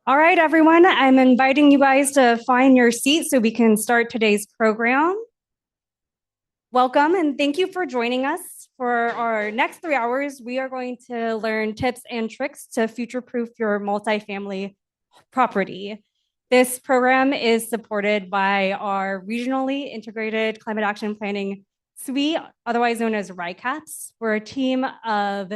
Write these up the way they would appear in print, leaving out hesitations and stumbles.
All right, everyone, I'm inviting you guys to find your seat so we can start today's program. Welcome and thank you for joining us. For our next 3 hours, we are going to learn tips and tricks to future-proof your multifamily property. This program is supported by our Regionally Integrated Climate Action Planning Suite, otherwise known as RICAPS. We're a team of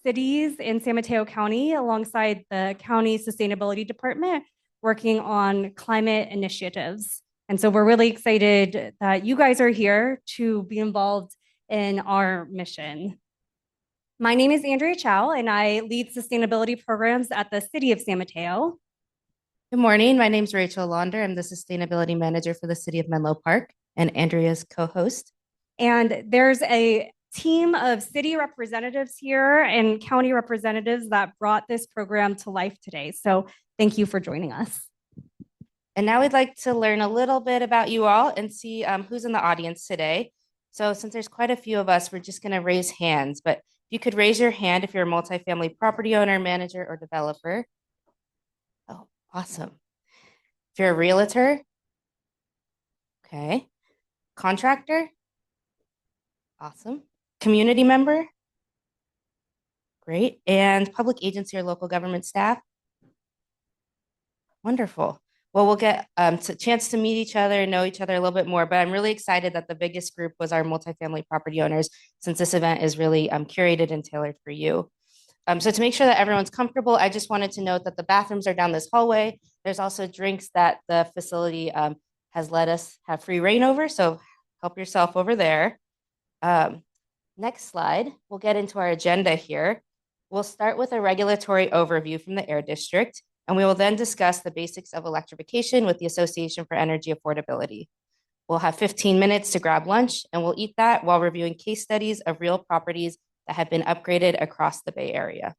cities in San Mateo County alongside the county sustainability department working on climate initiatives. And so we're really excited that you guys are here to be involved in our mission. My name is Andrea Chow, and I lead sustainability programs at the City of San Mateo. Good morning. My name is Rachel Launder. I'm the Sustainability Manager for the City of Menlo Park and Andrea's co-host. And there's a team of city representatives here and county representatives that brought this program to life today. So thank you for joining us. And now we'd like to learn a little bit about you all and see who's in the audience today. So since there's quite a few of us, we're just going to raise hands. But if you could raise your hand if you're a multifamily property owner, manager, or developer. Oh, awesome. If you're a realtor, okay. Contractor, awesome. Community member, great. And public agency or local government staff, wonderful. Well, we'll get a chance to meet each other and know each other a little bit more, but I'm really excited that the biggest group was our multifamily property owners, since this event is really curated and tailored for you. So to make sure that everyone's comfortable, I just wanted to note that the bathrooms are down this hallway. There's also drinks that the facility has let us have free reign over, so help yourself over there. Next slide, we'll get into our agenda here. We'll start with a regulatory overview from the Air District, and we will then discuss the basics of electrification with the Association for Energy Affordability. We'll have 15 minutes to grab lunch, and we'll eat that while reviewing case studies of real properties that have been upgraded across the Bay Area.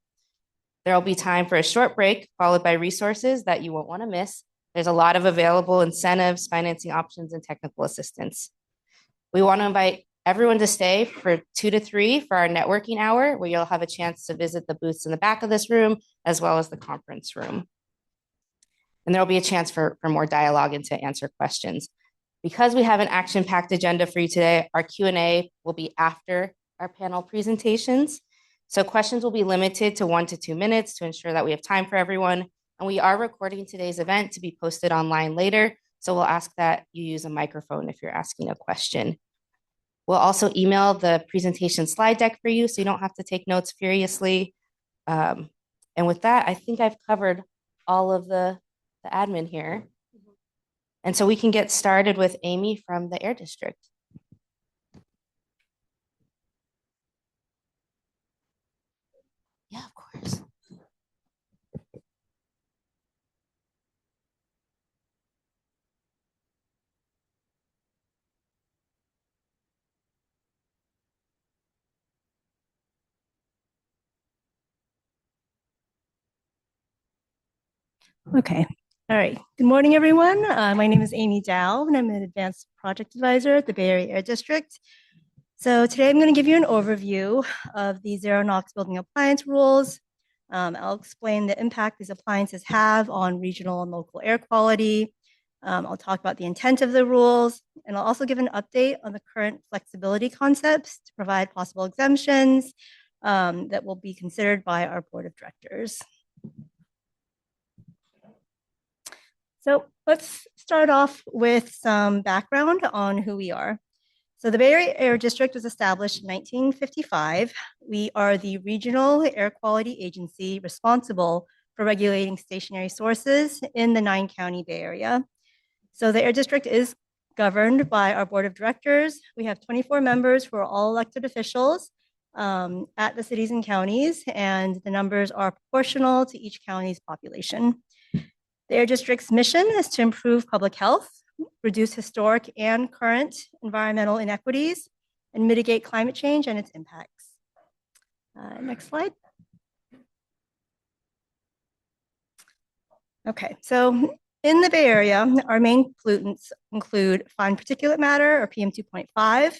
There will be time for a short break, followed by resources that you won't want to miss. There's a lot of available incentives, financing options, and technical assistance. We want to invite everyone to stay for 2 to 3 for our networking hour, where you'll have a chance to visit the booths in the back of this room, as well as the conference room. And there'll be a chance for more dialogue and to answer questions. Because we have an action-packed agenda for you today, our Q&A will be after our panel presentations. So questions will be limited to 1 to 2 minutes to ensure that we have time for everyone. And we are recording today's event to be posted online later. So we'll ask that you use a microphone if you're asking a question. We'll also email the presentation slide deck for you so you don't have to take notes furiously. And with that, I think I've covered all of the admin here. And so we can get started with Amy from the Air District. Yeah, of course. Okay. All right. Good morning, everyone. My name is Amy Dow, and I'm an advanced project advisor at the Bay Area Air District. So today I'm going to give you an overview of the Zero NOx building appliance rules. I'll explain the impact these appliances have on regional and local air quality. I'll talk about the intent of the rules, and I'll also give an update on the current flexibility concepts to provide possible exemptions that will be considered by our board of directors. So let's start off with some background on who we are. So the Bay Area Air District was established in 1955. We are the regional air quality agency responsible for regulating stationary sources in the 9-county Bay Area. So the Air District is governed by our board of directors. We have 24 members who are all elected officials at the cities and counties, and the numbers are proportional to each county's population. The Air District's mission is to improve public health, reduce historic and current environmental inequities, and mitigate climate change and its impacts. Next slide. Okay, so in the Bay Area, our main pollutants include fine particulate matter, or PM 2.5,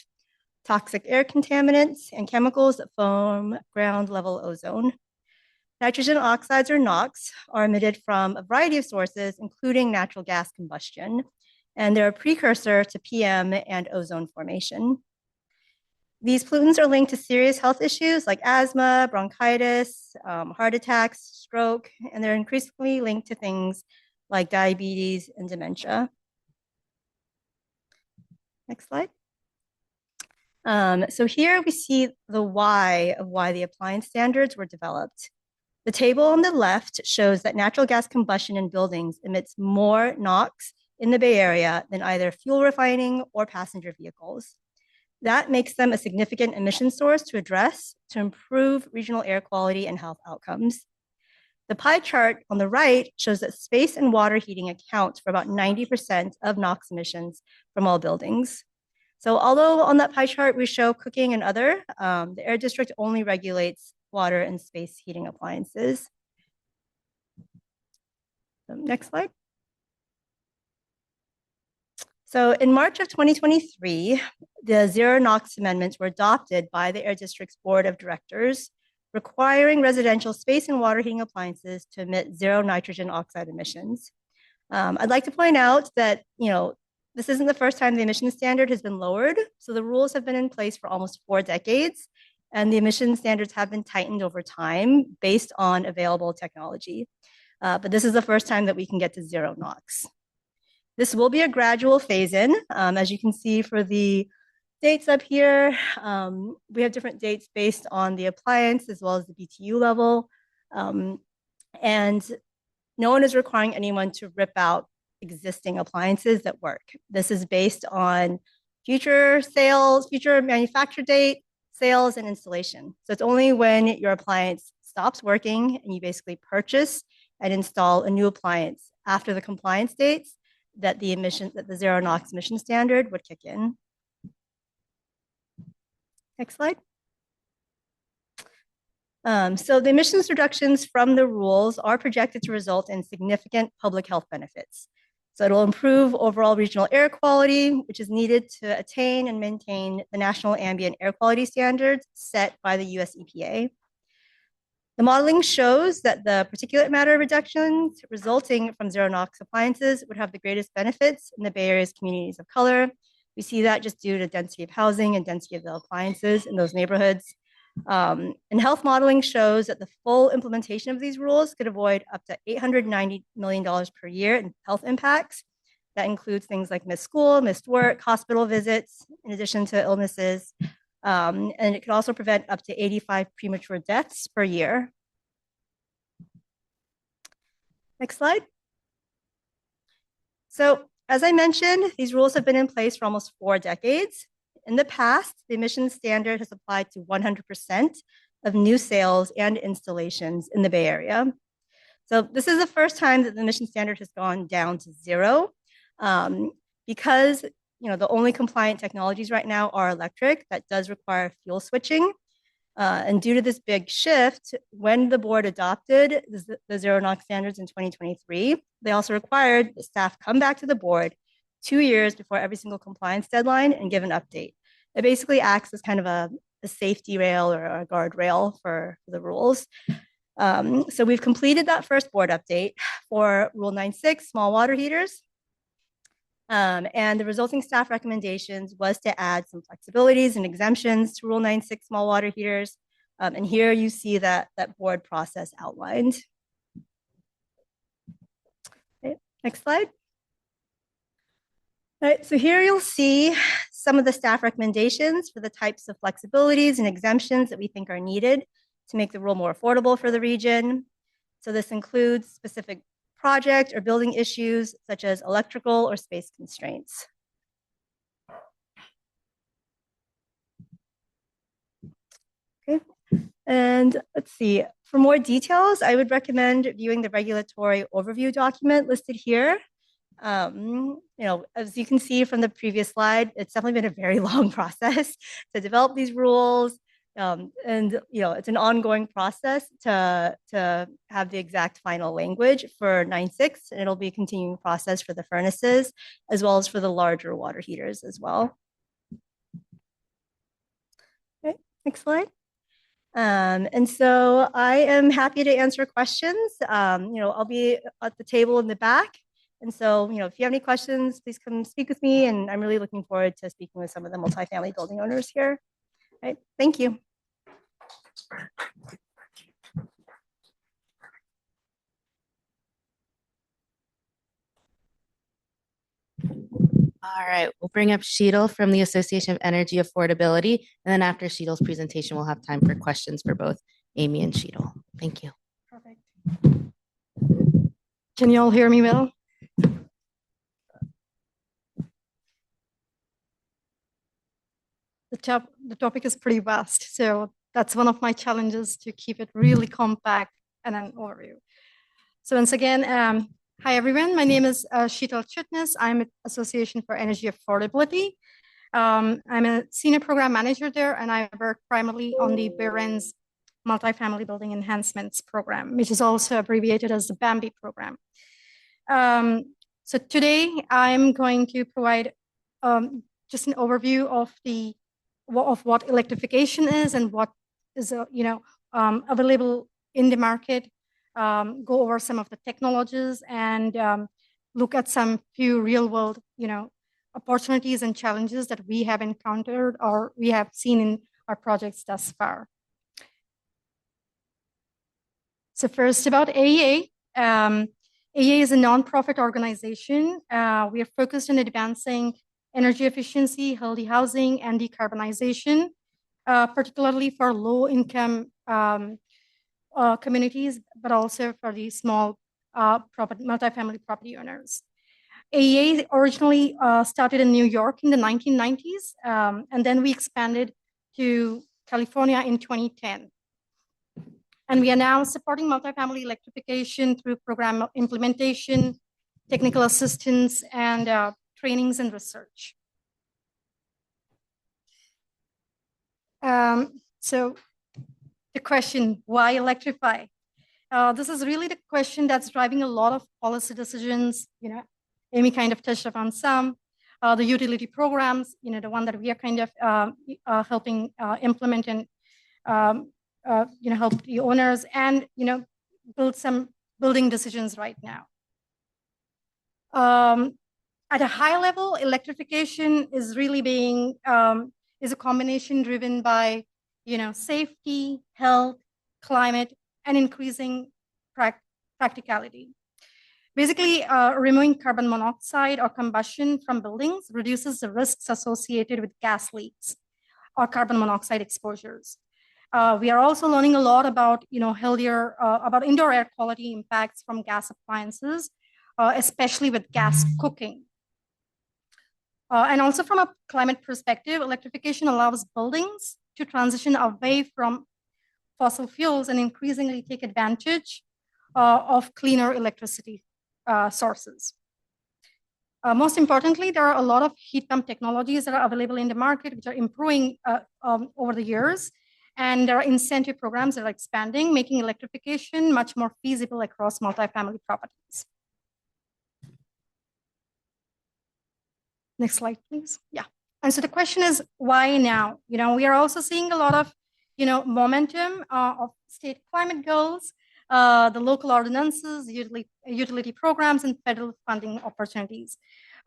toxic air contaminants, and chemicals that form ground level ozone. Nitrogen oxides, or NOx, are emitted from a variety of sources, including natural gas combustion, and they're a precursor to PM and ozone formation. These pollutants are linked to serious health issues like asthma, bronchitis, heart attacks, stroke, and they're increasingly linked to things like diabetes and dementia. Next slide. So here we see the why of why the appliance standards were developed. The table on the left shows that natural gas combustion in buildings emits more NOx in the Bay Area than either fuel refining or passenger vehicles. That makes them a significant emission source to address to improve regional air quality and health outcomes. The pie chart on the right shows that space and water heating account for about 90% of NOx emissions from all buildings. So although on that pie chart we show cooking and other, the Air District only regulates water and space heating appliances. So next slide. So in March of 2023, the Zero NOx amendments were adopted by the Air District's Board of Directors, requiring residential space and water heating appliances to emit zero nitrogen oxide emissions. I'd like to point out that, this isn't the first time the emission standard has been lowered. So the rules have been in place for almost 4 decades, and the emission standards have been tightened over time based on available technology. But this is the first time that we can get to zero NOx. This will be a gradual phase-in. As you can see for the dates up here, we have different dates based on the appliance as well as the BTU level. And no one is requiring anyone to rip out existing appliances that work. This is based on future sales, future manufacture date, sales, and installation. So it's only when your appliance stops working and you basically purchase and install a new appliance after the compliance dates that the zero NOx emission standard would kick in. Next slide. So the emissions reductions from the rules are projected to result in significant public health benefits. So it'll improve overall regional air quality, which is needed to attain and maintain the national ambient air quality standards set by the US EPA. The modeling shows that the particulate matter reductions resulting from zero NOx appliances would have the greatest benefits in the Bay Area's communities of color. We see that just due to density of housing and density of the appliances in those neighborhoods. And health modeling shows that the full implementation of these rules could avoid up to $890 million per year in health impacts. That includes things like missed school, missed work, hospital visits, in addition to illnesses. And it could also prevent up to 85 premature deaths per year. Next slide. So as I mentioned, these rules have been in place for almost 4 decades. In the past, the emissions standard has applied to 100% of new sales and installations in the Bay Area. So this is the first time that the emission standard has gone down to zero, because the only compliant technologies right now are electric. That does require fuel switching. And due to this big shift, when the board adopted the zero NOx standards in 2023, they also required the staff come back to the board 2 years before every single compliance deadline and give an update. It basically acts as kind of a safety rail or a guardrail for the rules. So we've completed that first board update for Rule 9.6, small water heaters. And the resulting staff recommendations was to add some flexibilities and exemptions to Rule 9.6 small water heaters. And here you see that board process outlined. Okay, next slide. All right, so here you'll see some of the staff recommendations for the types of flexibilities and exemptions that we think are needed to make the rule more affordable for the region. So this includes specific project or building issues such as electrical or space constraints. Okay, and let's see. For more details, I would recommend viewing the regulatory overview document listed here. As you can see from the previous slide, it's definitely been a very long process to develop these rules. And it's an ongoing process to have the exact final language for 9.6, and it'll be a continuing process for the furnaces as well as for the larger water heaters as well. Okay, next slide. And so I am happy to answer questions. I'll be at the table in the back. And so, if you have any questions, please come speak with me. And I'm really looking forward to speaking with some of the multifamily building owners here. All right, thank you. All right, we'll bring up Sheetal from the Association of Energy Affordability. And then after Sheetal's presentation, we'll have time for questions for both Amy and Sheetal. Thank you. Perfect. Can you all hear me well? The topic is pretty vast, so that's one of my challenges, to keep it really compact and an overview. So once again, hi everyone. My name is Sheetal Chutnis. I'm at Association for Energy Affordability. I'm a senior program manager there, and I work primarily on the BREN's Multifamily Building Enhancements Program, which is also abbreviated as the BAMBI program. So today I'm going to provide just an overview of what electrification is and what is available in the market. Go over some of the technologies and look at some few real world opportunities and challenges that we have encountered or we have seen in our projects thus far. So first about AEA. AEA is a nonprofit organization. We are focused on advancing energy efficiency, healthy housing, and decarbonization, particularly for low-income communities, but also for the small multifamily property owners. AEA originally started in New York in the 1990s, and then we expanded to California in 2010. And we are now supporting multifamily electrification through program implementation, technical assistance, and trainings and research. So the question, why electrify? This is really the question that's driving a lot of policy decisions. Amy kind of touched upon some. The utility programs, the one that we are kind of helping implement and help the owners and build some building decisions right now. At a high level, electrification is really being is a combination driven by safety, health, climate, and increasing practicality. Basically, removing carbon monoxide or combustion from buildings reduces the risks associated with gas leaks or carbon monoxide exposures. We are also learning a lot about healthier about indoor air quality impacts from gas appliances, especially with gas cooking. And also from a climate perspective, electrification allows buildings to transition away from fossil fuels and increasingly take advantage of cleaner electricity sources. Most importantly, there are a lot of heat pump technologies that are available in the market, which are improving over the years. And there are incentive programs that are expanding, making electrification much more feasible across multifamily properties. Next slide, please. Yeah. And so the question is, why now? We are also seeing a lot of, momentum of state climate goals, the local ordinances, utility programs, and federal funding opportunities.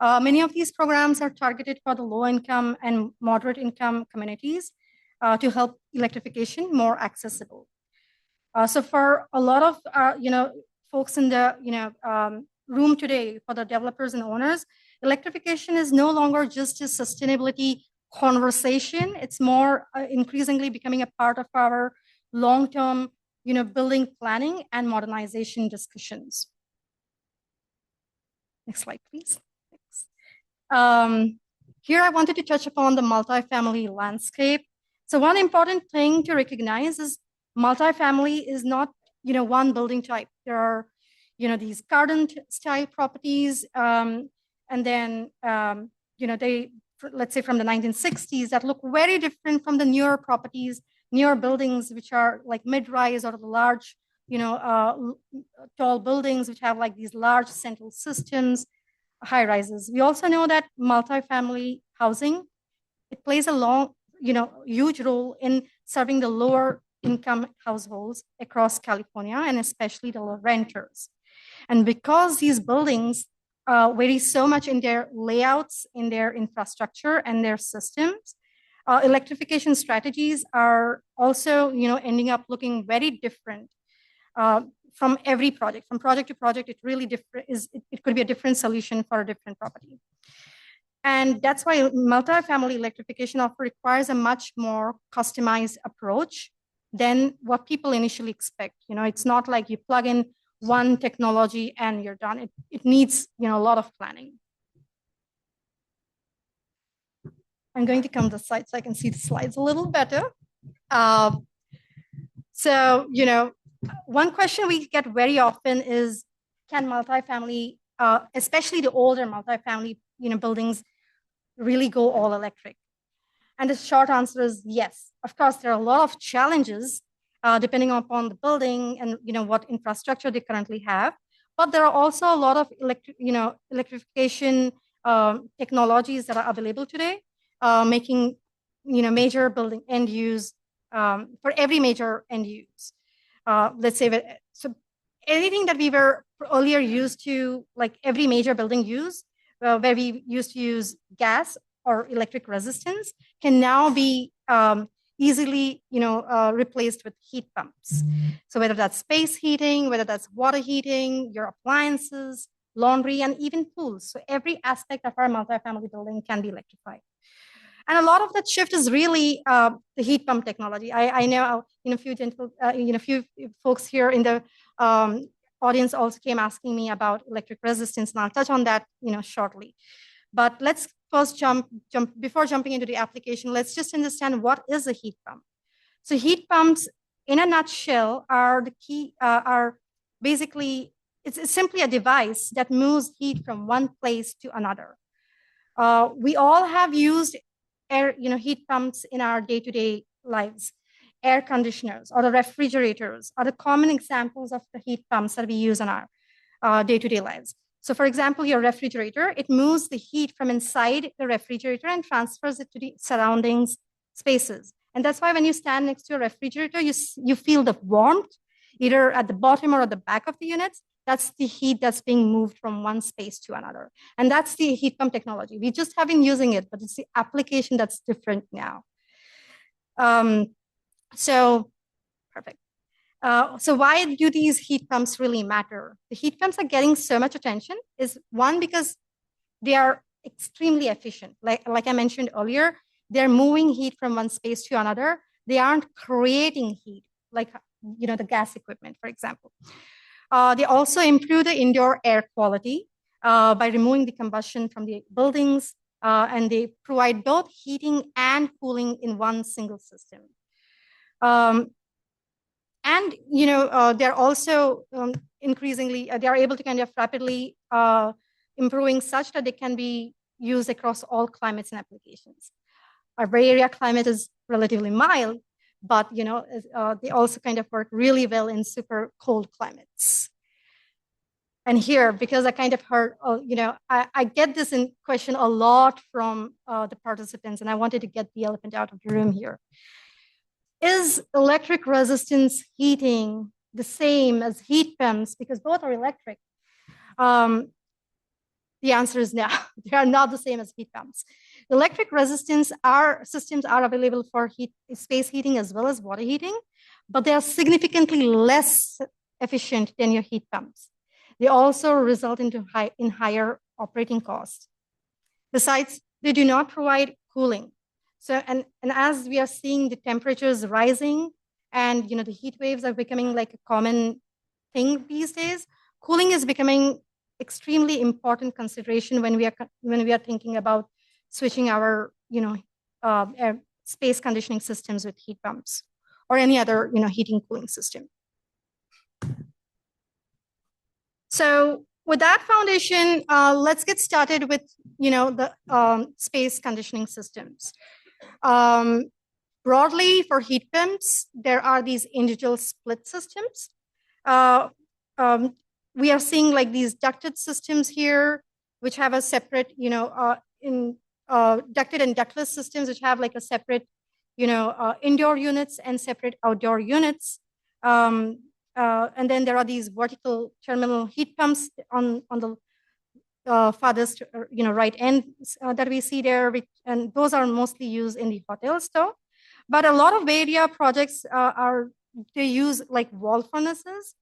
Many of these programs are targeted for the low-income and moderate-income communities to help electrification more accessible. So for a lot of, folks in the, room today, for the developers and owners, electrification is no longer just a sustainability conversation. It's more increasingly becoming a part of our long-term, building planning and modernization discussions. Next slide, please. Thanks. Here I wanted to touch upon the multifamily landscape. So one important thing to recognize is multifamily is not, one building type. There are, these garden style properties, and then, they, let's say from the 1960s, that look very different from the newer properties, newer buildings, which are like mid-rise or the large, tall buildings, which have like these large central systems, high rises. We also know that multifamily housing, it plays a huge role in serving the lower income households across California, and especially the renters. And because these buildings vary so much in their layouts, in their infrastructure, and their systems, electrification strategies are also, ending up looking very different from every project. From project to project, it really it could be a different solution for a different property. And that's why multifamily electrification often requires a much more customized approach than what people initially expect. It's not like you plug in one technology and you're done. It needs, a lot of planning. I'm going to come to the side so I can see the slides a little better. So, one question we get very often is, can multifamily, especially the older multifamily, buildings, really go all electric? And the short answer is yes. Of course, there are a lot of challenges depending upon the building and what infrastructure they currently have. But there are also a lot of electrification technologies that are available today, making major building end use for every major end use. Let's say that so anything that we were earlier used to, like every major building use, where we used to use gas or electric resistance, can now be easily replaced with heat pumps. So whether that's space heating, whether that's water heating, your appliances, laundry, and even pools. So every aspect of our multifamily building can be electrified. And a lot of that shift is really the heat pump technology. I know a few folks here in the audience also came asking me about electric resistance, and I'll touch on that shortly. But let's first before jumping into the application, let's just understand what is a heat pump. So heat pumps, in a nutshell, are basically, it's simply a device that moves heat from one place to another. We all have used heat pumps in our day-to-day lives. Air conditioners or the refrigerators are the common examples of the heat pumps that we use in our day-to-day lives. So for example, your refrigerator, it moves the heat from inside the refrigerator and transfers it to the surroundings spaces. And that's why when you stand next to a refrigerator, you feel the warmth, either at the bottom or at the back of the units. That's the heat that's being moved from one space to another. And that's the heat pump technology. We just have been using it, but it's the application that's different now. So perfect. So why do these heat pumps really matter? The heat pumps are getting so much attention is one, because they are extremely efficient. Like I mentioned earlier, they're moving heat from one space to another. They aren't creating heat like the gas equipment, for example. They also improve the indoor air quality by removing the combustion from the buildings, and they provide both heating and cooling in one single system. And they're also increasingly, they are able to kind of rapidly improving such that they can be used across all climates and applications. Our Bay Area climate is relatively mild, but they also kind of work really well in super cold climates. And here, because I kind of heard, I get this question a lot from the participants, and I wanted to get the elephant out of the room here. Is electric resistance heating the same as heat pumps? Because both are electric. The answer is no. They are not the same as heat pumps. Electric resistance systems are available for space heating as well as water heating, but they are significantly less efficient than your heat pumps. They also result in higher operating costs. Besides, they do not provide cooling. So, and as we are seeing the temperatures rising and the heat waves are becoming like a common thing these days, cooling is becoming extremely important consideration when we are thinking about switching our air space conditioning systems with heat pumps or any other heating cooling system. So with that foundation, let's get started with the space conditioning systems. Broadly, for heat pumps, there are these individual split systems. We are seeing like these ducted systems here, which have a separate, ducted and ductless systems, which have like a separate indoor units and separate outdoor units. And then there are these vertical terminal heat pumps on the farthest, right end that we see there, and those are mostly used in the hotels though. But a lot of Bay Area projects they use like wall furnaces,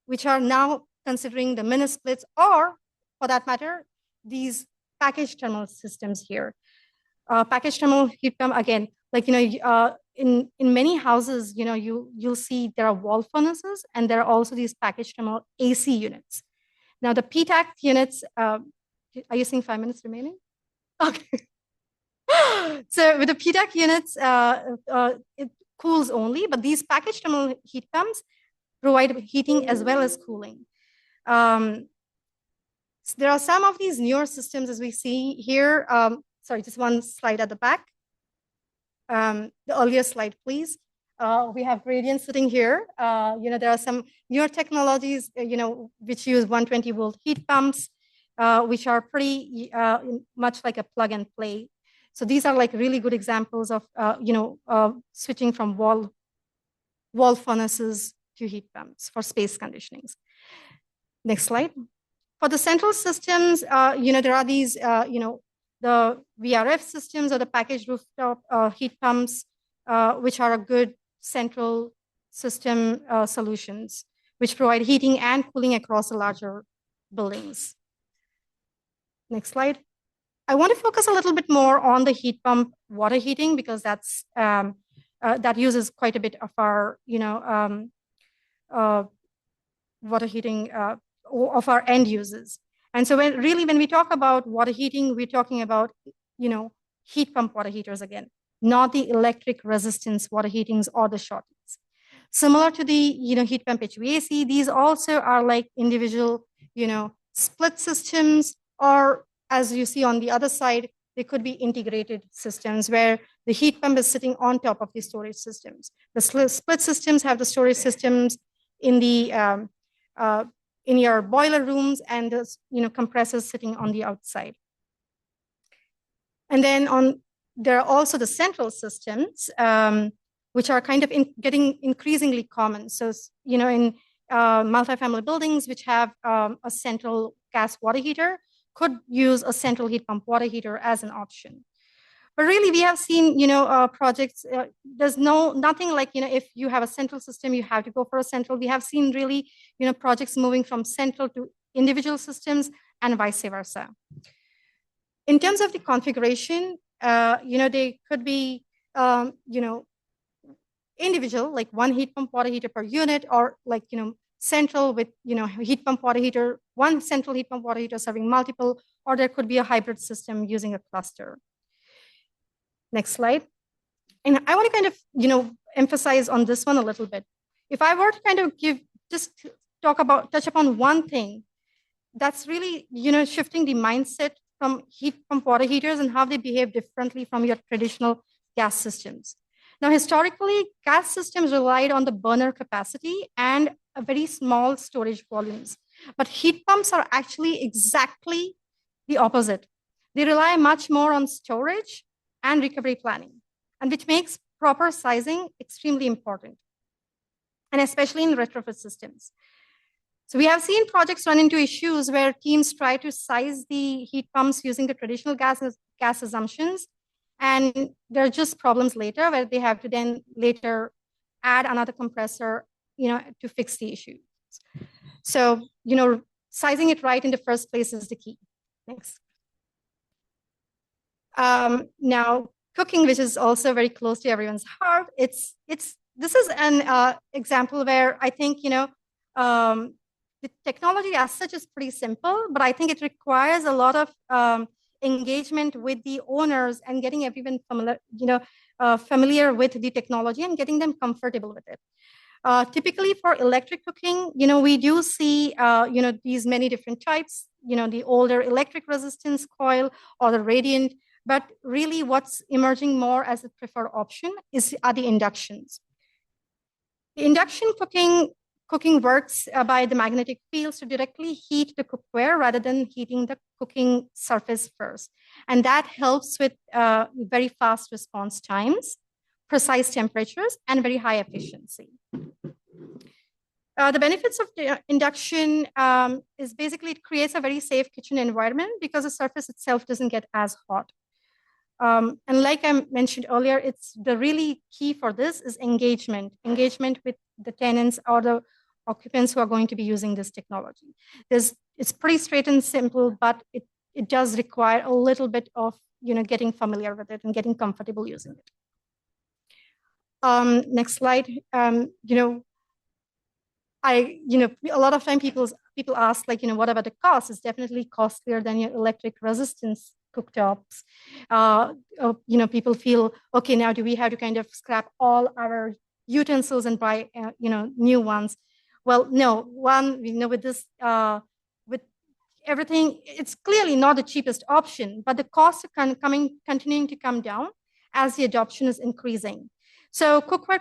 which are now considering the mini splits, or for that matter, these packaged thermal systems here. Packaged thermal heat pump, again, like, in many houses, you'll see there are wall furnaces, and there are also these packaged thermal AC units. Now the PTAC units, are you seeing 5 minutes remaining? Okay. So with the PTAC units, it cools only, but these packaged thermal heat pumps provide heating as well as cooling. So there are some of these newer systems as we see here. Sorry, just one slide at the back. The earlier slide, please. We have Gradient sitting here. There are some newer technologies, which use 120-volt heat pumps, which are pretty much like a plug and play. So these are like really good examples of, switching from wall furnaces to heat pumps for space conditionings. Next slide. For the central systems, there are these, the VRF systems or the packaged rooftop heat pumps, which are a good central system solutions, which provide heating and cooling across the larger buildings. Next slide. I want to focus a little bit more on the heat pump water heating, because that's that uses quite a bit of our water heating of our end users. And so when we talk about water heating, we're talking about heat pump water heaters again, not the electric resistance water heatings or the shorties. Similar to the heat pump HVAC, these also are like individual split systems, or as you see on the other side, they could be integrated systems where the heat pump is sitting on top of the storage systems. The split systems have the storage systems in the in your boiler rooms, and the compressors sitting on the outside. And then there are also the central systems, which are kind of getting increasingly common. So in multifamily buildings which have a central gas water heater could use a central heat pump water heater as an option. But really, we have seen, projects, there's nothing like, if you have a central system, you have to go for a central. We have seen really, projects moving from central to individual systems and vice versa. In terms of the configuration, they could be, individual, like one heat pump water heater per unit, or like, central with, heat pump water heater, one central heat pump water heater serving multiple, or there could be a hybrid system using a cluster. Next slide. And I want to kind of, emphasize on this one a little bit. If I were to kind of touch upon one thing, that's really, shifting the mindset from heat pump water heaters and how they behave differently from your traditional gas systems. Now, historically, gas systems relied on the burner capacity and a very small storage volumes. But heat pumps are actually exactly the opposite. They rely much more on storage and recovery planning, and which makes proper sizing extremely important, and especially in retrofit systems. So we have seen projects run into issues where teams try to size the heat pumps using the traditional gas assumptions, and there are just problems later where they have to then later add another compressor, to fix the issue. So, sizing it right in the first place is the key. Next. Now, cooking, which is also very close to everyone's heart, this is an example where I think the technology as such is pretty simple, but I think it requires a lot of engagement with the owners and getting everyone familiar with the technology and getting them comfortable with it. Typically for electric cooking, we do see these many different types, the older electric resistance coil or the radiant. But really what's emerging more as a preferred option are the inductions. The induction cooking Cooking works by the magnetic fields to directly heat the cookware rather than heating the cooking surface first. And that helps with very fast response times, precise temperatures, and very high efficiency. The benefits of the induction is basically it creates a very safe kitchen environment because the surface itself doesn't get as hot. And like I mentioned earlier, it's the really key for this is engagement with the tenants or the occupants who are going to be using this technology. It's pretty straight and simple, but it does require a little bit of getting familiar with it and getting comfortable using it. Next slide. A lot of time people ask, like, what about the cost? It's definitely costlier than your electric resistance cooktops. People feel, okay, now do we have to kind of scrap all our utensils and buy, new ones? Well, no. With this, with everything, it's clearly not the cheapest option, but the costs are continuing to come down as the adoption is increasing. So cookware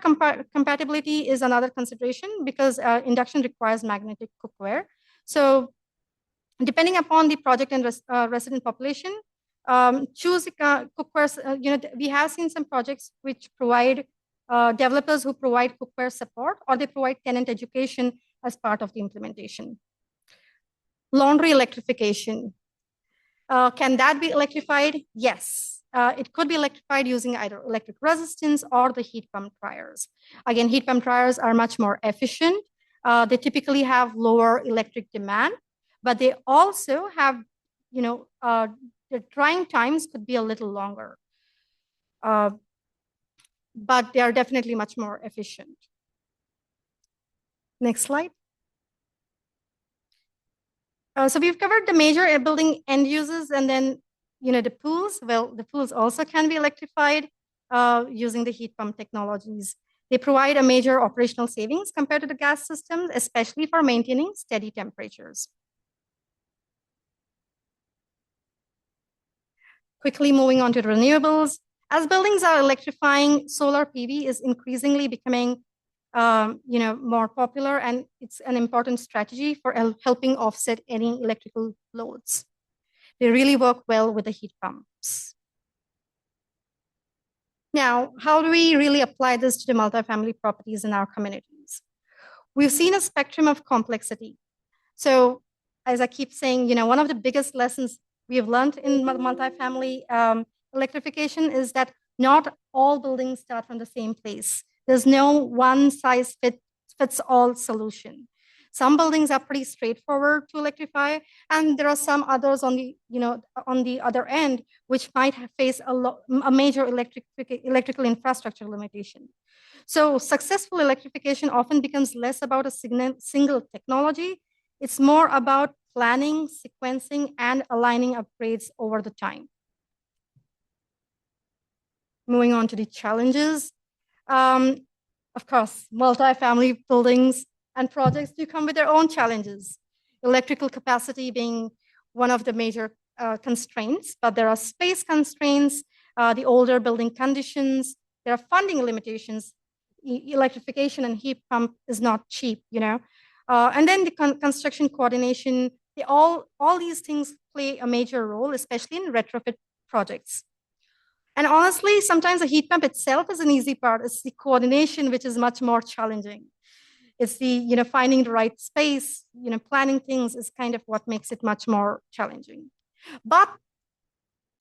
compatibility is another consideration because induction requires magnetic cookware. So depending upon the project and resident population, choose cookware. We have seen some projects which provide developers who provide cookware support, or they provide tenant education as part of the implementation. Laundry electrification. Can that be electrified? Yes. It could be electrified using either electric resistance or the heat pump dryers. Again, heat pump dryers are much more efficient. They typically have lower electric demand, but they also have, the drying times could be a little longer. But they are definitely much more efficient. Next slide. So we've covered the major building end users, and then the pools. Well, the pools also can be electrified using the heat pump technologies. They provide a major operational savings compared to the gas systems, especially for maintaining steady temperatures. Quickly moving on to renewables. As buildings are electrifying, solar PV is increasingly becoming more popular, and it's an important strategy for helping offset any electrical loads. They really work well with the heat pumps. Now, how do we really apply this to the multifamily properties in our communities? We've seen a spectrum of complexity. So as I keep saying, one of the biggest lessons we have learned in multifamily electrification is that not all buildings start from the same place. There's no one size fits all solution. Some buildings are pretty straightforward to electrify, and there are some others on the other end which might face a major electrical infrastructure limitation. So successful electrification often becomes less about a single technology. It's more about planning, sequencing, and aligning upgrades over the time. Moving on to the challenges. Of course, multifamily buildings and projects do come with their own challenges. Electrical capacity being one of the major constraints, but there are space constraints, the older building conditions, there are funding limitations. Electrification and heat pump is not cheap, and then the construction coordination, all these things play a major role, especially in retrofit projects. And honestly, sometimes the heat pump itself is an easy part. It's the coordination, which is much more challenging. It's the, finding the right space, planning things is kind of what makes it much more challenging. But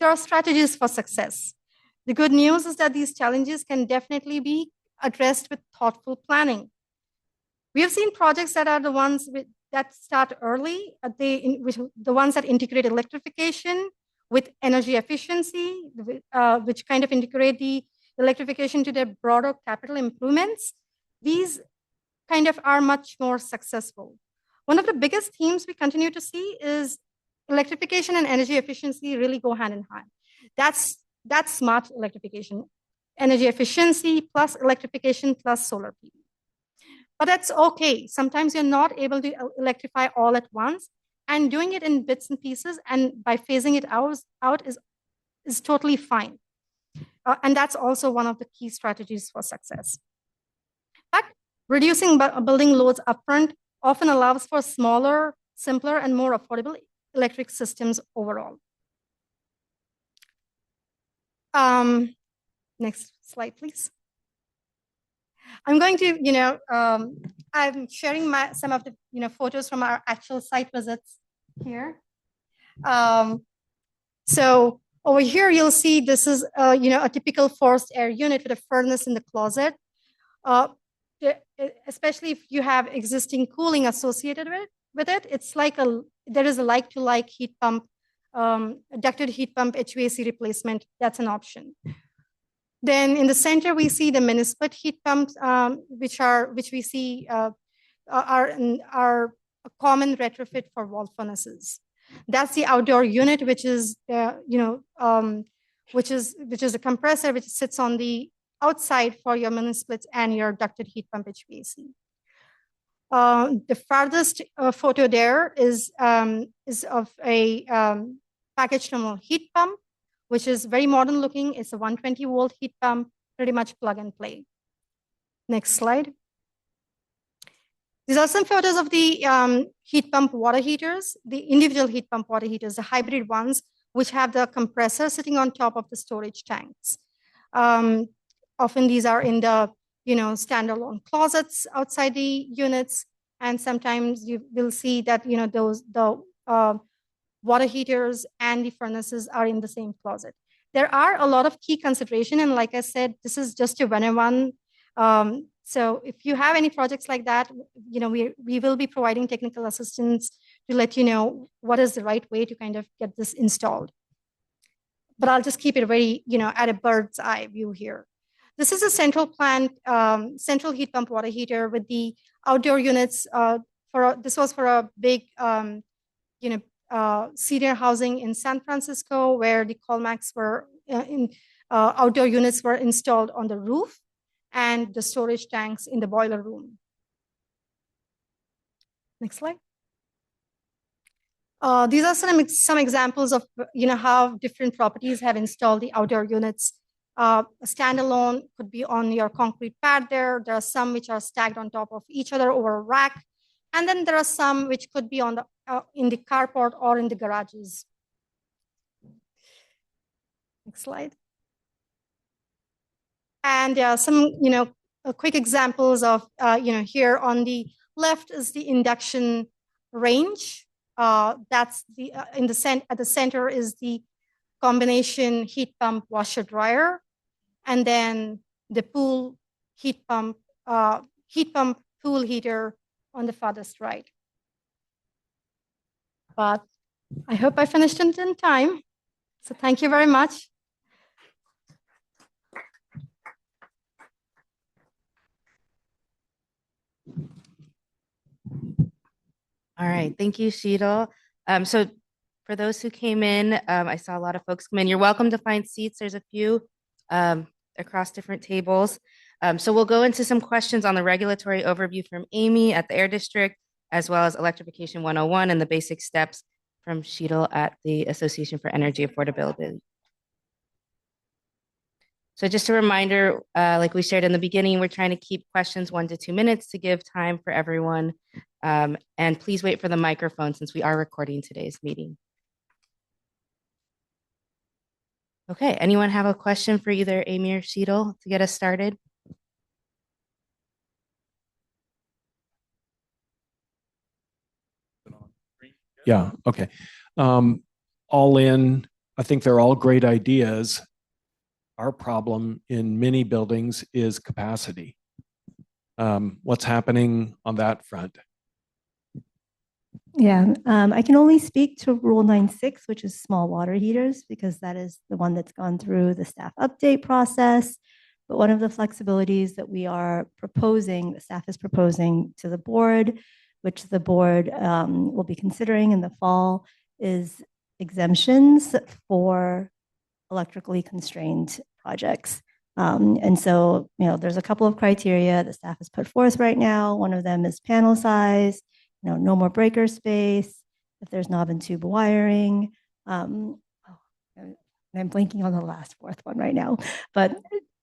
there are strategies for success. The good news is that these challenges can definitely be addressed with thoughtful planning. We have seen projects that are the ones that start early, the ones that integrate electrification with energy efficiency, which kind of integrate the electrification to their broader capital improvements. These kind of are much more successful. One of the biggest themes we continue to see is electrification and energy efficiency really go hand in hand. That's smart electrification, energy efficiency plus electrification plus solar PV. But that's okay. Sometimes you're not able to electrify all at once, and doing it in bits and pieces and by phasing it out is totally fine. And that's also one of the key strategies for success. But Reducing building loads upfront often allows for smaller, simpler, and more affordable electric systems overall. Next slide, please. I'm going to, I'm sharing some of the, photos from our actual site visits here. So over here, you'll see this is, a typical forced air unit with a furnace in the closet. Especially if you have existing cooling associated with it, it's like there is a like-to-like heat pump, ducted heat pump HVAC replacement. That's an option. Then in the center, we see the mini split heat pumps, which we see are a common retrofit for wall furnaces. That's the outdoor unit, which is which is a compressor which sits on the outside for your mini splits and your ducted heat pump HVAC. The farthest photo there is of a package thermal heat pump, which is very modern looking. It's a 120-volt heat pump, pretty much plug and play. Next slide. These are some photos of the heat pump water heaters, the individual heat pump water heaters, the hybrid ones, which have the compressor sitting on top of the storage tanks. Often these are in the standalone closets outside the units, and sometimes you will see that the water heaters and the furnaces are in the same closet. There are a lot of key consideration, and like I said, this is just a one-on-one. So if you have any projects like that, we will be providing technical assistance to let you know what is the right way to kind of get this installed. But I'll just keep it very, at a bird's eye view here. This is a central plant, central heat pump water heater with the outdoor units. This was for a big, senior housing in San Francisco, where the Colmax were outdoor units were installed on the roof and the storage tanks in the boiler room. Next slide. These are some examples of how different properties have installed the outdoor units. A standalone could be on your concrete pad there. There are some which are stacked on top of each other over a rack. And then there are some which could be on the in the carport or in the garages. Next slide. And some, quick examples of, here on the left is the induction range. That's the at the center is the combination heat pump washer dryer, and then the pool heat pump pool heater on the farthest right. But I hope I finished in time. So thank you very much. All right, thank you, Sheetal. So for those who came in, I saw a lot of folks come in. You're welcome to find seats. There's a few across different tables. So we'll go into some questions on the regulatory overview from Amy at the Air District, as well as Electrification 101 and the basic steps from Sheetal at the Association for Energy Affordability. So just a reminder, like we shared in the beginning, we're trying to keep questions 1 to 2 minutes to give time for everyone. And please wait for the microphone since we are recording today's meeting. Okay, anyone have a question for either Amy or Sheetal to get us started? Yeah, okay. All in, I think they're all great ideas. Our problem in many buildings is capacity. What's happening on that front? Yeah, I can only speak to Rule 9.6, which is small water heaters, because that is the one that's gone through the staff update process. But one of the flexibilities that we are proposing, the staff is proposing to the board, which the board will be considering in the fall, is exemptions for electrically constrained projects. And so, there's a couple of criteria the staff has put forth right now. One of them is panel size, no more breaker space, if there's knob and tube wiring. I'm blanking on the last fourth one right now. But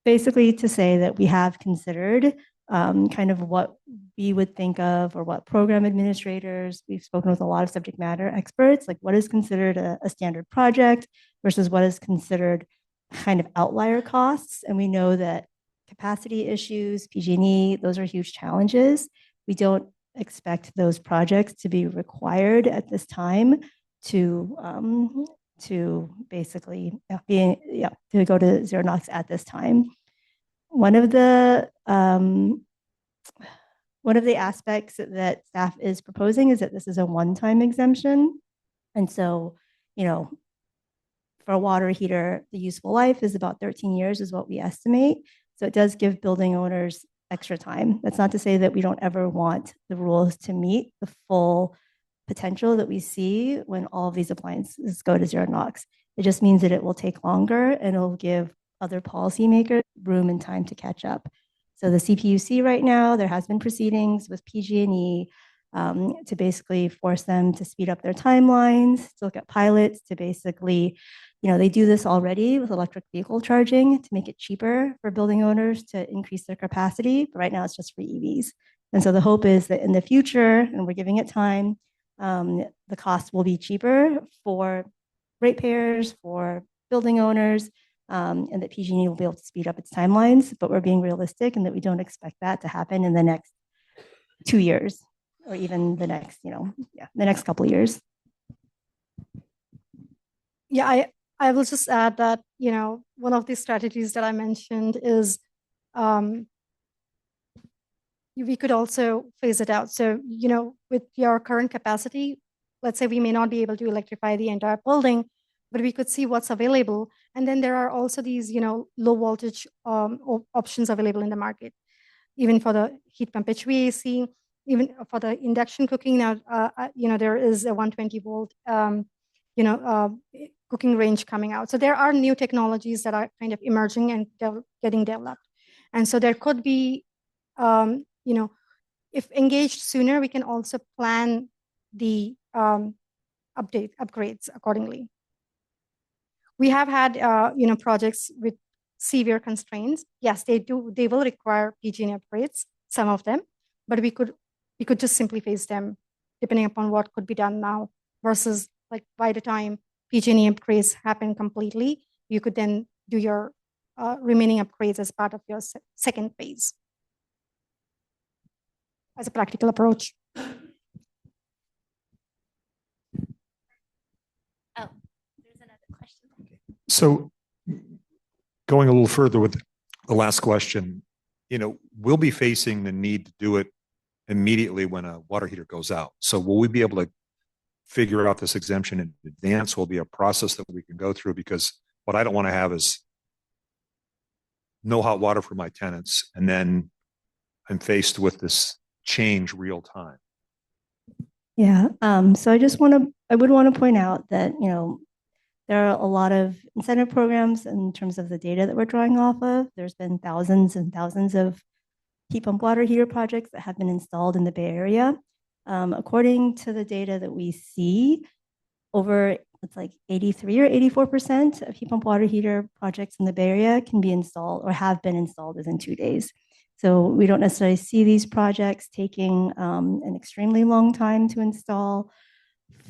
basically to say that we have considered kind of what we would think of, or what program administrators, we've spoken with a lot of subject matter experts, like what is considered a standard project versus what is considered kind of outlier costs. And we know that capacity issues, PG&E, those are huge challenges. We don't expect those projects to be required at this time to basically to go to zero NOx at this time. One of the aspects that staff is proposing is that this is a one-time exemption. And so, for a water heater, the useful life is about 13 years is what we estimate. So it does give building owners extra time. That's not to say that we don't ever want the rules to meet the full potential that we see when all of these appliances go to zero NOx. It just means that it will take longer and it'll give other policymakers room and time to catch up. So the CPUC right now, there has been proceedings with PG&E to basically force them to speed up their timelines, to look at pilots, to basically, they do this already with electric vehicle charging to make it cheaper for building owners to increase their capacity. But right now it's just for EVs. And so the hope is that in the future, and we're giving it time, the cost will be cheaper for ratepayers, for building owners, and that PG&E will be able to speed up its timelines, but we're being realistic and that we don't expect that to happen in the next 2 years or even the next, the next couple of years. Yeah, I will just add that, one of the strategies that I mentioned is we could also phase it out. So, with your current capacity, let's say we may not be able to electrify the entire building, but we could see what's available. And then there are also these, low voltage options available in the market, even for the heat pump HVAC, even for the induction cooking. Now, there is a 120 volt, cooking range coming out. So there are new technologies that are kind of emerging and getting developed. And so there could be, if engaged sooner, we can also plan the upgrades accordingly. We have had, projects with severe constraints. Yes, they will require PG&E upgrades, some of them, but we could just simply phase them depending upon what could be done now versus like by the time PG&E upgrades happen completely, you could then do your remaining upgrades as part of your second phase as a practical approach. So going a little further with the last question, we'll be facing the need to do it immediately when a water heater goes out. So will we be able to figure out this exemption in advance? Will be a process that we can go through, because what I don't want to have is no hot water for my tenants, and then I'm faced with this change real time. Yeah. So I would want to point out that, there are a lot of incentive programs in terms of the data that we're drawing off of. There's been thousands and thousands of heat pump water heater projects that have been installed in the Bay Area. According to the data that we see, it's like 83 or 84% of heat pump water heater projects in the Bay Area can be installed or have been installed within 2 days. So we don't necessarily see these projects taking an extremely long time to install.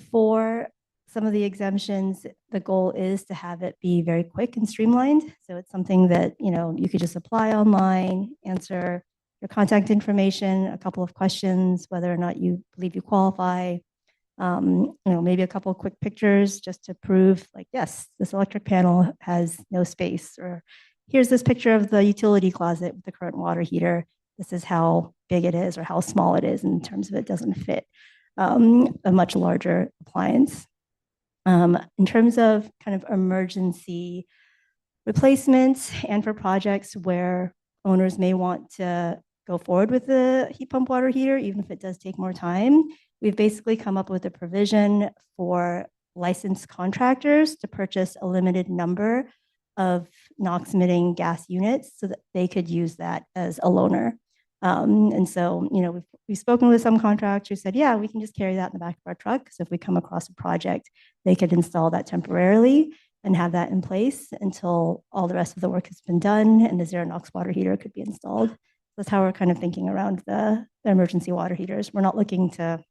For some of the exemptions, the goal is to have it be very quick and streamlined. So it's something that, you could just apply online, answer your contact information, a couple of questions, whether or not you believe you qualify, maybe a couple of quick pictures just to prove like, yes, this electric panel has no space, or here's this picture of the utility closet with the current water heater. This is how big it is or how small it is in terms of it doesn't fit a much larger appliance. In terms of kind of emergency replacements and for projects where owners may want to go forward with the heat pump water heater, even if it does take more time, we've basically come up with a provision for licensed contractors to purchase a limited number of NOx emitting gas units so that they could use that as a loaner. And so, we've spoken with some contractors who said, yeah, we can just carry that in the back of our truck. So if we come across a project, they could install that temporarily and have that in place until all the rest of the work has been done and the zero NOx water heater could be installed. So That's how we're kind of thinking around the emergency water heaters. We're not looking to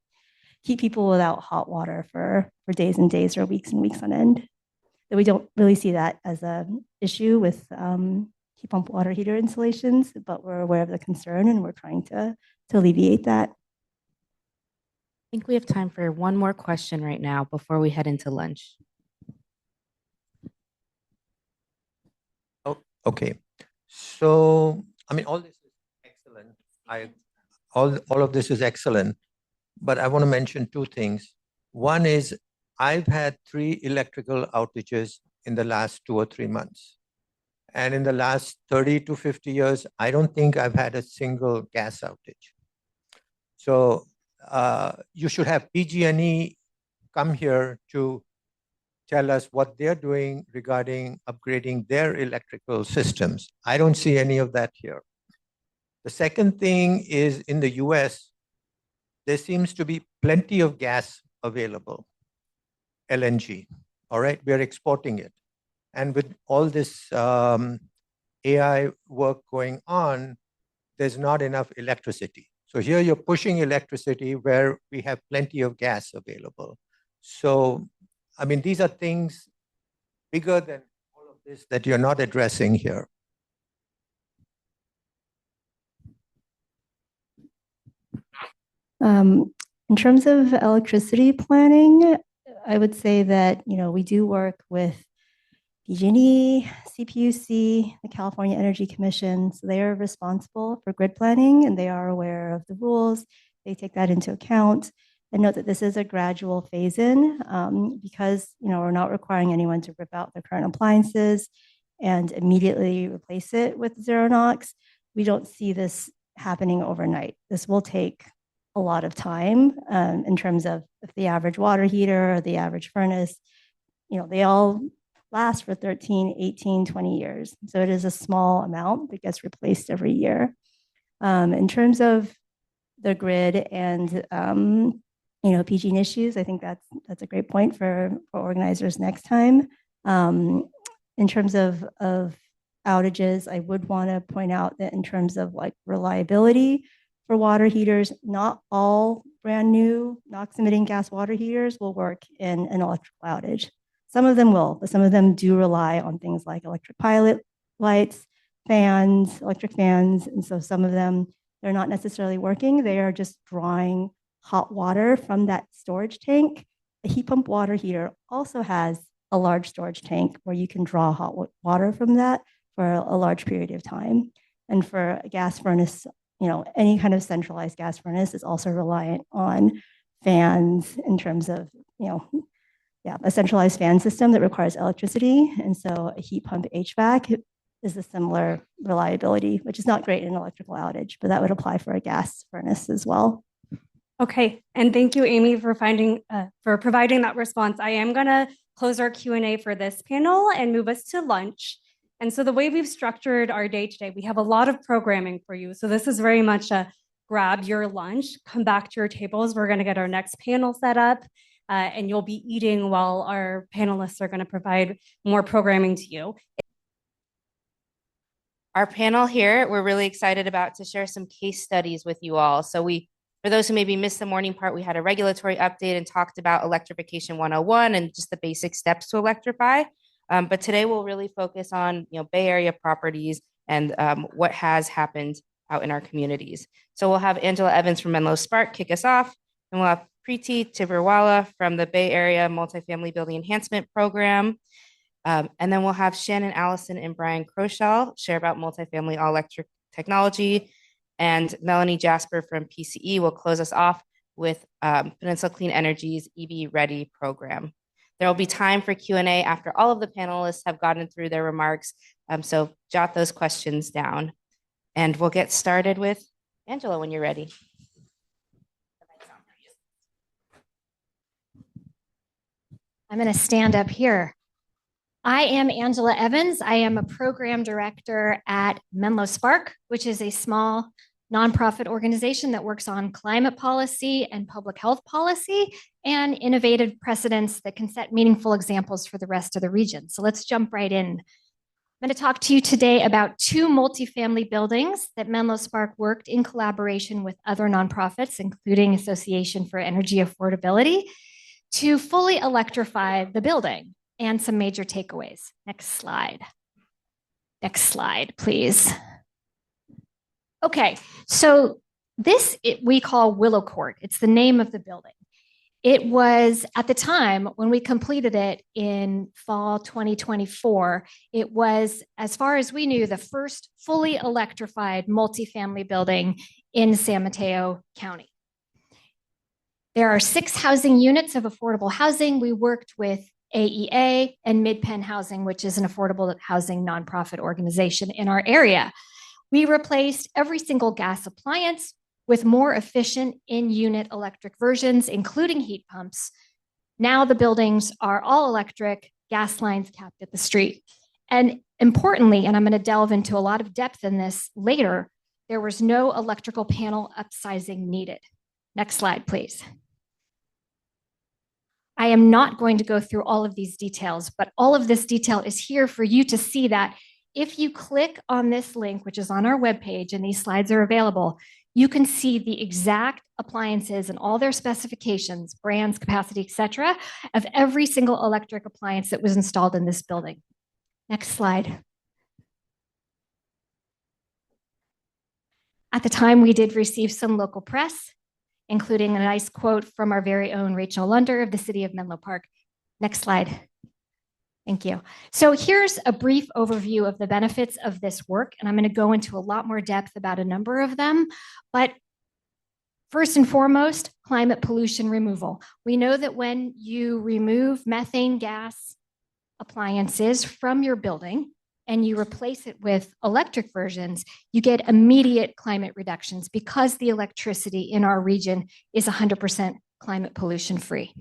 keep people without hot water for days and days or weeks and weeks on end. So we don't really see that as an issue with heat pump water heater installations, but we're aware of the concern and we're trying to alleviate that. I think we have time for one more question right now before we head into lunch. Oh, okay. So, I mean, all this is excellent. All of this is excellent, but I want to mention two things. One is I've had 3 electrical outages in the last 2 or 3 months. And in the last 30 to 50 years, I don't think I've had a single gas outage. So you should have PG&E come here to tell us what they're doing regarding upgrading their electrical systems. I don't see any of that here. The second thing is in the US, there seems to be plenty of gas available, LNG. All right, we're exporting it. And with all this AI work going on, there's not enough electricity. So here you're pushing electricity where we have plenty of gas available. So, I mean, these are things bigger than all of this that you're not addressing here. In terms of electricity planning, I would say that, we do work with PG&E, CPUC, the California Energy Commission. So they are responsible for grid planning and they are aware of the rules. They take that into account. And note that this is a gradual phase in because, we're not requiring anyone to rip out their current appliances and immediately replace it with zero NOx. We don't see this happening overnight. This will take a lot of time in terms of if the average water heater or the average furnace, they all last for 13, 18, 20 years. So it is a small amount that gets replaced every year. In terms of the grid and PG issues, I think that's a great point for organizers next time. In terms of outages, I would want to point out that in terms of like reliability for water heaters, not all brand new NOx emitting gas water heaters will work in an electrical outage. Some of them will, but some of them do rely on things like electric pilot lights, fans, electric fans. And so some of them, they're not necessarily working. They are just drawing hot water from that storage tank. A heat pump water heater also has a large storage tank where you can draw hot water from that for a large period of time. And for a gas furnace, any kind of centralized gas furnace is also reliant on fans in terms of, a centralized fan system that requires electricity. And so a heat pump HVAC is a similar reliability, which is not great in an electrical outage, but that would apply for a gas furnace as well. Okay, and thank you, Amy, for providing that response. I am going to close our Q&A for this panel and move us to lunch. And so the way we've structured our day today, we have a lot of programming for you. So this is very much a grab your lunch, come back to your tables. We're going to get our next panel set up. And you'll be eating while our panelists are going to provide more programming to you. Our panel here, we're really excited about to share some case studies with you all. So for those who maybe missed the morning part, we had a regulatory update and talked about Electrification 101 and just the basic steps to electrify. But today we'll really focus on Bay Area properties and what has happened out in our communities. So we'll have Angela Evans from Menlo Spark kick us off, and we'll have Preeti Tibrewala from the Bay Area Multifamily Building Enhancement Program. And then we'll have Shannon Allison and Brian Crochall share about multifamily all-electric technology. And Melanie Jasper from PCE will close us off with Peninsula Clean Energy's EV Ready program. There will be time for Q&A after all of the panelists have gotten through their remarks. So jot those questions down. And we'll get started with Angela when you're ready. I'm going to stand up here. I am Angela Evans. I am a program director at Menlo Spark, which is a small nonprofit organization that works on climate policy and public health policy and innovative precedents that can set meaningful examples for the rest of the region. So let's jump right in. I'm going to talk to you today about 2 multifamily buildings that Menlo Spark worked in collaboration with other nonprofits, including Association for Energy Affordability, to fully electrify the building, and some major takeaways. Next slide. Next slide, please. Okay, so we call Willow Court. It's the name of the building. It was, at the time when we completed it in fall 2024, it was, as far as we knew, the first fully electrified multifamily building in San Mateo County. There are 6 housing units of affordable housing. We worked with AEA and Mid-Penn Housing, which is an affordable housing nonprofit organization in our area. We replaced every single gas appliance with more efficient in-unit electric versions, including heat pumps. Now the buildings are all electric, gas lines capped at the street. And importantly, and I'm going to delve into a lot of depth in this later, there was no electrical panel upsizing needed. Next slide, please. I am not going to go through all of these details, but all of this detail is here for you to see that if you click on this link, which is on our webpage, and these slides are available, you can see the exact appliances and all their specifications, brands, capacity, et cetera, of every single electric appliance that was installed in this building. Next slide. At the time, we did receive some local press, including a nice quote from our very own Rachel Lunder of the city of Menlo Park. Next slide. Thank you. So here's a brief overview of the benefits of this work, and I'm going to go into a lot more depth about a number of them. But first and foremost, climate pollution removal. We know that when you remove methane gas appliances from your building and you replace it with electric versions, you get immediate climate reductions because the electricity in our region is 100% climate pollution free.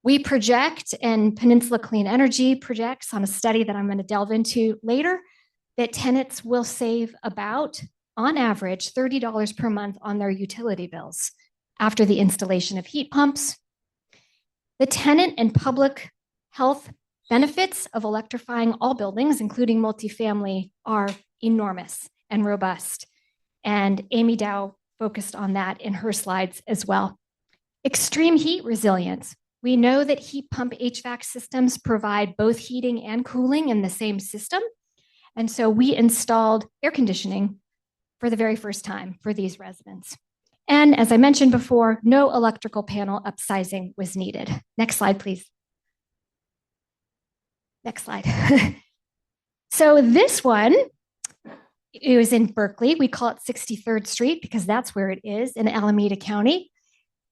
We project, and Peninsula Clean Energy projects on a study that I'm going to delve into later, that tenants will save about, on average, $30 per month on their utility bills after the installation of heat pumps. The tenant and public health benefits of electrifying all buildings, including multifamily, are enormous and robust. And Amy Dow focused on that in her slides as well. Extreme heat resilience. We know that heat pump HVAC systems provide both heating and cooling in the same system. And so we installed air conditioning for the very first time for these residents. And as I mentioned before, no electrical panel upsizing was needed. Next slide, please. Next slide. So this one, it was in Berkeley. We call it 63rd Street because that's where it is in Alameda County.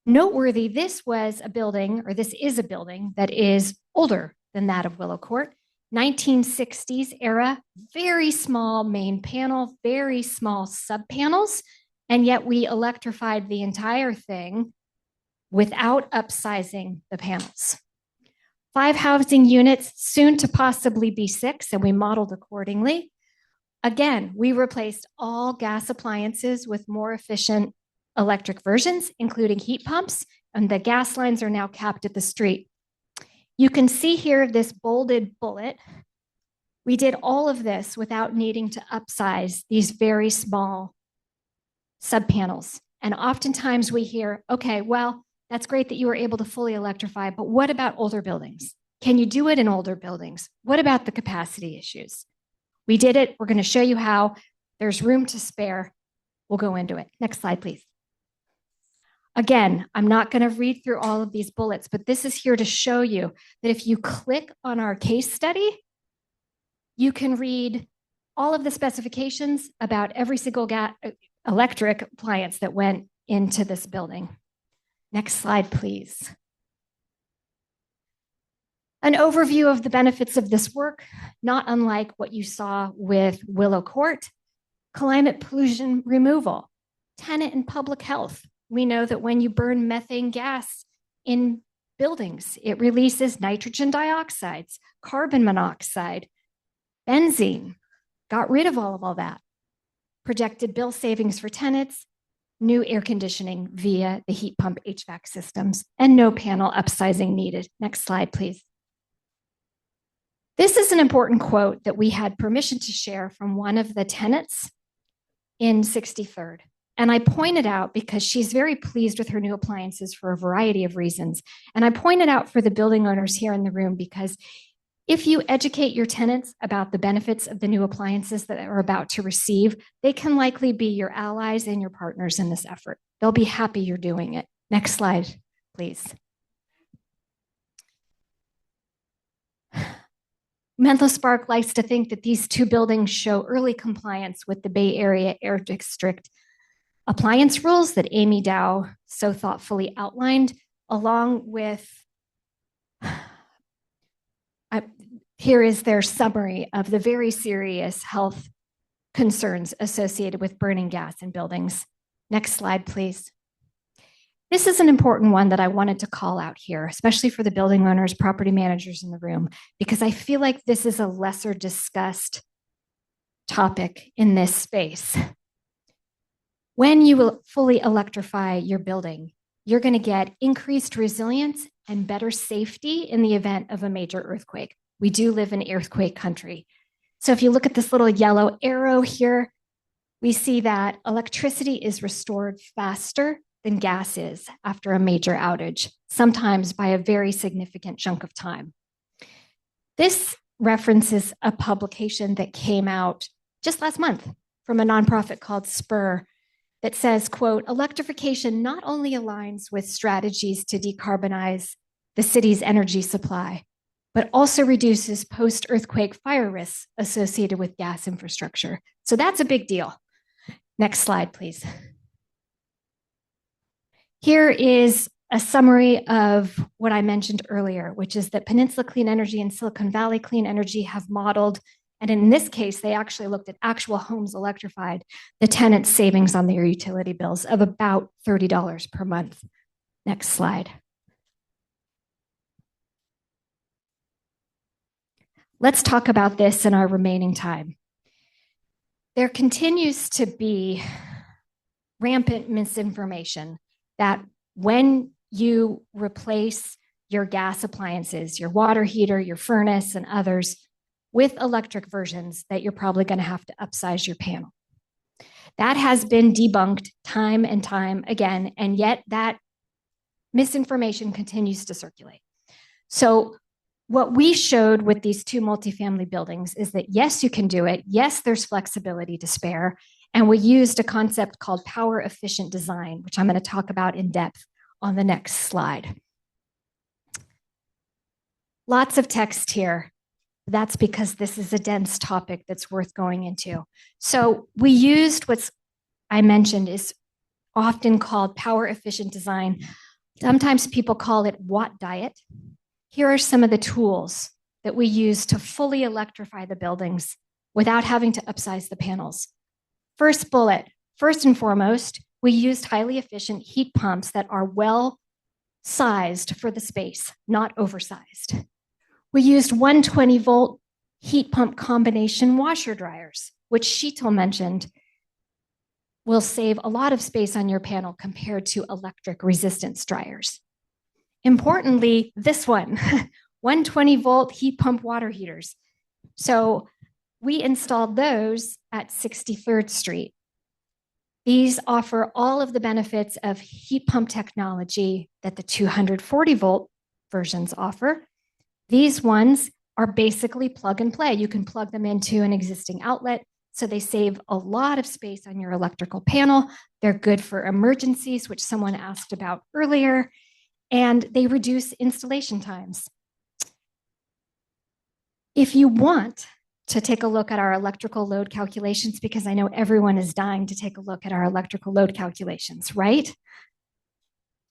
Noteworthy, this was a building, or this is a building that is older than that of Willow Court. 1960s era, very small main panel, very small sub-panels, and yet we electrified the entire thing without upsizing the panels. 5 housing units, soon to possibly be 6, and we modeled accordingly. Again, we replaced all gas appliances with more efficient electric versions, including heat pumps, and the gas lines are now capped at the street. You can see here this bolded bullet. We did all of this without needing to upsize these very small subpanels. And oftentimes we hear, okay, well, that's great that you were able to fully electrify, but what about older buildings? Can you do it in older buildings? What about the capacity issues? We did it. We're going to show you how. There's room to spare. We'll go into it. Next slide, please. Again, I'm not going to read through all of these bullets, but this is here to show you that if you click on our case study, you can read all of the specifications about every single electric appliance that went into this building. Next slide, please. An overview of the benefits of this work, not unlike what you saw with Willow Court. Climate pollution removal, tenant and public health. We know that when you burn methane gas in buildings, it releases nitrogen dioxides, carbon monoxide, benzene. Got rid of all that. Projected bill savings for tenants, new air conditioning via the heat pump HVAC systems, and no panel upsizing needed. Next slide, please. This is an important quote that we had permission to share from one of the tenants in 63rd. And I pointed out because she's very pleased with her new appliances for a variety of reasons. And I pointed out for the building owners here in the room because if you educate your tenants about the benefits of the new appliances that they're about to receive, they can likely be your allies and your partners in this effort. They'll be happy you're doing it. Next slide, please. Menlo Spark likes to think that these two buildings show early compliance with the Bay Area Air District appliance rules that Amy Dow so thoughtfully outlined, along with, here is their summary of the very serious health concerns associated with burning gas in buildings. Next slide, please. This is an important one that I wanted to call out here, especially for the building owners, property managers in the room, because I feel like this is a lesser discussed topic in this space. When you will fully electrify your building, you're going to get increased resilience and better safety in the event of a major earthquake. We do live in earthquake country. So if you look at this little yellow arrow here, we see that electricity is restored faster than gas is after a major outage, sometimes by a very significant chunk of time. This references a publication that came out just last month from a nonprofit called Spur that says, quote, electrification not only aligns with strategies to decarbonize the city's energy supply, but also reduces post-earthquake fire risks associated with gas infrastructure. So that's a big deal. Next slide, please. Here is a summary of what I mentioned earlier, which is that Peninsula Clean Energy and Silicon Valley Clean Energy have modeled, and in this case, they actually looked at actual homes electrified, the tenant savings on their utility bills of about $30 per month. Next slide. Let's talk about this in our remaining time. There continues to be rampant misinformation that when you replace your gas appliances, your water heater, your furnace, and others with electric versions, that you're probably going to have to upsize your panel. That has been debunked time and time again, and yet that misinformation continues to circulate. So what we showed with these two multifamily buildings is that yes, you can do it. Yes, there's flexibility to spare. And we used a concept called power efficient design, which I'm going to talk about in depth on the next slide. Lots of text here. That's because this is a dense topic that's worth going into. So we used what's I mentioned is often called power efficient design. Sometimes people call it watt diet. Here are some of the tools that we use to fully electrify the buildings without having to upsize the panels. First bullet, first and foremost, we used highly efficient heat pumps that are well sized for the space, not oversized. We used 120 volt heat pump combination washer dryers, which Sheetal mentioned will save a lot of space on your panel compared to electric resistance dryers. Importantly, this one, 120 volt heat pump water heaters. So we installed those at 63rd Street. These offer all of the benefits of heat pump technology that the 240 volt versions offer. These ones are basically plug and play. You can plug them into an existing outlet, so they save a lot of space on your electrical panel. They're good for emergencies, which someone asked about earlier, and they reduce installation times. If you want to take a look at our electrical load calculations, because I know everyone is dying to take a look at our electrical load calculations, right?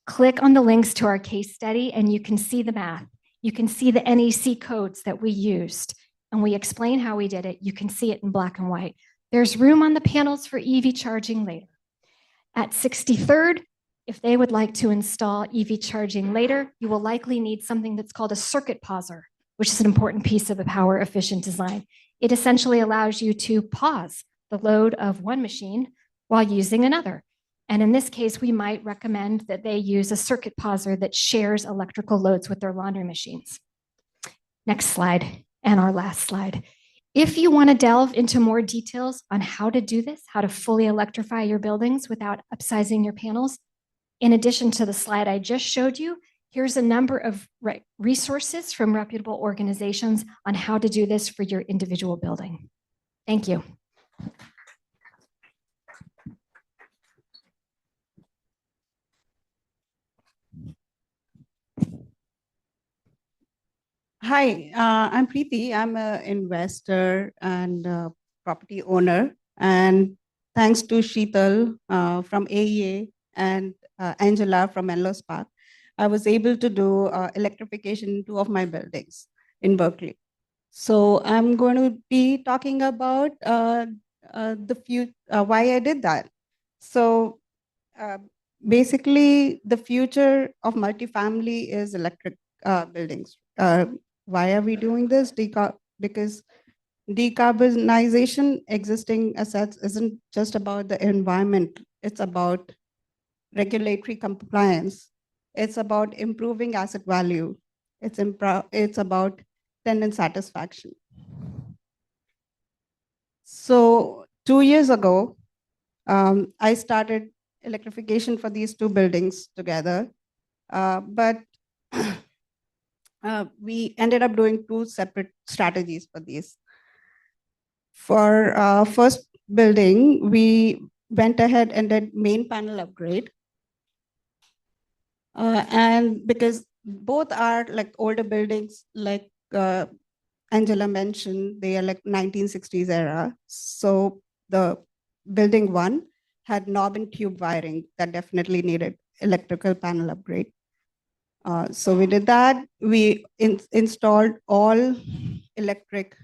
Click on the links to our case study and you can see the math. You can see the NEC codes that we used, and we explain how we did it. You can see it in black and white. There's room on the panels for EV charging later. At 63rd, if they would like to install EV charging later, you will likely need something that's called a circuit pauser, which is an important piece of a power efficient design. It essentially allows you to pause the load of one machine while using another. And in this case, we might recommend that they use a circuit pauser that shares electrical loads with their laundry machines. Next slide. And our last slide. If you want to delve into more details on how to do this, how to fully electrify your buildings without upsizing your panels, in addition to the slide I just showed you, here's a number of resources from reputable organizations on how to do this for your individual building. Thank you. Hi, I'm Preeti. I'm an investor and property owner. And thanks to Sheetal from AEA and Angela from Menlo Park, I was able to do electrification in 2 of my buildings in Berkeley. So I'm going to be talking about why I did that. So basically, the future of multifamily is electric buildings. Why are we doing this? Because decarbonization existing assets isn't just about the environment. It's about regulatory compliance. It's about improving asset value. It's about tenant satisfaction. So 2 years ago, I started electrification for these 2 buildings together, but we ended up doing 2 separate strategies for these. For first building, we went ahead and did main panel upgrade. And because both are like older buildings, like Angela mentioned, they are like 1960s era. So the building 1 had knob and tube wiring that definitely needed electrical panel upgrade. So we did that. We installed all electric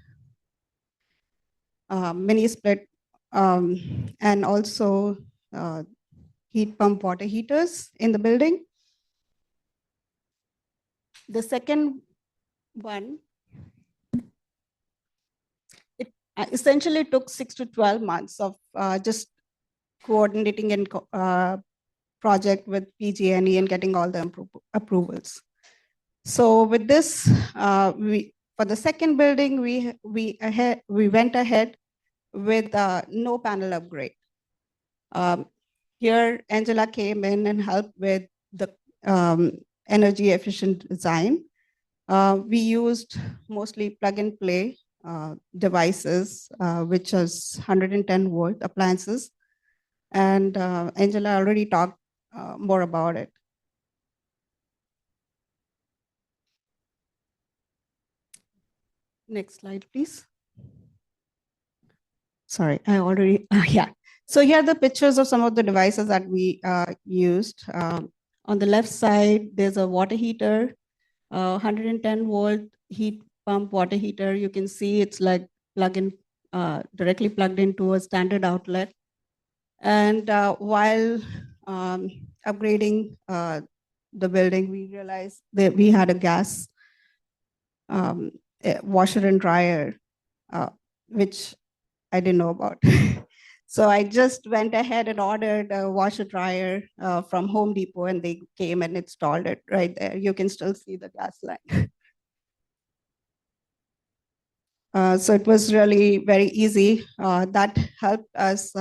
mini split and also heat pump water heaters in the building. The second one, it essentially took 6 to 12 months of just coordinating and project with PG&E and getting all the approvals. So with this, for the second building, we went ahead with no panel upgrade. Here, Angela came in and helped with the energy efficient design. We used mostly plug and play devices, which is 110 volt appliances. And Angela already talked more about it. Next slide, please. Sorry, I already, yeah. So here are the pictures of some of the devices that we used. On the left side, there's a water heater, 110 volt heat pump water heater. You can see it's like directly plugged into a standard outlet. And while upgrading the building, we realized that we had a gas washer and dryer, which I didn't know about. So I just went ahead and ordered a washer dryer from Home Depot, and they came and installed it right there. You can still see the gas line. So it was really very easy. That helped us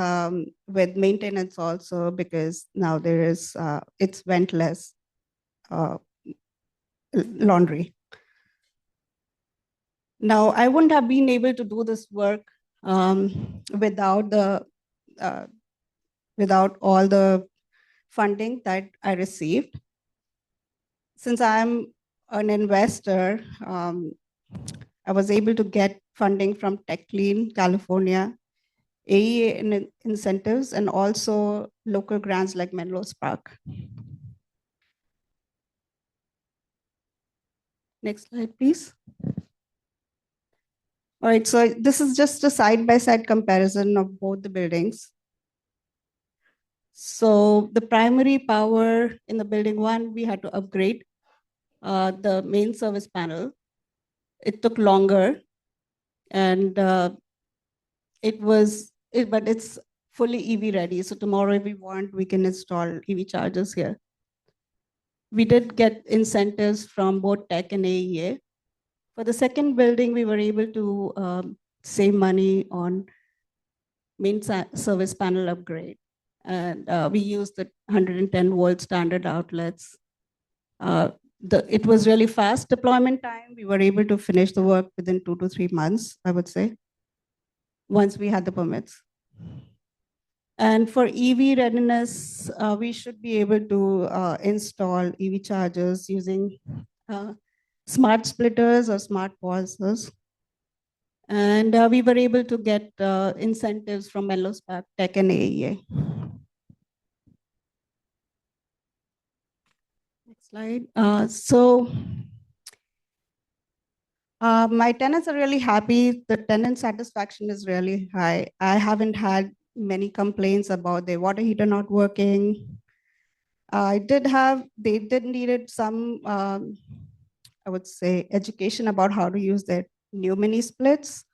with maintenance also, because now there is, it's ventless laundry. Now, I wouldn't have been able to do this work without all the funding that I received. Since I'm an investor, I was able to get funding from TechLean, California, AEA incentives, and also local grants like Menlo Park. Next slide, please. All right, so this is just a side-by-side comparison of both the buildings. So the primary power in the building 1, we had to upgrade the main service panel. It took longer, and but it's fully EV ready. So tomorrow, if we want, we can install EV chargers here. We did get incentives from both Tech and AEA. For the second building, we were able to save money on main service panel upgrade. And we used the 110 volt standard outlets. It was really fast deployment time. We were able to finish the work within 2 to 3 months, I would say, once we had the permits. And for EV readiness, we should be able to install EV chargers using smart splitters or smart pausers. And we were able to get incentives from Menlo Spark Tech and AEA. Next slide. My tenants are really happy. The tenant satisfaction is really high. I haven't had many complaints about their water heater not working. They did needed some, I would say, education about how to use their new mini splits.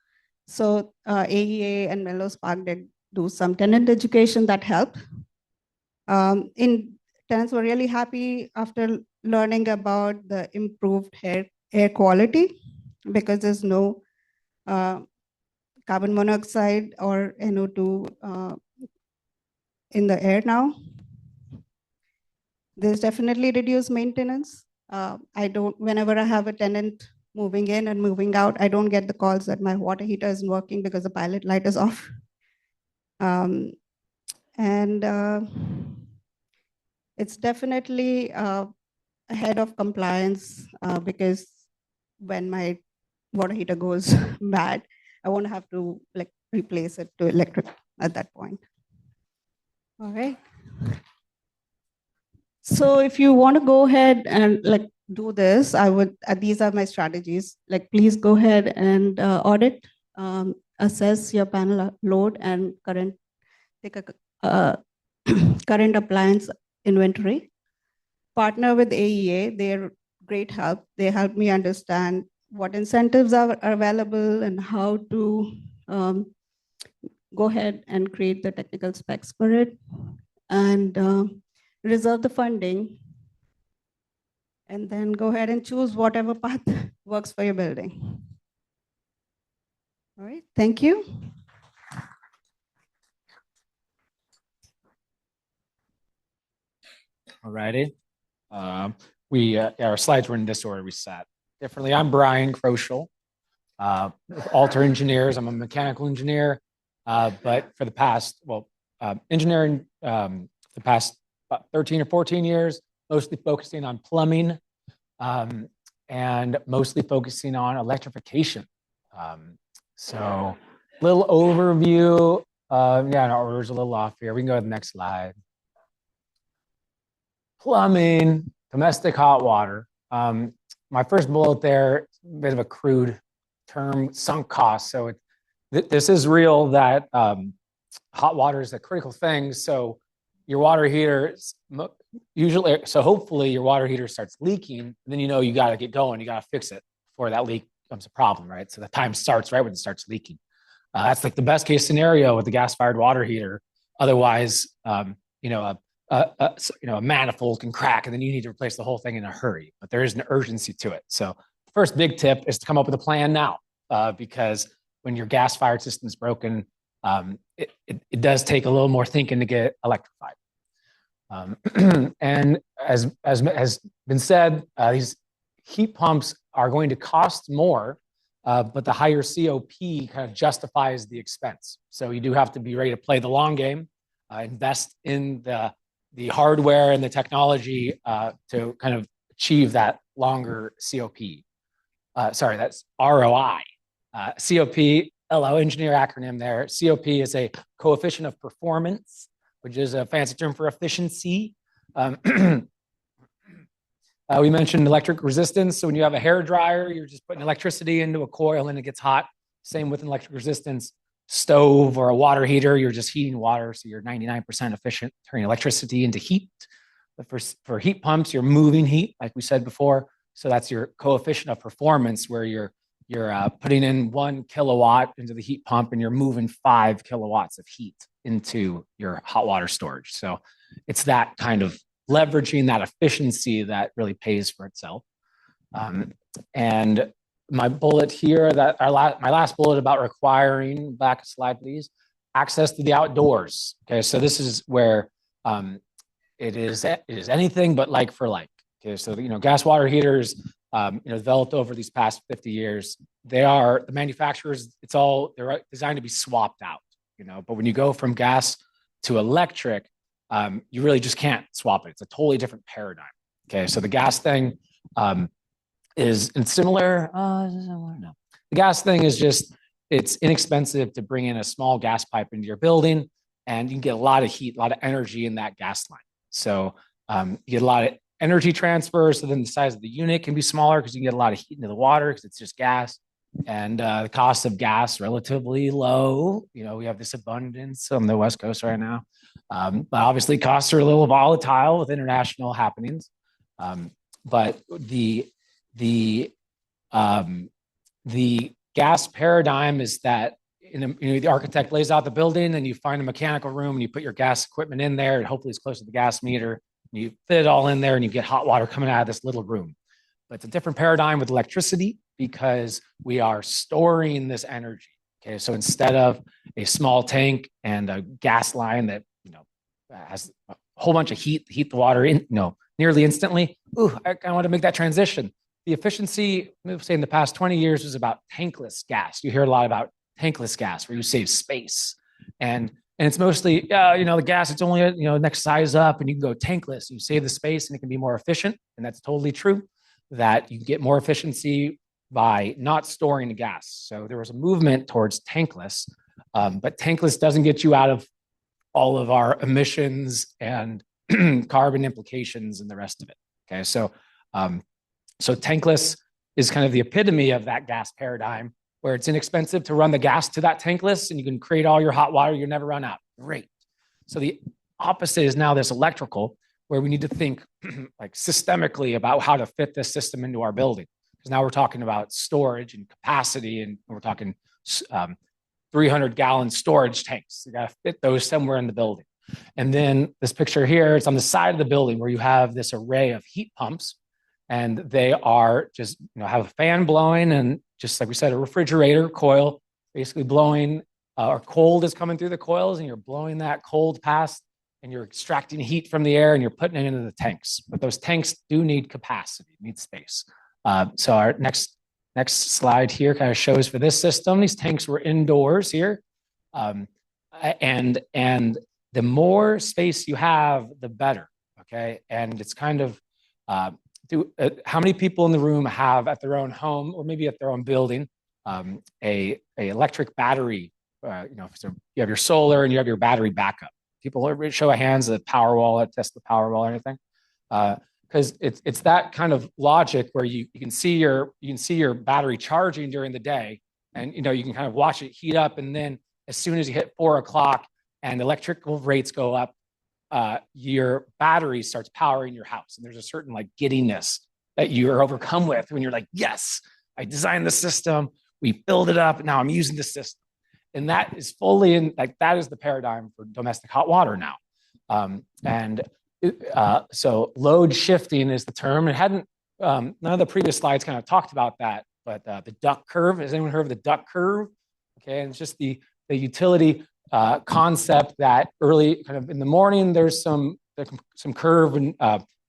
So AEA and Menlo Spark did do some tenant education that helped. Tenants were really happy after learning about the improved air quality, because there's no carbon monoxide or NO2 in the air now. There's definitely reduced maintenance. Whenever I have a tenant moving in and moving out, I don't get the calls that my water heater isn't working because the pilot light is off. It's definitely ahead of compliance because when my water heater goes bad, I won't have to replace it to electric at that point. All right. So if you want to go ahead and do this, these are my strategies. Please go ahead and audit, assess your panel load and take a current appliance inventory. Partner with AEA, they're great help. They help me understand what incentives are available and how to go ahead and create the technical specs for it, and reserve the funding, and then go ahead and choose whatever path works for your building. All right, thank you. All righty. Our slides were in this order. We sat differently. I'm Brian Kroschel, Alter Engineers. I'm a mechanical engineer, but for the past, engineering, the past about 13 or 14 years, mostly focusing on plumbing, and mostly focusing on electrification. So little overview. Our order's a little off here. We can go to the next slide. Plumbing, domestic hot water. My first bullet there, a bit of a crude term, sunk cost. So this is real that hot water is a critical thing. So your water heater usually, so hopefully your water heater starts leaking, then you know you got to get going, you got to fix it before that leak becomes a problem, right? So the time starts right when it starts leaking. That's like the best case scenario with the gas-fired water heater. Otherwise, a manifold can crack and then you need to replace the whole thing in a hurry, but there is an urgency to it. So the first big tip is to come up with a plan now, because when your gas-fired system is broken, it does take a little more thinking to get electrified. And as has been said, these heat pumps are going to cost more, but the higher COP kind of justifies the expense. So you do have to be ready to play the long game, invest in the hardware and the technology to kind of achieve that longer COP. That's ROI. COP, LO engineer acronym there. COP is a coefficient of performance, which is a fancy term for efficiency. We mentioned electric resistance. So when you have a hair dryer, you're just putting electricity into a coil and it gets hot. Same with an electric resistance stove or a water heater. You're just heating water, so you're 99% efficient, turning electricity into heat. But for heat pumps, you're moving heat, like we said before. So that's your coefficient of performance, where you're putting in 1 kilowatt into the heat pump and you're moving 5 kilowatts of heat into your hot water storage. So it's that kind of leveraging that efficiency that really pays for itself. And my bullet here, my last bullet about requiring, back a slide, please, access to the outdoors. Okay, so this is where it is anything but like for like. Okay, so gas water heaters, developed over these past 50 years. The manufacturers. They're designed to be swapped out. But when you go from gas to electric, you really just can't swap it. It's a totally different paradigm. Okay, so the gas thing is similar. No. The gas thing is just, it's inexpensive to bring in a small gas pipe into your building, and you can get a lot of heat, a lot of energy in that gas line. So you get a lot of energy transfer. So then the size of the unit can be smaller because you can get a lot of heat into the water because it's just gas. And the cost of gas relatively low. We have this abundance on the West Coast right now. But obviously costs are a little volatile with international happenings. But the gas paradigm is that the architect lays out the building, and you find a mechanical room, and you put your gas equipment in there, and hopefully it's close to the gas meter. And you fit it all in there, and you get hot water coming out of this little room. But it's a different paradigm with electricity because we are storing this energy. Okay, so instead of a small tank and a gas line that has a whole bunch of heat the water in nearly instantly. I want to make that transition. The efficiency, say in the past 20 years, was about tankless gas. You hear a lot about tankless gas, where you save space, and it's mostly the gas. It's only next size up, and you can go tankless. You save the space, and it can be more efficient, and that's totally true. That you get more efficiency by not storing the gas. So there was a movement towards tankless, but tankless doesn't get you out of all of our emissions and carbon implications and the rest of it. Okay, so tankless is kind of the epitome of that gas paradigm, where it's inexpensive to run the gas to that tankless, and you can create all your hot water. You never run out. Great. So the opposite is now this electrical, where we need to think like systemically about how to fit this system into our building. Because now we're talking about storage and capacity, and we're talking 300-gallon storage tanks. You got to fit those somewhere in the building. And then this picture here, it's on the side of the building where you have this array of heat pumps, and they are just have a fan blowing, and just like we said, a refrigerator coil basically blowing, or cold is coming through the coils, and you're blowing that cold past, and you're extracting heat from the air, and you're putting it into the tanks. But those tanks do need capacity, need space. So our next slide here kind of shows for this system, these tanks were indoors here. And the more space you have, the better, okay? And it's kind of, how many people in the room have at their own home, or maybe at their own building, a electric battery? So you have your solar and you have your battery backup. People show of hands, the Powerwall, test the Powerwall or anything. Because it's that kind of logic where you can see your battery charging during the day, and you can kind of watch it heat up, and then as soon as you hit 4 o'clock and electrical rates go up, your battery starts powering your house, and there's a certain like giddiness that you're overcome with when you're like, yes, I designed the system, we build it up, and now I'm using the system, and that is fully in that is the paradigm for domestic hot water now, so load shifting is the term. It hadn't, none of the previous slides kind of talked about that, but the duck curve, has anyone heard of the duck curve? Okay, and it's just the utility concept that early kind of in the morning, there's some curve, and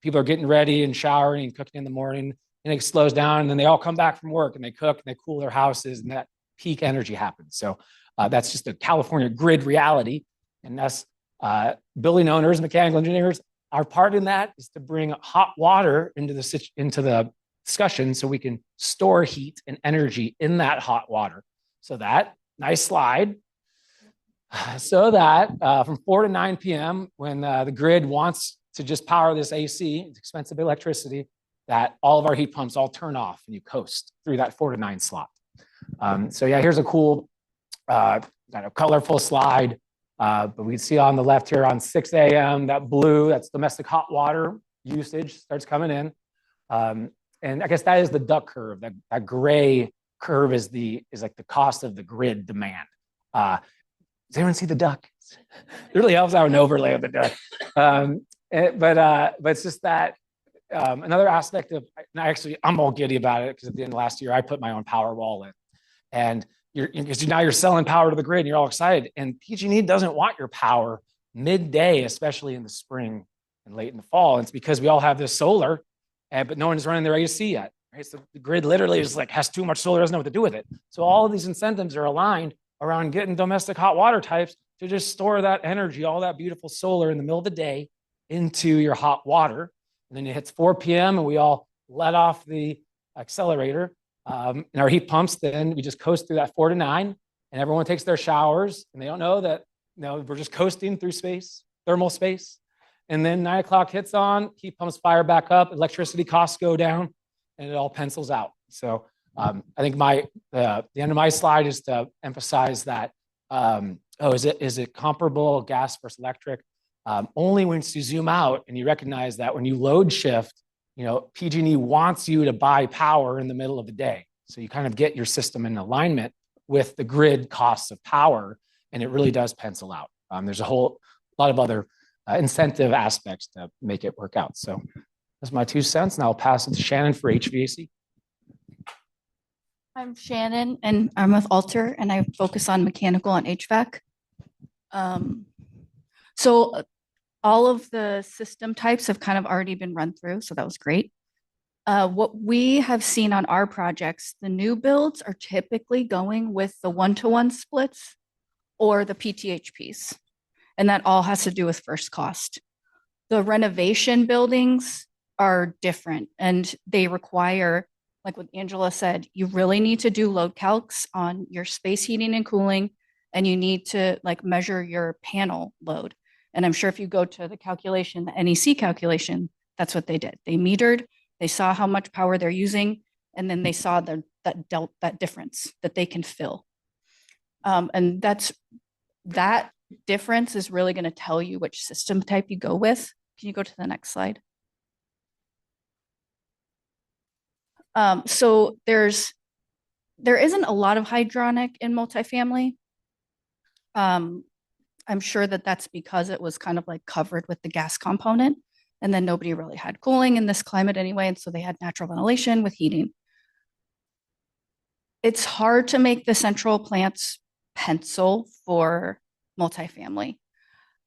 people are getting ready and showering and cooking in the morning, and it slows down, and then they all come back from work and they cook and they cool their houses, and that peak energy happens. So that's just a California grid reality, and us building owners, mechanical engineers, our part in that is to bring hot water into the discussion, so we can store heat and energy in that hot water. So that, nice slide. So that from 4 to 9 p.m., when the grid wants to just power this AC, it's expensive electricity, that all of our heat pumps all turn off, and you coast through that 4 to 9 slot. So yeah, here's a cool, kind of colorful slide. But we see on the left here on 6 a.m., that blue, that's domestic hot water usage starts coming in. And I guess that is the duck curve. That gray curve is like the cost of the grid demand. Does anyone see the duck? It really helps out an overlay of the duck. But it's just that another aspect of, I'm all giddy about it because at the end of last year, I put my own power wall in, and now you're selling power to the grid and you're all excited. And PG&E doesn't want your power midday, especially in the spring and late in the fall. And it's because we all have this solar, but no one's running their AC yet. Right? So the grid literally is like, has too much solar, doesn't know what to do with it. So all of these incentives are aligned around getting domestic hot water types to just store that energy, all that beautiful solar in the middle of the day into your hot water. And then it hits 4 p.m. and we all let off the accelerator. In our heat pumps, then we just coast through that 4 to 9, and everyone takes their showers, and they don't know that we're just coasting through space, thermal space. And then 9 o'clock hits on, heat pumps fire back up, electricity costs go down, and it all pencils out. So I think the end of my slide is to emphasize that, is it comparable gas versus electric? Only once you zoom out and you recognize that when you load shift, PG&E wants you to buy power in the middle of the day. So you kind of get your system in alignment with the grid costs of power, and it really does pencil out. There's a whole lot of other incentive aspects to make it work out. So that's my 2 cents, and I'll pass it to Shannon for HVAC. I'm Shannon, and I'm with Alter, and I focus on mechanical and HVAC. So all of the system types have kind of already been run through, so that was great. What we have seen on our projects, the new builds are typically going with the 1-to-1 splits or the PTHPs, and that all has to do with first cost. The renovation buildings are different, and they require, like what Angela said, you really need to do load calcs on your space heating and cooling, and you need to measure your panel load. And I'm sure if you go to the calculation, the NEC calculation, that's what they did. They metered, they saw how much power they're using, and then they saw that difference that they can fill. And that difference is really going to tell you which system type you go with. Can you go to the next slide? So there isn't a lot of hydronic in multifamily. I'm sure that's because it was kind of covered with the gas component, and then nobody really had cooling in this climate anyway, and so they had natural ventilation with heating. It's hard to make the central plants pencil for multifamily.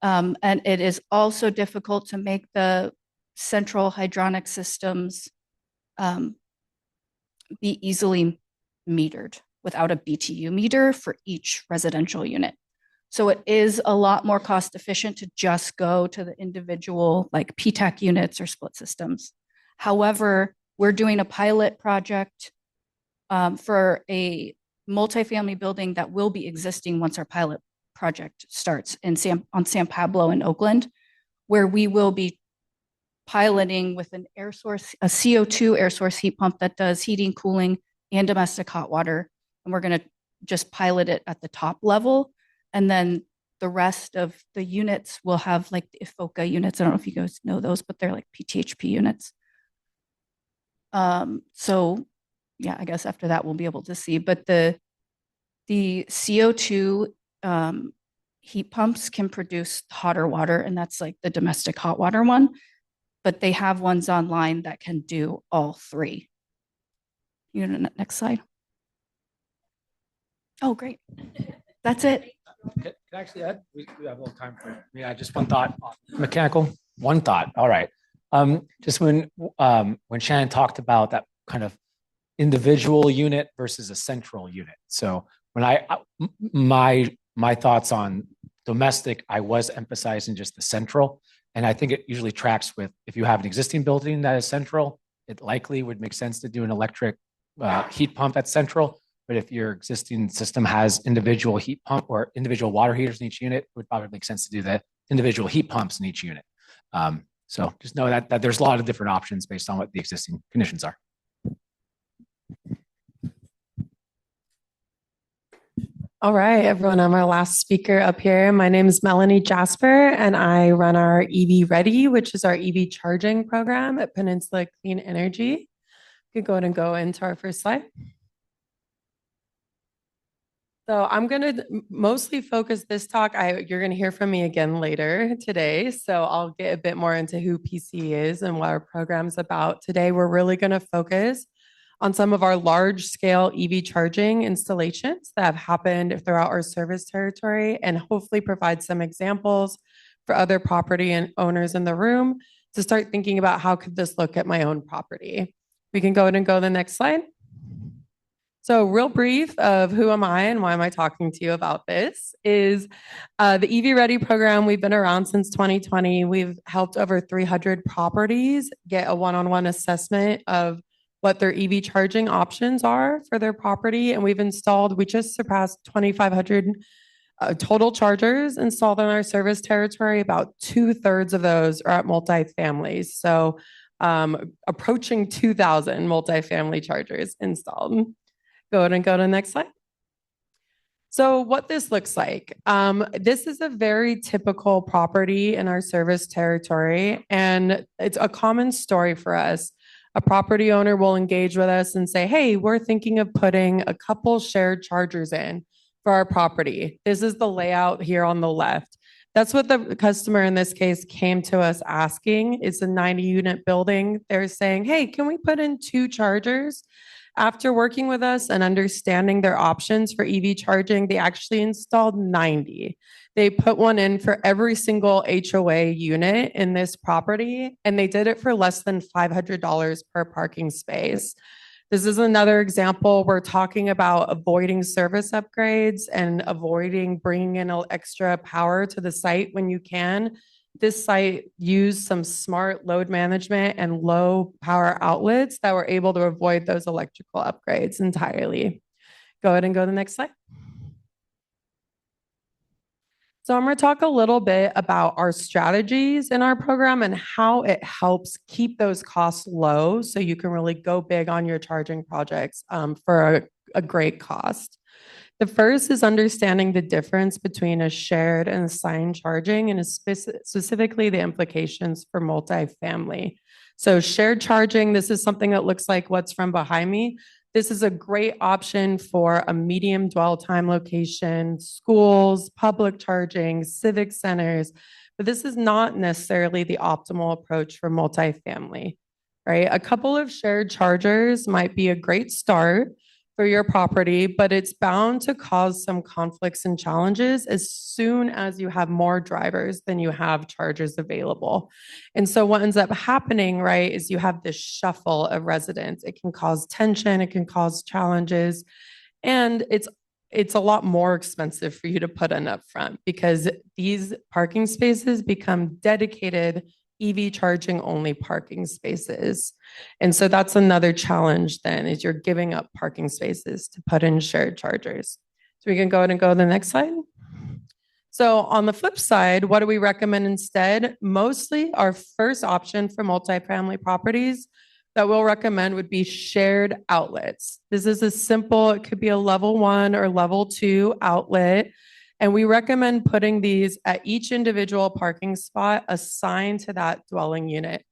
And it is also difficult to make the central hydronic systems be easily metered without a BTU meter for each residential unit. So it is a lot more cost efficient to just go to the individual PTAC units or split systems. However, we're doing a pilot project for a multifamily building that will be existing once our pilot project starts on San Pablo in Oakland, where we will be piloting with a CO2 air source heat pump that does heating, cooling, and domestic hot water. And we're going to just pilot it at the top level. And then the rest of the units will have the IFOCA units. I don't know if you guys know those, but they're PTHP units. So yeah, I guess after that we'll be able to see. But the CO2 heat pumps can produce hotter water, and that's the domestic hot water one. But they have ones online that can do all three. Next slide. Oh, great. That's it. Can I actually add? We have a little time for just one thought. Mechanical, one thought. All right. Just when Shannon talked about that kind of individual unit versus a central unit. So when my thoughts on domestic, I was emphasizing just the central, and I think it usually tracks with if you have an existing building that is central, it likely would make sense to do an electric heat pump that's central. But if your existing system has individual heat pump or individual water heaters in each unit, it would probably make sense to do the individual heat pumps in each unit. So just know that there's a lot of different options based on what the existing conditions are. All right, everyone, I'm our last speaker up here. My name is Melanie Jasper, and I run our EV Ready, which is our EV charging program at Peninsula Clean Energy. You could go ahead and go into our first slide. So I'm going to mostly focus this talk. You're going to hear from me again later today. So I'll get a bit more into who PC is and what our program's about. Today, we're really going to focus on some of our large scale EV charging installations that have happened throughout our service territory and hopefully provide some examples for other property and owners in the room to start thinking about how could this look at my own property. We can go ahead and go to the next slide. So real brief of who am I and why am I talking to you about this is the EV Ready program. We've been around since 2020. We've helped over 300 properties get a one-on-one assessment of what their EV charging options are for their property. And we just surpassed 2,500 total chargers installed in our service territory. About 2/3 of those are at multifamilies. So approaching 2,000 multifamily chargers installed. Go ahead and go to the next slide. So what this looks like, this is a very typical property in our service territory, and it's a common story for us. A property owner will engage with us and say, hey, we're thinking of putting a couple shared chargers in for our property. This is the layout here on the left. That's what the customer in this case came to us asking. It's a 90-unit building. They're saying, hey, can we put in 2 chargers? After working with us and understanding their options for EV charging, they actually installed 90. They put one in for every single HOA unit in this property, and they did it for less than $500 per parking space. This is another example. We're talking about avoiding service upgrades and avoiding bringing in extra power to the site when you can. This site used some smart load management and low power outlets that were able to avoid those electrical upgrades entirely. Go ahead and go to the next slide. So I'm going to talk a little bit about our strategies in our program and how it helps keep those costs low so you can really go big on your charging projects for a great cost. The first is understanding the difference between a shared and assigned charging and specifically the implications for multifamily. So shared charging, this is something that looks like what's from behind me. This is a great option for a medium dwell time location, schools, public charging, civic centers, but this is not necessarily the optimal approach for multifamily, right? A couple of shared chargers might be a great start for your property, but it's bound to cause some conflicts and challenges as soon as you have more drivers than you have chargers available. And so what ends up happening, right, is you have this shuffle of residents. It can cause tension, it can cause challenges, and it's a lot more expensive for you to put in up front because these parking spaces become dedicated EV charging only parking spaces. And so that's another challenge then is you're giving up parking spaces to put in shared chargers. So we can go ahead and go to the next slide. So on the flip side, what do we recommend instead? Mostly our first option for multifamily properties that we'll recommend would be shared outlets. This is a simple, it could be a level 1 or level 2 outlet. And we recommend putting these at each individual parking spot assigned to that dwelling unit.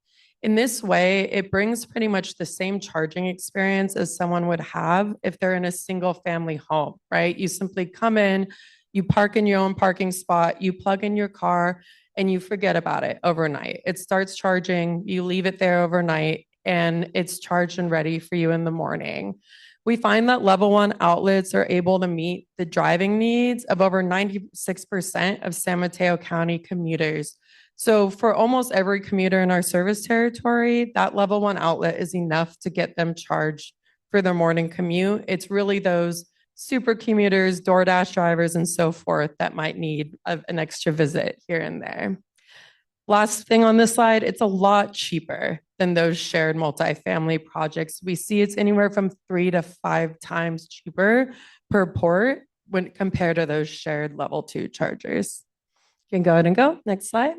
In this way, it brings pretty much the same charging experience as someone would have if they're in a single family home, right? You simply come in, you park in your own parking spot, you plug in your car, and you forget about it overnight. It starts charging, you leave it there overnight, and it's charged and ready for you in the morning. We find that level 1 outlets are able to meet the driving needs of over 96% of San Mateo County commuters. So for almost every commuter in our service territory, that level 1 outlet is enough to get them charged for their morning commute. It's really those super commuters, DoorDash drivers, and so forth that might need an extra visit here and there. Last thing on this slide, it's a lot cheaper than those shared multifamily projects. We see it's anywhere from 3 to 5 times cheaper per port when compared to those shared level 2 chargers. You can go ahead and go. Next slide.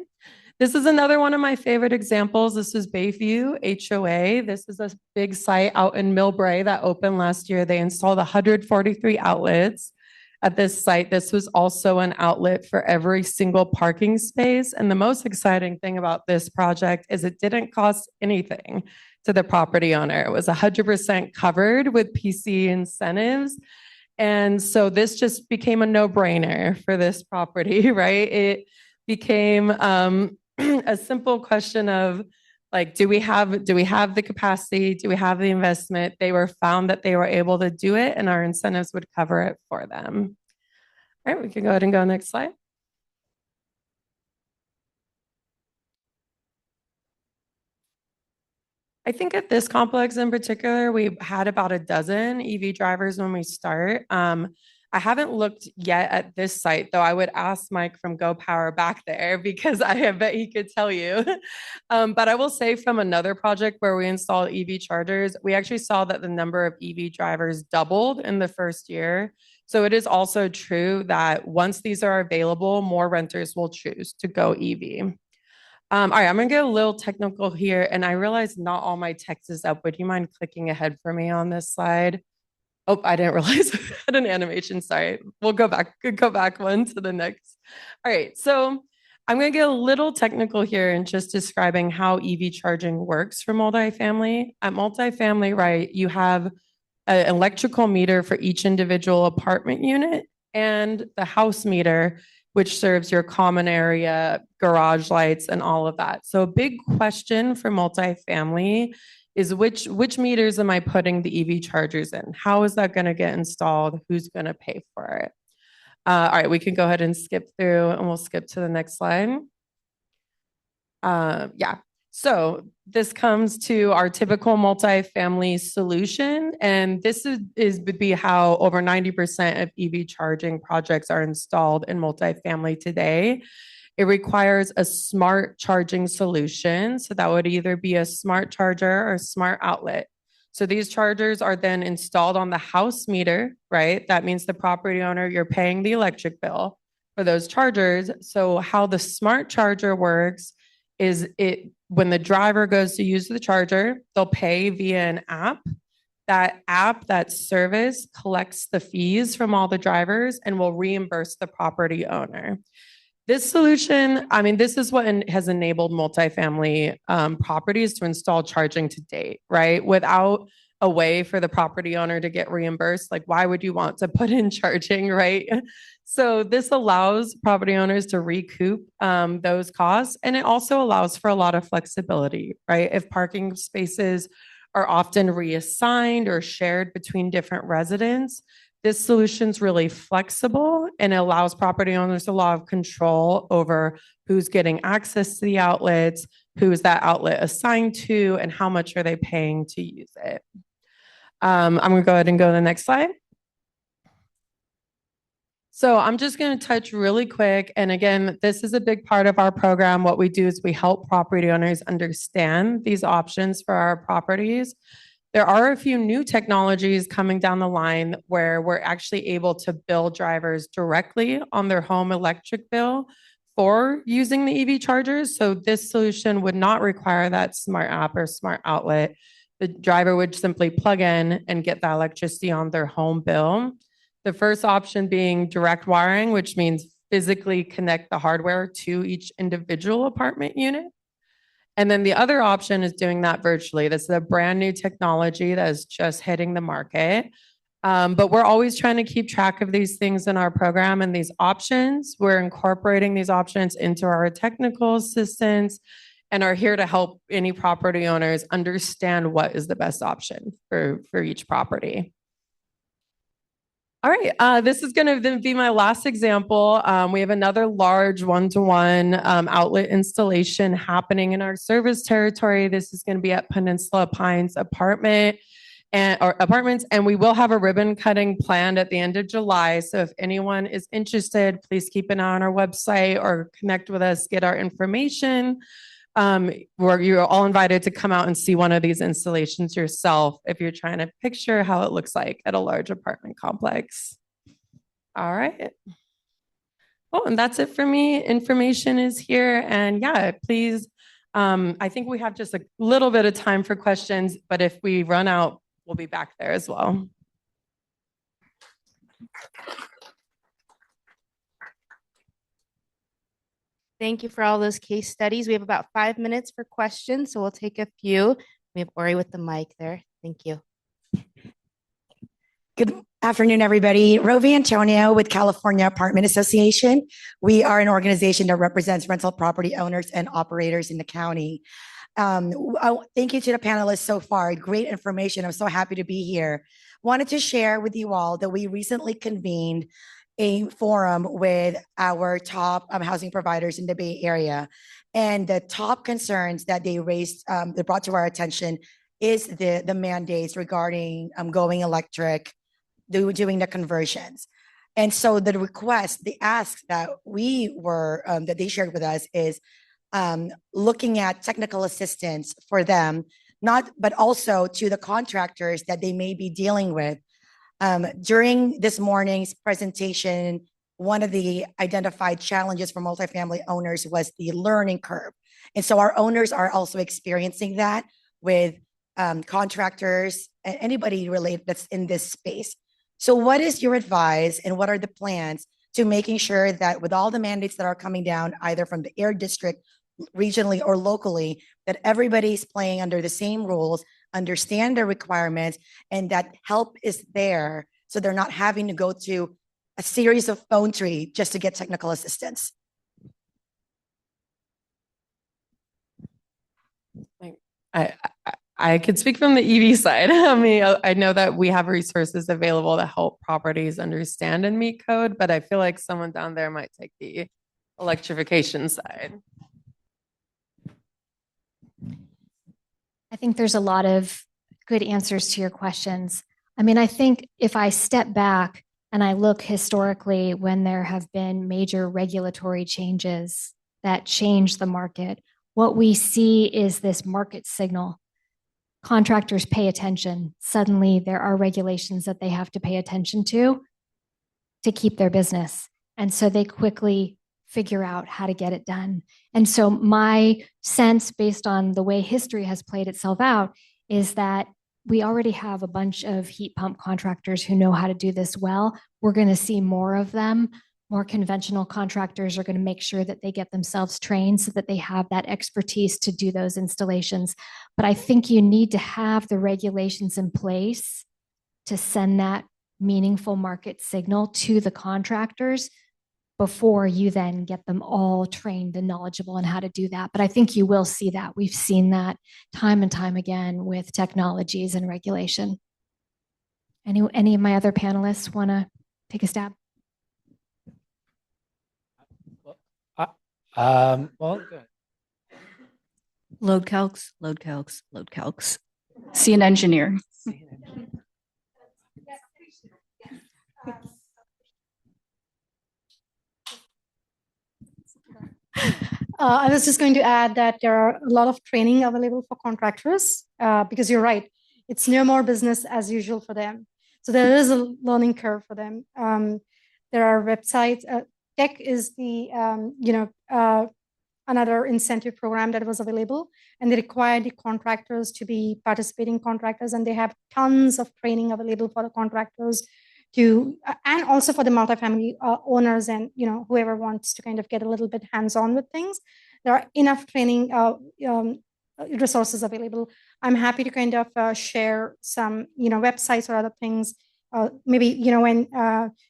This is another one of my favorite examples. This is Bayview HOA. This is a big site out in Millbrae that opened last year. They installed 143 outlets at this site. This was also an outlet for every single parking space. And the most exciting thing about this project is it didn't cost anything to the property owner. It was 100% covered with PC incentives. And so this just became a no-brainer for this property, right? It became a simple question of like, do we have the capacity? Do we have the investment? They were found that they were able to do it, and our incentives would cover it for them. All right, we can go ahead and go next slide. I think at this complex in particular, we had about a dozen EV drivers when we start. I haven't looked yet at this site, though. I would ask Mike from Go Power back there because I bet he could tell you. But I will say from another project where we installed EV chargers, we actually saw that the number of EV drivers doubled in the first year. So it is also true that once these are available, more renters will choose to go EV. All right, I'm gonna get a little technical here, and I realize not all my text is up. Would you mind clicking ahead for me on this slide? Oh, I didn't realize I had an animation. Sorry. We'll go back one to the next. All right, so I'm gonna get a little technical here and just describing how EV charging works for multifamily. At multifamily, right, you have an electrical meter for each individual apartment unit and the house meter, which serves your common area, garage lights, and all of that. So a big question for multifamily is which meters am I putting the EV chargers in? How is that going to get installed? Who's going to pay for it? All right, we can go ahead and skip through, and we'll skip to the next slide. Yeah. So this comes to our typical multifamily solution, and this would be how over 90% of EV charging projects are installed in multifamily today. It requires a smart charging solution, so that would either be a smart charger or smart outlet. So these chargers are then installed on the house meter, right? That means the property owner, you're paying the electric bill for those chargers. So how the smart charger works is when the driver goes to use the charger, they'll pay via an app. That service collects the fees from all the drivers and will reimburse the property owner. This solution, I mean, this is what has enabled multifamily properties to install charging to date, right? Without a way for the property owner to get reimbursed, like why would you want to put in charging, right? So this allows property owners to recoup those costs, and it also allows for a lot of flexibility, right? If parking spaces are often reassigned or shared between different residents, this solution's really flexible and it allows property owners a lot of control over who's getting access to the outlets, who is that outlet assigned to, and how much are they paying to use it. I'm gonna go ahead and go to the next slide. So I'm just going to touch really quick. And again, this is a big part of our program. What we do is we help property owners understand these options for our properties. There are a few new technologies coming down the line where we're actually able to bill drivers directly on their home electric bill for using the EV chargers. So this solution would not require that smart app or smart outlet. The driver would simply plug in and get that electricity on their home bill. The first option being direct wiring, which means physically connect the hardware to each individual apartment unit. And then the other option is doing that virtually. This is a brand new technology that is just hitting the market. But we're always trying to keep track of these things in our program and these options. We're incorporating these options into our technical assistance and are here to help any property owners understand what is the best option for each property. All right, this is going to be my last example. We have another large one-to-one outlet installation happening in our service territory. This is going to be at Peninsula Pines apartments, and we will have a ribbon cutting planned at the end of July. So if anyone is interested, please keep an eye on our website or connect with us, get our information. You're all invited to come out and see one of these installations yourself if you're trying to picture how it looks like at a large apartment complex. All right. Oh, and that's it for me. Information is here. And yeah, please, I think we have just a little bit of time for questions, but if we run out, we'll be back there as well. Thank you for all those case studies. We have about 5 minutes for questions, so we'll take a few. We have Ori with the mic there. Thank you. Afternoon, everybody. Rovi Antonio with California Apartment Association. We are an organization that represents rental property owners and operators in the county. Thank you to the panelists so far. Great information. I'm so happy to be here. Wanted to share with you all that we recently convened a forum with our top housing providers in the Bay Area. And the top concerns that they raised, they brought to our attention is the mandates regarding going electric, doing the conversions. And so the request, the ask that that they shared with us is looking at technical assistance for them, but also to the contractors that they may be dealing with. During this morning's presentation, one of the identified challenges for multifamily owners was the learning curve. And so our owners are also experiencing that with contractors and anybody related that's in this space. So what is your advice and what are the plans to making sure that with all the mandates that are coming down, either from the air district, regionally or locally, that everybody's playing under the same rules, understand the requirements, and that help is there so they're not having to go to a series of phone tree just to get technical assistance? I could speak from the EV side. I mean, I know that we have resources available to help properties understand and meet code, but I feel like someone down there might take the electrification side. I think there's a lot of good answers to your questions. I mean, I think if I step back and I look historically when there have been major regulatory changes that change the market, what we see is this market signal. Contractors pay attention. Suddenly there are regulations that they have to pay attention to keep their business. And so they quickly figure out how to get it done. And so my sense, based on the way history has played itself out, is that we already have a bunch of heat pump contractors who know how to do this well. We're going to see more of them. More conventional contractors are going to make sure that they get themselves trained so that they have that expertise to do those installations. But I think you need to have the regulations in place to send that meaningful market signal to the contractors before you then get them all trained and knowledgeable on how to do that. But I think you will see that. We've seen that time and time again with technologies and regulation. Any of my other panelists want to take a stab? Load calcs, load calcs, load calcs. See an engineer. I was just going to add that there are a lot of training available for contractors because you're right. It's no more business as usual for them. So there is a learning curve for them. There are websites. Tech is the, another incentive program that was available, and they required the contractors to be participating contractors, and they have tons of training available for the contractors to, and also for the multifamily owners and, whoever wants to kind of get a little bit hands-on with things. There are enough training resources available. I'm happy to kind of share some, websites or other things. Maybe, when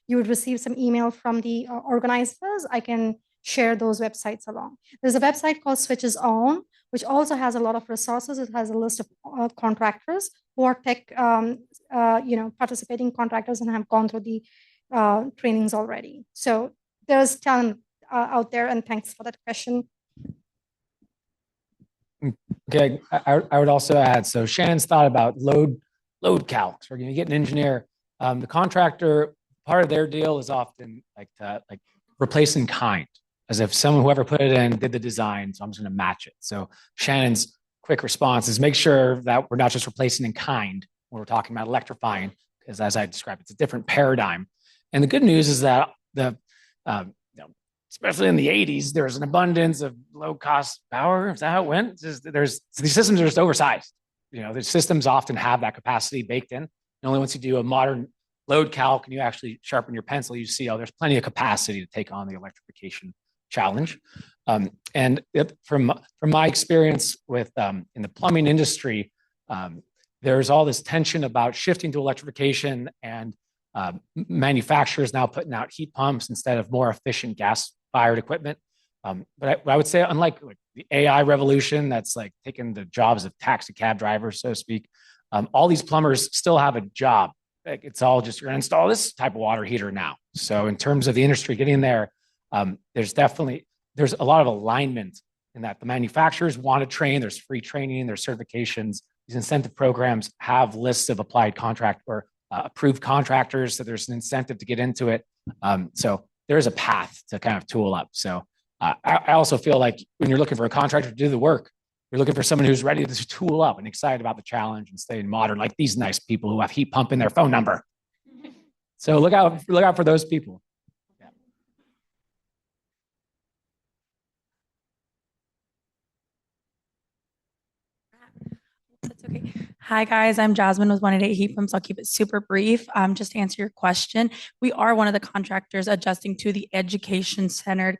you would receive some email from the organizers, I can share those websites along. There's a website called Switches On, which also has a lot of resources. It has a list of contractors who are tech, participating contractors and have gone through the trainings already. So there's talent out there, and thanks for that question. Okay, I would also add, so Shannon's thought about load calcs. We're going to get an engineer. The contractor, part of their deal is often like replace in kind, as if whoever put it in did the design, so I'm just going to match it. So Shannon's quick response is make sure that we're not just replacing in kind when we're talking about electrifying, because as I described, it's a different paradigm. And the good news is that especially in the 80s, there was an abundance of low-cost power. Is that how it went? These systems are just oversized. The systems often have that capacity baked in. And only once you do a modern load calc and you actually sharpen your pencil, you see, there's plenty of capacity to take on the electrification challenge. And from my experience with in the plumbing industry, there's all this tension about shifting to electrification and Manufacturers now putting out heat pumps instead of more efficient gas-fired equipment. But I would say, unlike like the AI revolution that's like taking the jobs of taxi cab drivers, so to speak, all these plumbers still have a job. Like it's all just you're going to install this type of water heater now. So in terms of the industry getting there, there's a lot of alignment in that the manufacturers want to train. There's free training, there's certifications. These incentive programs have lists of applied contract or approved contractors. So there's an incentive to get into it. So there is a path to kind of tool up. So I also feel like when you're looking for a contractor to do the work, you're looking for someone who's ready to tool up and excited about the challenge and stay modern, like these nice people who have heat pump in their phone number. So look out for those people. Yeah. That's okay. Hi guys, I'm Jasmine with 188 Heat Pumps. I'll keep it super brief. Just to answer your question, we are one of the contractors adjusting to the education-centered,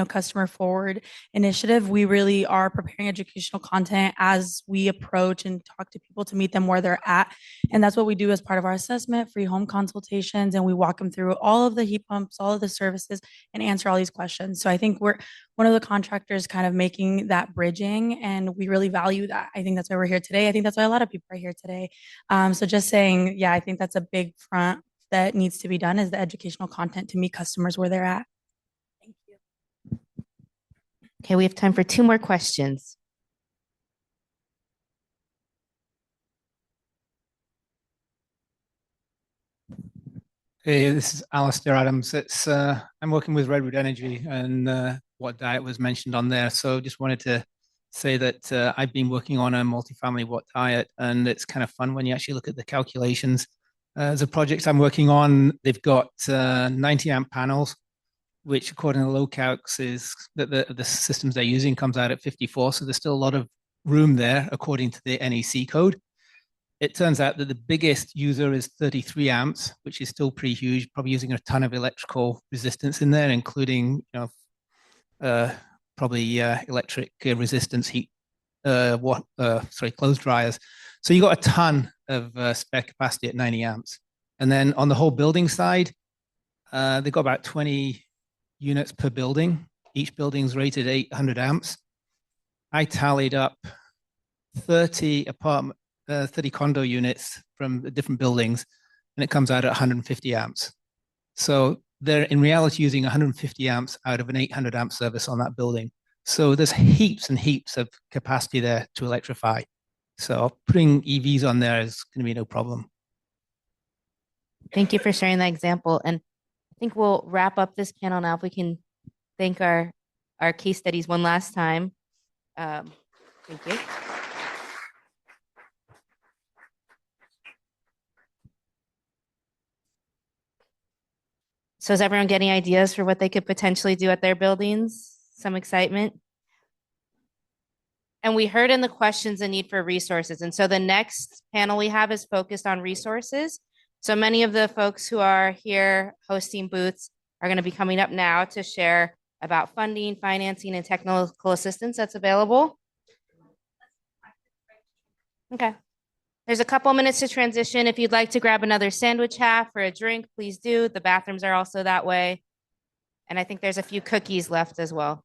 customer forward initiative. We really are preparing educational content as we approach and talk to people to meet them where they're at. And that's what we do as part of our assessment, free home consultations, and we walk them through all of the heat pumps, all of the services, and answer all these questions. So I think we're one of the contractors kind of making that bridging, and we really value that. I think that's why we're here today. I think that's why a lot of people are here today. So just saying, yeah, I think that's a big front that needs to be done, is the educational content to meet customers where they're at. Okay, we have time for 2 more questions. Hey, this is Alistair Adams. I'm working with Redwood Energy, and watt diet was mentioned on there. So just wanted to say that I've been working on a multifamily watt diet, and it's kind of fun when you actually look at the calculations. The projects I'm working on, they've got 90 amp panels, which according to low calcs is that the systems they're using comes out at 54. So there's still a lot of room there according to the NEC code. It turns out that the biggest user is 33 amps, which is still pretty huge, probably using a ton of electrical resistance in there, including probably electric resistance heat, clothes dryers. So you got a ton of spare capacity at 90 amps. And then on the whole building side, they've got about 20 units per building. Each building's rated 800 amps. I tallied up 30 condo units from the different buildings, and it comes out at 150 amps. So they're in reality using 150 amps out of an 800 amp service on that building. So there's heaps and heaps of capacity there to electrify. So putting EVs on there is going to be no problem. Thank you for sharing that example. And I think we'll wrap up this panel now if we can thank our case studies one last time. Thank you. So is everyone getting ideas for what they could potentially do at their buildings? Some excitement? And we heard in the questions the need for resources. And so the next panel we have is focused on resources. So many of the folks who are here hosting booths are going to be coming up now to share about funding, financing, and technical assistance that's available. Okay. There's a couple minutes to transition. If you'd like to grab another sandwich half or a drink, please do. The bathrooms are also that way. And I think there's a few cookies left as well.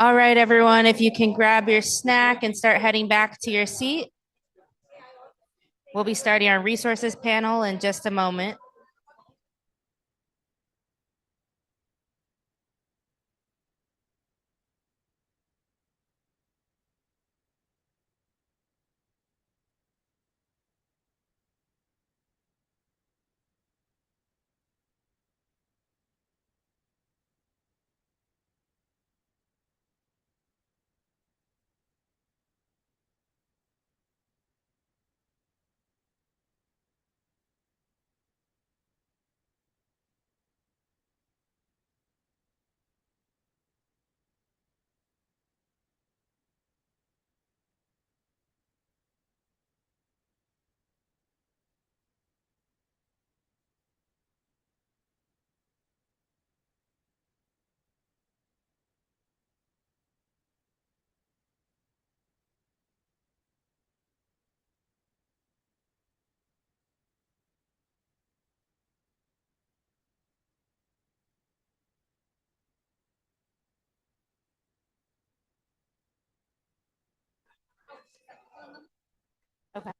All right, everyone, if you can grab your snack and start heading back to your seat. We'll be starting our resources panel in just a moment. Okay.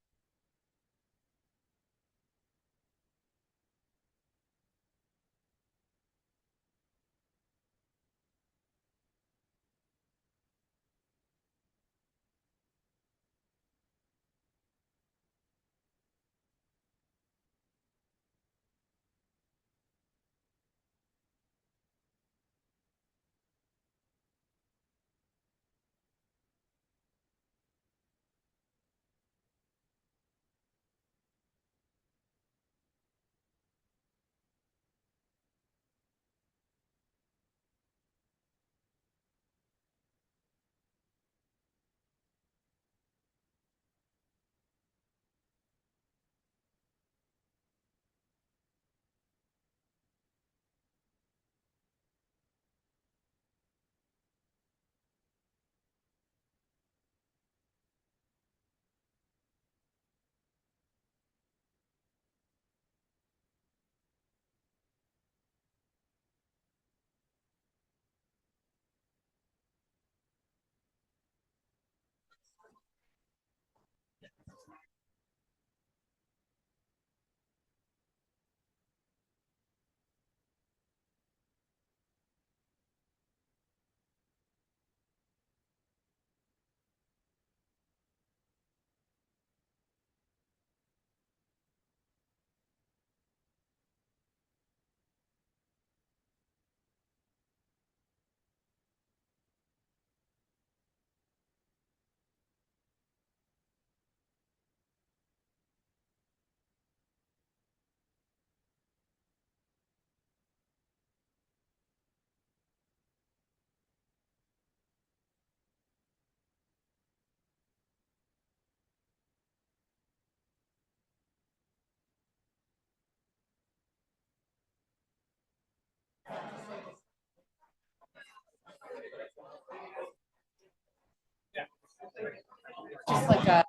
Just like a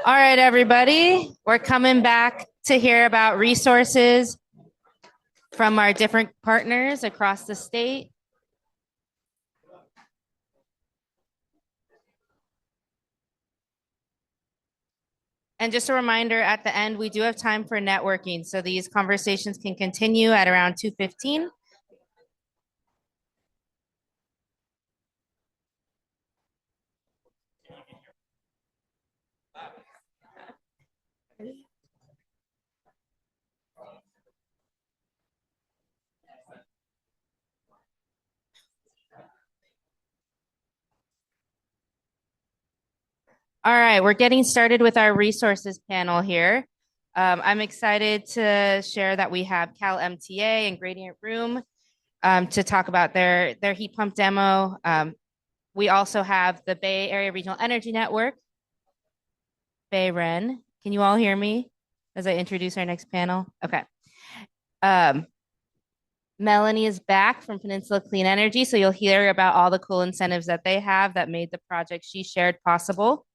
All right, everybody, we're coming back to hear about resources from our different partners across the state. And just a reminder, at the end, we do have time for networking. So these conversations can continue at around 2:15. All right, we're getting started with our resources panel here. I'm excited to share that we have Cal MTA and Gradient Room to talk about their heat pump demo. We also have the Bay Area Regional Energy Network, Bay Ren. Can you all hear me as I introduce our next panel? Okay. Melanie is back from Peninsula Clean Energy, so you'll hear about all the cool incentives that they have that made the project she shared possible.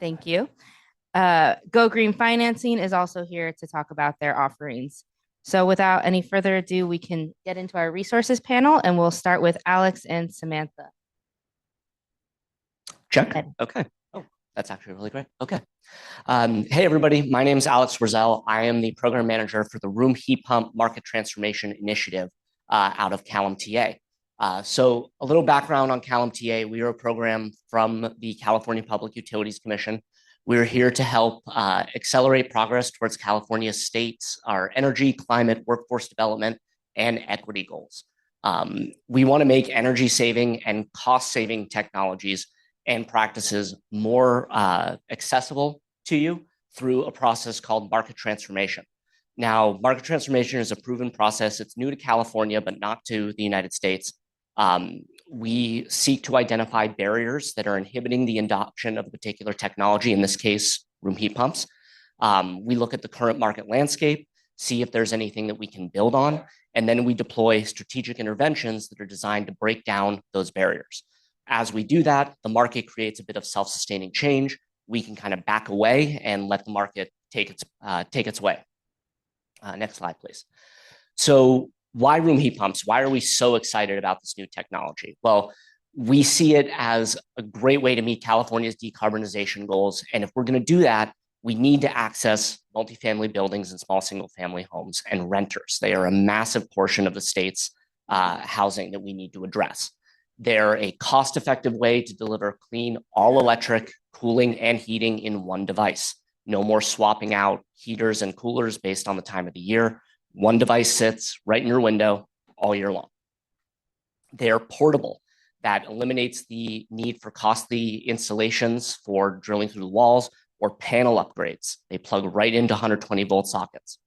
Thank you. Go Green Financing is also here to talk about their offerings. So without any further ado, we can get into our resources panel, and we'll start with Alex and Samantha. Check. Okay. Oh, that's actually really great. Okay. Hey, everybody. My name is Alex Rosell. I am the program manager for the Room Heat Pump Market Transformation Initiative out of CalMTA. So a little background on CalMTA. We are a program from the California Public Utilities Commission. We're here to help accelerate progress towards California state's our energy, climate, workforce development, and equity goals. We want to make energy saving and cost saving technologies and practices more accessible to you through a process called market transformation. Now, market transformation is a proven process. It's new to California, but not to the United States. We seek to identify barriers that are inhibiting the adoption of a particular technology, in this case, room heat pumps. We look at the current market landscape, see if there's anything that we can build on, and then we deploy strategic interventions that are designed to break down those barriers. As we do that, the market creates a bit of self-sustaining change. We can kind of back away and let the market take its way. Next slide, please. So why room heat pumps? Why are we so excited about this new technology? Well, we see it as a great way to meet California's decarbonization goals. And if we're going to do that, we need to access multifamily buildings and small single-family homes and renters. They are a massive portion of the state's housing that we need to address. They're a cost-effective way to deliver clean, all-electric cooling and heating in one device. No more swapping out heaters and coolers based on the time of the year. One device sits right in your window all year long. They are portable. That eliminates the need for costly installations for drilling through the walls or panel upgrades. They plug right into 120-volt sockets.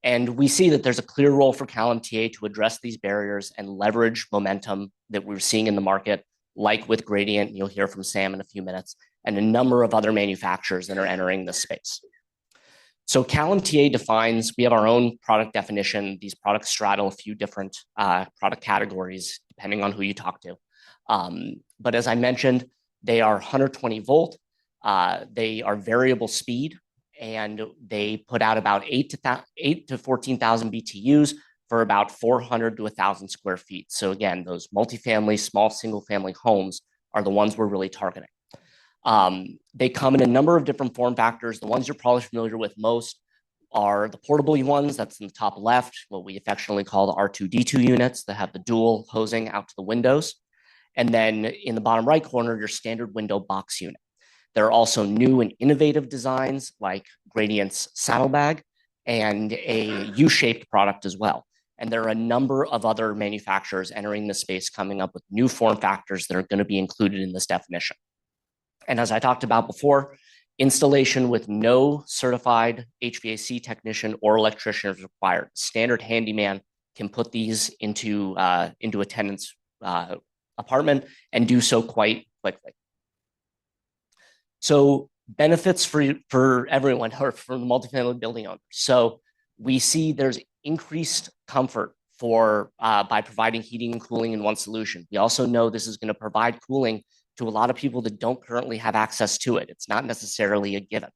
And we see that there's a clear role for CalMTA to address these barriers and leverage momentum that we're seeing in the market, like with Gradient, you'll hear from Sam in a few minutes, and a number of other manufacturers that are entering this space. So CalMTA defines, we have our own product definition. These products straddle a few different product categories, depending on who you talk to. But as I mentioned, they are 120 volt, they are variable speed, and they put out about 8 to 14,000 BTUs for about 400 to 1,000 square feet. So again, those multifamily, small single-family homes are the ones we're really targeting. They come in a number of different form factors. The ones you're probably familiar with most are the portable ones, that's in the top left, what we affectionately call the R2D2 units that have the dual hosing out to the windows. And then in the bottom right corner, your standard window box unit. There are also new and innovative designs like Gradient's saddlebag and a U-shaped product as well. And there are a number of other manufacturers entering the space coming up with new form factors that are going to be included in this definition. And as I talked about before, installation with no certified HVAC technician or electrician is required. Standard handyman can put these into a tenant's apartment and do so quite quickly. So benefits for everyone, or for the multifamily building owners. So we see there's increased comfort by providing heating and cooling in one solution. We also know this is going to provide cooling to a lot of people that don't currently have access to it. It's not necessarily a given.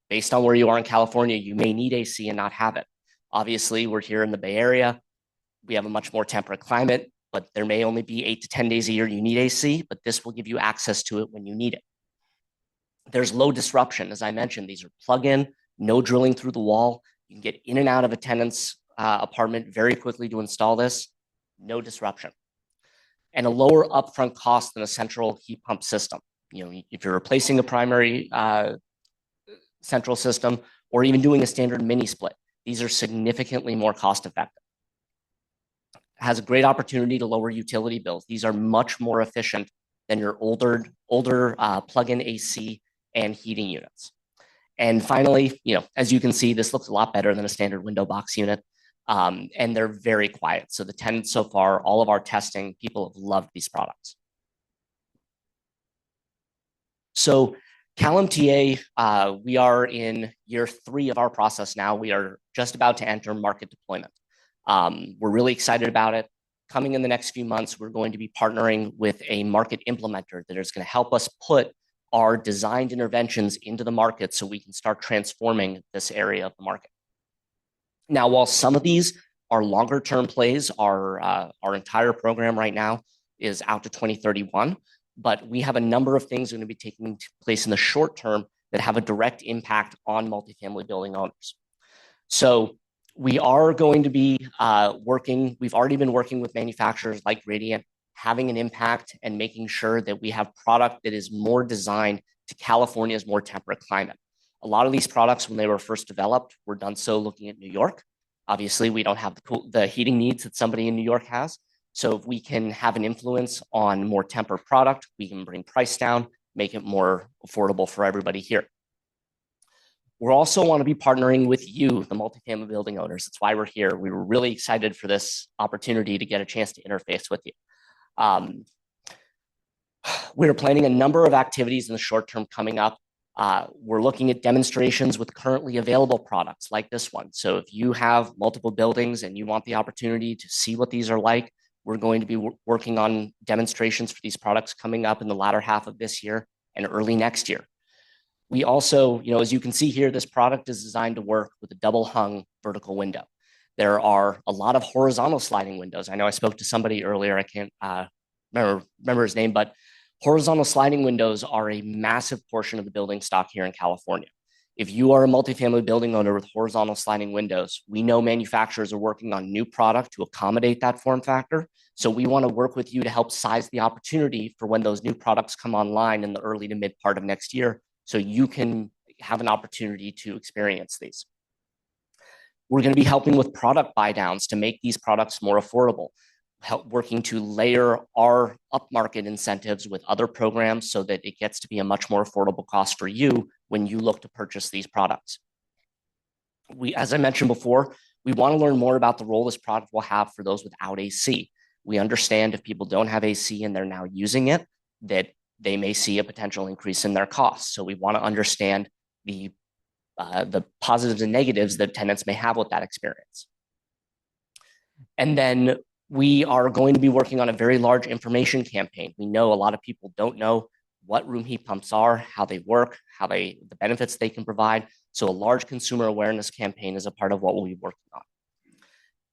Based on where you are in California, you may need AC and not have it. Obviously, we're here in the Bay Area. We have a much more temperate climate, but there may only be 8 to 10 days a year you need AC, but this will give you access to it when you need it. There's low disruption. As I mentioned, these are plug-in, no drilling through the wall. You can get in and out of a tenant's apartment very quickly to install this, no disruption. And a lower upfront cost than a central heat pump system. You know, if you're replacing a primary central system or even doing a standard mini split, these are significantly more cost effective. Has a great opportunity to lower utility bills. These are much more efficient than your older plug-in AC and heating units. And finally, you know, as you can see, this looks a lot better than a standard window box unit. And they're very quiet. So the tenants so far, all of our testing, people have loved these products. So CalMTA, we are in year 3 of our process now. We are just about to enter market deployment. We're really excited about it. Coming in the next few months, we're going to be partnering with a market implementer that is going to help us put are designed interventions into the market so we can start transforming this area of the market. Now, while some of these are longer term plays, our entire program right now is out to 2031, but we have a number of things going to be taking place in the short term that have a direct impact on multifamily building owners. So we are going to be we've already been working with manufacturers like Gradient, having an impact and making sure that we have product that is more designed to California's more temperate climate. A lot of these products, when they were first developed, were done so looking at New York. Obviously, we don't have the heating needs that somebody in New York has. So if we can have an influence on more tempered product, we can bring price down, make it more affordable for everybody here. We also want to be partnering with you, the multifamily building owners. That's why we're here. We were really excited for this opportunity to get a chance to interface with you. We're planning a number of activities in the short term coming up. We're looking at demonstrations with currently available products like this one. So if you have multiple buildings and you want the opportunity to see what these are like, we're going to be working on demonstrations for these products coming up in the latter half of this year and early next year. We also, as you can see here, this product is designed to work with a double hung vertical window. There are a lot of horizontal sliding windows. I know I spoke to somebody earlier, I can't remember his name, but horizontal sliding windows are a massive portion of the building stock here in California. If you are a multifamily building owner with horizontal sliding windows, we know manufacturers are working on new product to accommodate that form factor. So we want to work with you to help size the opportunity for when those new products come online in the early to mid part of next year, so you can have an opportunity to experience these. We're going to be helping with product buy downs to make these products more affordable, working to layer our upmarket incentives with other programs so that it gets to be a much more affordable cost for you when you look to purchase these products. As I mentioned before, we want to learn more about the role this product will have for those without AC. We understand if people don't have AC and they're now using it, that they may see a potential increase in their costs. So we want to understand the positives and negatives that tenants may have with that experience. And then we are going to be working on a very large information campaign. We know a lot of people don't know what room heat pumps are, how they work, the benefits they can provide. So a large consumer awareness campaign is a part of what we'll be working on.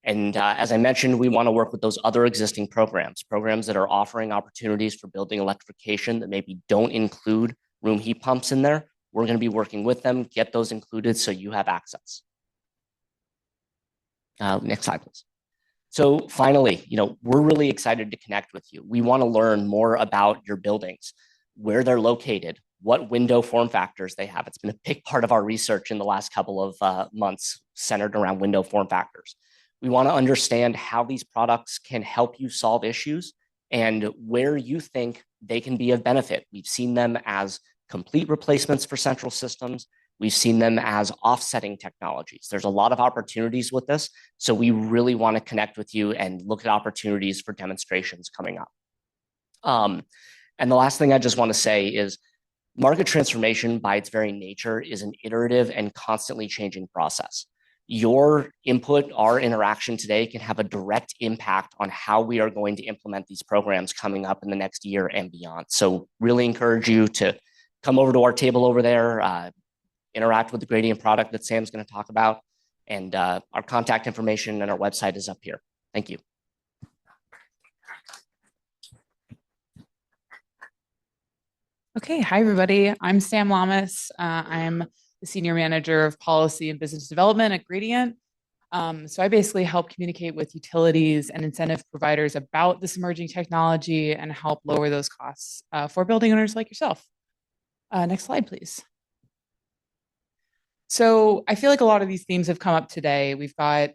And as I mentioned, we want to work with those other existing programs that are offering opportunities for building electrification that maybe don't include room heat pumps in there. We're going to be working with them, get those included so you have access. Next slide, please. So finally, we're really excited to connect with you. We want to learn more about your buildings, where they're located, what window form factors they have. It's been a big part of our research in the last couple of months centered around window form factors. We want to understand how these products can help you solve issues and where you think they can be of benefit. We've seen them as complete replacements for central systems. We've seen them as offsetting technologies. There's a lot of opportunities with this, so we really want to connect with you and look at opportunities for demonstrations coming up. And the last thing I just want to say is market transformation by its very nature is an iterative and constantly changing process. Your input, our interaction today can have a direct impact on how we are going to implement these programs coming up in the next year and beyond. So really encourage you to come over to our table over there, interact with the Gradient product that Sam's going to talk about, and our contact information and our website is up here. Thank you. Okay, hi everybody. I'm Sam Lamas. I'm the Senior Manager of Policy and Business Development at Gradient. So I basically help communicate with utilities and incentive providers about this emerging technology and help lower those costs for building owners like yourself. Next slide, please. So I feel like a lot of these themes have come up today. We've got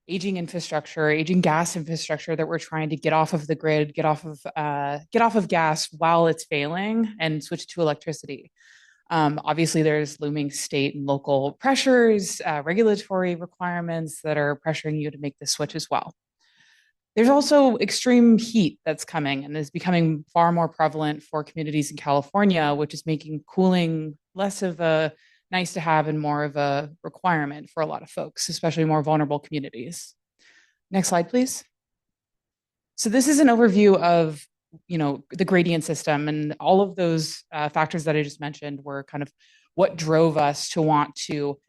aging infrastructure, aging gas infrastructure that we're trying to get off of the grid, get off of gas while it's failing and switch to electricity. Obviously, there's looming state and local pressures, regulatory requirements that are pressuring you to make this switch as well. There's also extreme heat that's coming and is becoming far more prevalent for communities in California, which is making cooling less of a nice to have and more of a requirement for a lot of folks, especially more vulnerable communities. Next slide, please. So this is an overview of the gradient system and all of those factors that I just mentioned were kind of what drove us to want to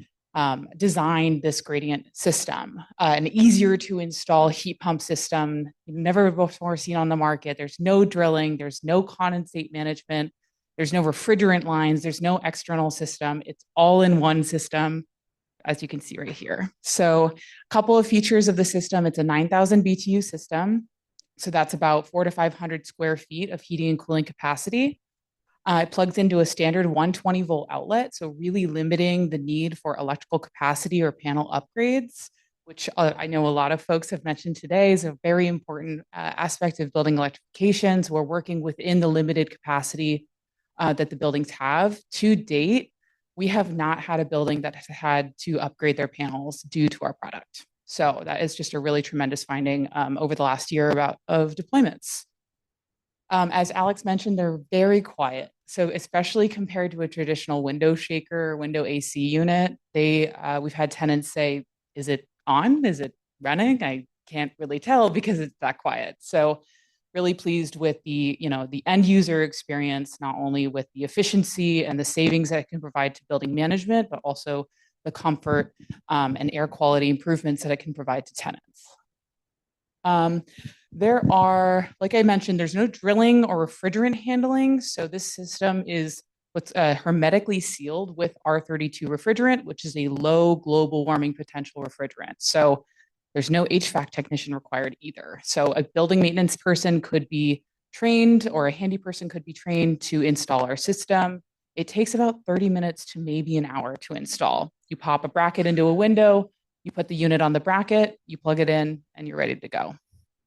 design this gradient system, an easier to install heat pump system, never before seen on the market. There's no drilling, there's no condensate management, there's no refrigerant lines, there's no external system. It's all in one system, as you can see right here. So a couple of features of the system, it's a 9,000 BTU system. So that's about 400 to 500 square feet of heating and cooling capacity. It plugs into a standard 120 volt outlet, so really limiting the need for electrical capacity or panel upgrades, which I know a lot of folks have mentioned today is a very important aspect of building electrification. So we're working within the limited capacity that the buildings have. To date, we have not had a building that has had to upgrade their panels due to our product. So that is just a really tremendous finding over the last year of deployments. As Alex mentioned, they're very quiet. So especially compared to a traditional window shaker or window AC unit, we've had tenants say, is it on? Is it running? I can't really tell because it's that quiet. So really pleased with the end user experience, not only with the efficiency and the savings that it can provide to building management, but also the comfort and air quality improvements that it can provide to tenants. There are, like I mentioned, there's no drilling or refrigerant handling. So this system is what's hermetically sealed with R32 refrigerant, which is a low global warming potential refrigerant. So there's no HVAC technician required either. So a building maintenance person could be trained or a handy person could be trained to install our system. It takes about 30 minutes to maybe an hour to install. You pop a bracket into a window, you put the unit on the bracket, you plug it in, and you're ready to go.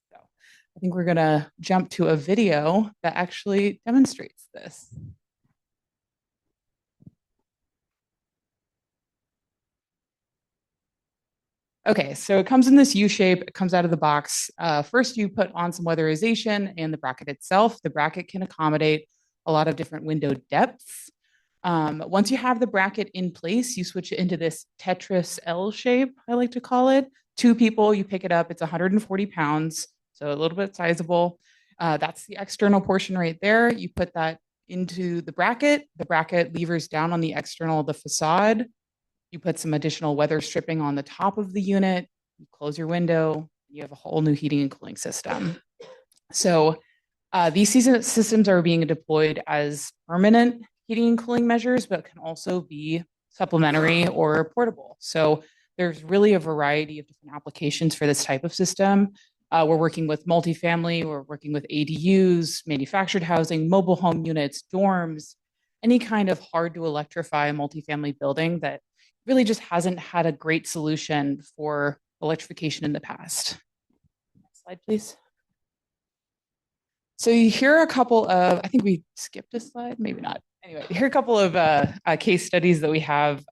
So I think we're gonna jump to a video that actually demonstrates this. Okay, so it comes in this U shape, it comes out of the box. First, you put on some weatherization and the bracket itself. The bracket can accommodate a lot of different window depths. Once you have the bracket in place, you switch it into this Tetris L shape, I like to call it. 2 people, you pick it up, it's 140 pounds, so a little bit sizable. That's the external portion right there. You put that into the bracket levers down on the external of the facade. You put some additional weather stripping on the top of the unit, you close your window, you have a whole new heating and cooling system. So these systems are being deployed as permanent heating and cooling measures, but can also be supplementary or portable. So there's really a variety of different applications for this type of system. We're working with multifamily, we're working with ADUs, manufactured housing, mobile home units, dorms, any kind of hard to electrify multifamily building that really just hasn't had a great solution for electrification in the past. Next slide, please. So here are a couple of, I think we skipped a slide, maybe not. Anyway, here are a couple of case studies that we have,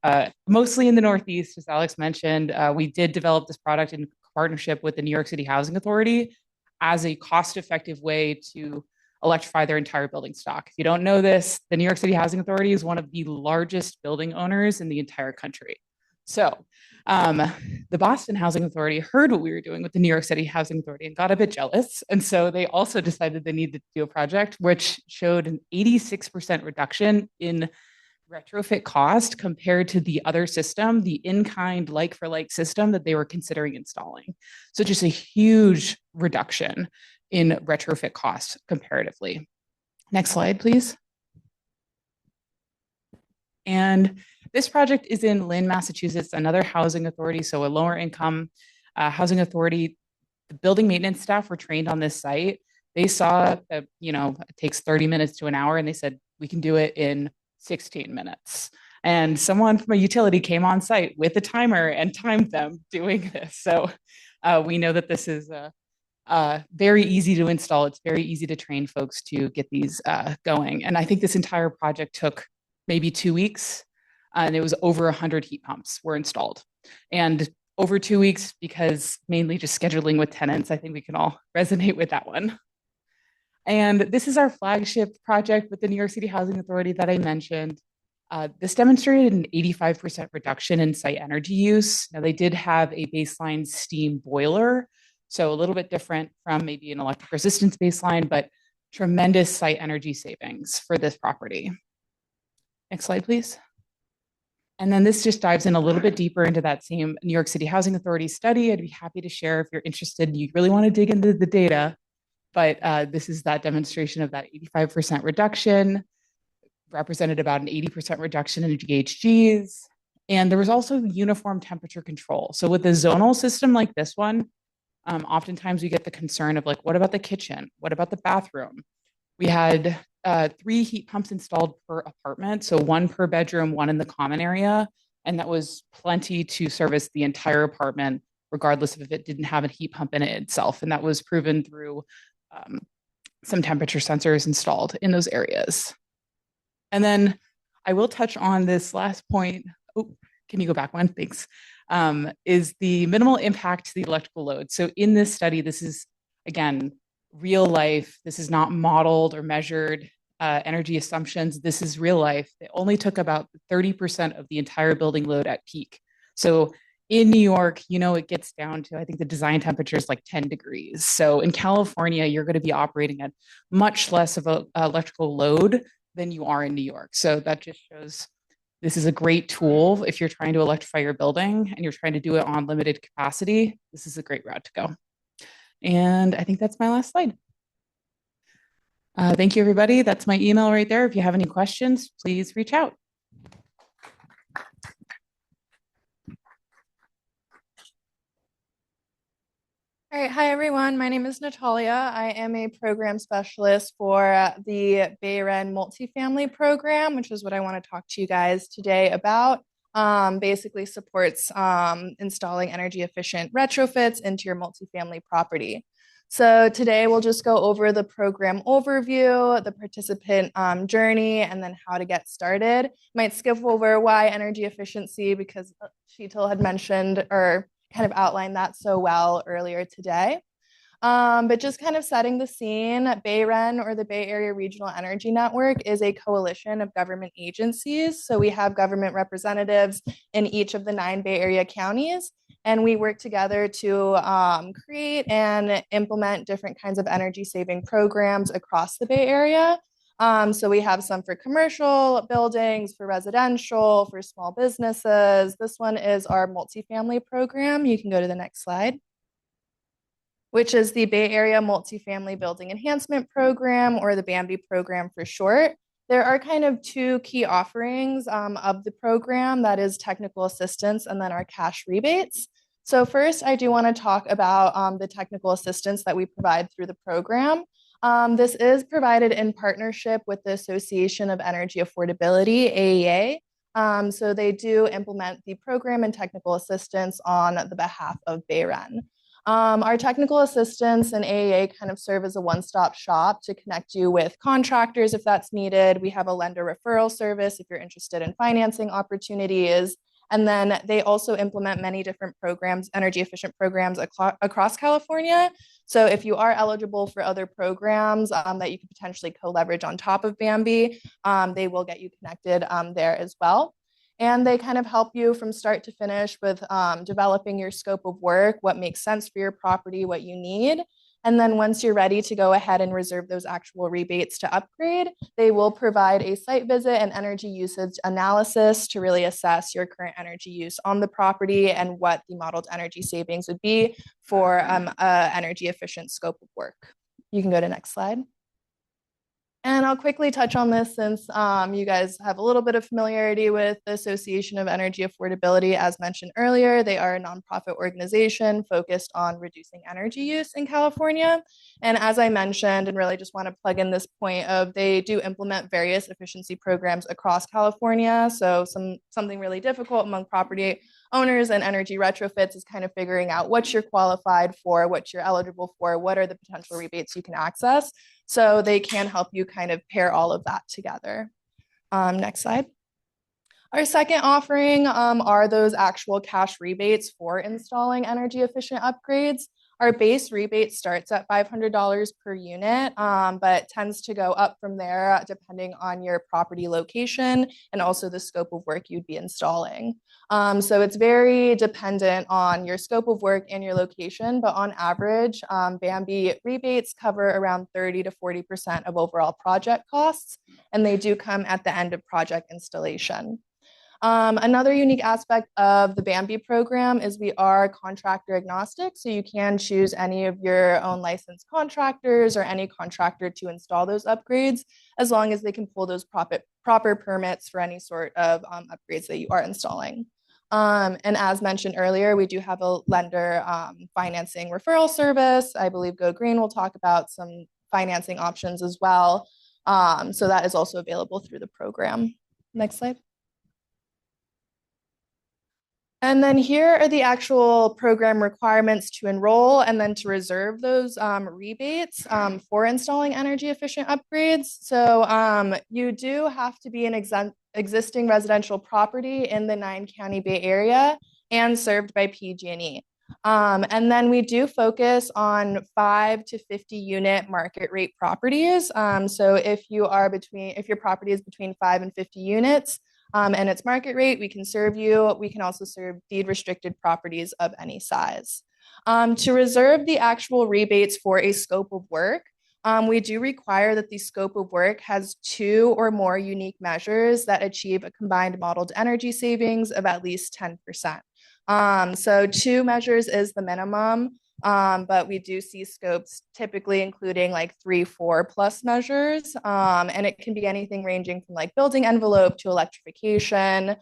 mostly in the Northeast, as Alex mentioned. We did develop this product in partnership with the New York City Housing Authority as a cost-effective way to electrify their entire building stock. If you don't know this, the New York City Housing Authority is one of the largest building owners in the entire country. So the Boston Housing Authority heard what we were doing with the New York City Housing Authority and got a bit jealous. And so they also decided they needed to do a project which showed an 86% reduction in retrofit cost compared to the other system, the in-kind like-for-like system that they were considering installing. So just a huge reduction in retrofit cost comparatively. Next slide, please. And this project is in Lynn, Massachusetts, another housing authority, so a lower income housing authority. The building maintenance staff were trained on this site. They saw that, it takes 30 minutes to an hour, and they said, we can do it in 16 minutes. And someone from a utility came on site with a timer and timed them doing this. So we know that this is very easy to install. It's very easy to train folks to get these going. And I think this entire project took maybe 2 weeks, and it was over 100 heat pumps were installed. And over 2 weeks, because mainly just scheduling with tenants, I think we can all resonate with that one. And this is our flagship project with the New York City Housing Authority that I mentioned. This demonstrated an 85% reduction in site energy use. Now, they did have a baseline steam boiler, so a little bit different from maybe an electric resistance baseline, but tremendous site energy savings for this property. Next slide, please. And then this just dives in a little bit deeper into that same New York City Housing Authority study. I'd be happy to share if you're interested, you really want to dig into the data, but this is that demonstration of that 85% reduction, represented about an 80% reduction in GHGs. And there was also uniform temperature control. So with a zonal system like this one, oftentimes we get the concern of like, what about the kitchen? What about the bathroom? We had 3 heat pumps installed per apartment. So 1 per bedroom, 1 in the common area. And that was plenty to service the entire apartment, regardless of if it didn't have a heat pump in it itself. And that was proven through some temperature sensors installed in those areas. And then I will touch on this last point. Oh, can you go back one? Thanks. Is the minimal impact to the electrical load. So in this study, this is, again, real life. This is not modeled or measured energy assumptions. This is real life. It only took about 30% of the entire building load at peak. So in New York, you know, it gets down to, I think the design temperature is like 10 degrees. So in California, you're going to be operating at much less of an electrical load than you are in New York. So that just shows this is a great tool if you're trying to electrify your building and you're trying to do it on limited capacity. This is a great route to go. And I think that's my last slide. Thank you, everybody. That's my email right there. If you have any questions, please reach out. All right. Hi, everyone. My name is Natalia. I am a program specialist for the BayREN Multifamily Program, which is what I want to talk to you guys today about. Basically supports installing energy efficient retrofits into your multifamily property. So today we'll just go over the program overview, the participant journey, and then how to get started. Might skip over why energy efficiency because Sheetal had mentioned or kind of outlined that so well earlier today. But just kind of setting the scene, BayREN, or the Bay Area Regional Energy Network, is a coalition of government agencies. So we have government representatives in each of the 9 Bay Area counties, and we work together to create and implement different kinds of energy saving programs across the Bay Area. So we have some for commercial buildings, for residential, for small businesses. This one is our multifamily program. You can go to the next slide, which is the Bay Area Multifamily Building Enhancement Program, or the BAMBI program for short. There are kind of 2 key offerings of the program, that is technical assistance and then our cash rebates. So first, I do want to talk about the technical assistance that we provide through the program. This is provided in partnership with the Association of Energy Affordability, AEA. So they do implement the program and technical assistance on the behalf of BayREN. Our technical assistants and AEA kind of serve as a one-stop shop to connect you with contractors if that's needed. We have a lender referral service if you're interested in financing opportunities. And then they also implement many different programs, energy efficient programs across California. So if you are eligible for other programs that you could potentially co-leverage on top of BAMBI, they will get you connected there as well. And they kind of help you from start to finish with developing your scope of work, what makes sense for your property, what you need. And then once you're ready to go ahead and reserve those actual rebates to upgrade, they will provide a site visit and energy usage analysis to really assess your current energy use on the property and what the modeled energy savings would be for energy efficient scope of work. You can go to next slide. And I'll quickly touch on this since you guys have a little bit of familiarity with the Association of Energy Affordability. As mentioned earlier, they are a nonprofit organization focused on reducing energy use in California. And as I mentioned, and really just want to plug in this point of they do implement various efficiency programs across California. So something really difficult among property owners and energy retrofits is kind of figuring out what you're qualified for, what you're eligible for, what are the potential rebates you can access. So they can help you kind of pair all of that together. Next slide. Our second offering are those actual cash rebates for installing energy efficient upgrades. Our base rebate starts at $500 per unit, but tends to go up from there depending on your property location and also the scope of work you'd be installing. So it's very dependent on your scope of work and your location, but on average, Bambi rebates cover around 30 to 40% of overall project costs, and they do come at the end of project installation. Another unique aspect of the Bambi program is we are contractor agnostic, so you can choose any of your own licensed contractors or any contractor to install those upgrades, as long as they can pull those proper permits for any sort of upgrades that you are installing. And as mentioned earlier, we do have a lender financing referral service. I believe Go Green will talk about some financing options as well. So that is also available through the program. Next slide. And then here are the actual program requirements to enroll and then to reserve those rebates for installing energy efficient upgrades. So you do have to be an existing residential property in the 9-county Bay Area and served by PG&E. And then we do focus on 5 to 50 unit market rate properties. So if your property is between 5 and 50 units, and it's market rate, we can serve you. We can also serve deed restricted properties of any size. To reserve the actual rebates for a scope of work, we do require that the scope of work has 2 or more unique measures that achieve a combined modeled energy savings of at least 10%. So 2 measures is the minimum. But we do see scopes typically including like 3, 4 plus measures. And it can be anything ranging from like building envelope to electrification,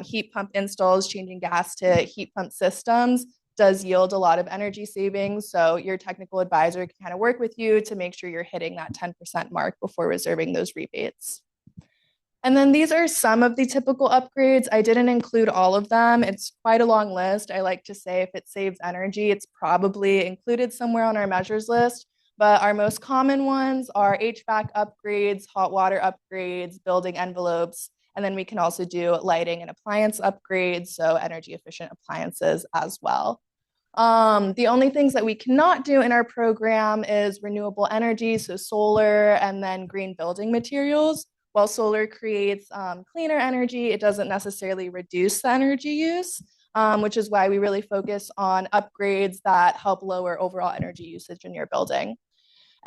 heat pump installs, changing gas to heat pump systems does yield a lot of energy savings. So your technical advisor can kind of work with you to make sure you're hitting that 10% mark before reserving those rebates. And then these are some of the typical upgrades. I didn't include all of them. It's quite a long list. I like to say if it saves energy, it's probably included somewhere on our measures list. But our most common ones are HVAC upgrades, hot water upgrades, building envelopes, and then we can also do lighting and appliance upgrades, so energy efficient appliances as well. The only things that we cannot do in our program is renewable energy, so solar and then green building materials. While solar creates cleaner energy, it doesn't necessarily reduce the energy use, which is why we really focus on upgrades that help lower overall energy usage in your building.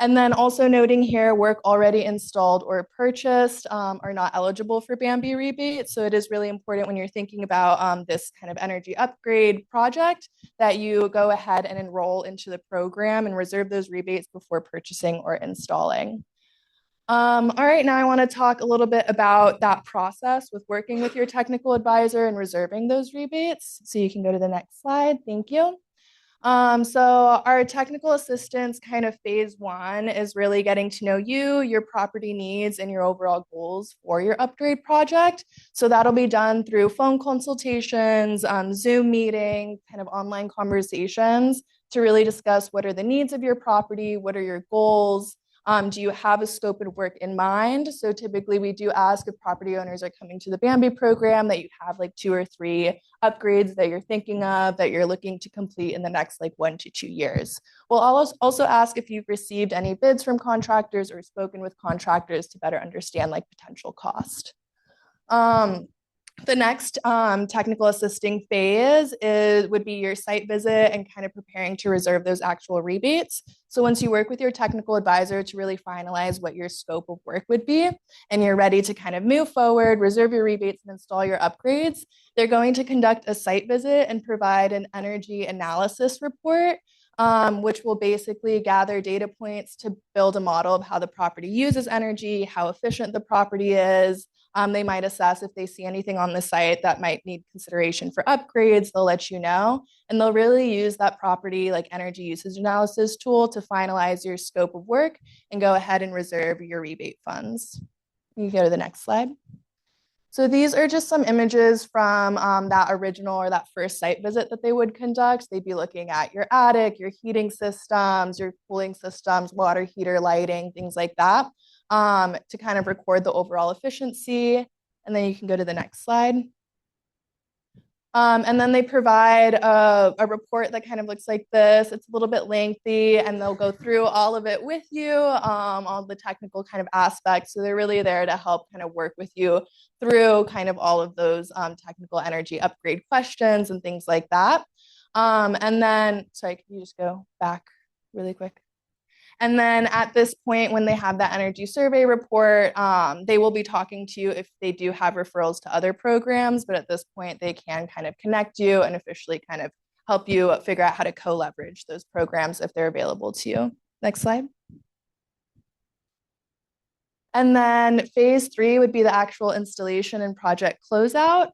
And then also noting here, work already installed or purchased are not eligible for Bambi rebate. So it is really important when you're thinking about this kind of energy upgrade project that you go ahead and enroll into the program and reserve those rebates before purchasing or installing. All right, now I want to talk a little bit about that process with working with your technical advisor and reserving those rebates. So you can go to the next slide. Thank you. So our technical assistance kind of phase 1 is really getting to know you, your property needs, and your overall goals for your upgrade project. So that'll be done through phone consultations, Zoom meeting, kind of online conversations to really discuss what are the needs of your property, what are your goals. Do you have a scope of work in mind? So typically we do ask if property owners are coming to the Bambi program that you have like 2 or 3 upgrades that you're thinking of that you're looking to complete in the next like 1 to 2 years. We'll also ask if you've received any bids from contractors or spoken with contractors to better understand like potential cost. The next technical assisting phase would be your site visit and kind of preparing to reserve those actual rebates. So once you work with your technical advisor to really finalize what your scope of work would be, and you're ready to kind of move forward, reserve your rebates and install your upgrades, they're going to conduct a site visit and provide an energy analysis report, which will basically gather data points to build a model of how the property uses energy, how efficient the property is. They might assess if they see anything on the site that might need consideration for upgrades, they'll let you know. And they'll really use that property like energy usage analysis tool to finalize your scope of work and go ahead and reserve your rebate funds. You can go to the next slide. So these are just some images from that original or that first site visit that they would conduct. They'd be looking at your attic, your heating systems, your cooling systems, water heater, lighting, things like that, to kind of record the overall efficiency. And then you can go to the next slide. And then they provide a report that kind of looks like this. It's a little bit lengthy, and they'll go through all of it with you, all the technical kind of aspects. So they're really there to help kind of work with you through kind of all of those technical energy upgrade questions and things like that. And then, sorry, can you just go back really quick? And then at this point, when they have that energy survey report, they will be talking to you if they do have referrals to other programs. But at this point, they can kind of connect you and officially kind of help you figure out how to co-leverage those programs if they're available to you. Next slide. And then phase 3 would be the actual installation and project closeout.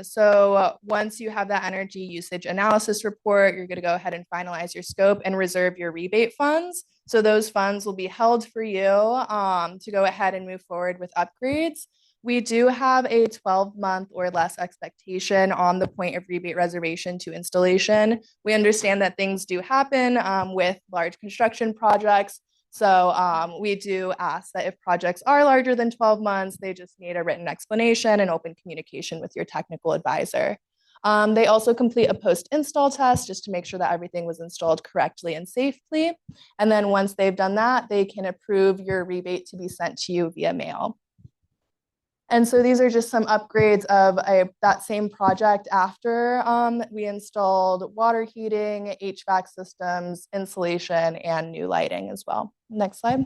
So once you have that energy usage analysis report, you're going to go ahead and finalize your scope and reserve your rebate funds. So those funds will be held for you to go ahead and move forward with upgrades. We do have a 12-month or less expectation on the point of rebate reservation to installation. We understand that things do happen with large construction projects. So we do ask that if projects are larger than 12 months, they just need a written explanation and open communication with your technical advisor. They also complete a post-install test just to make sure that everything was installed correctly and safely. And then once they've done that, they can approve your rebate to be sent to you via mail. And so these are just some upgrades of that same project after we installed water heating, HVAC systems, insulation, and new lighting as well. Next slide.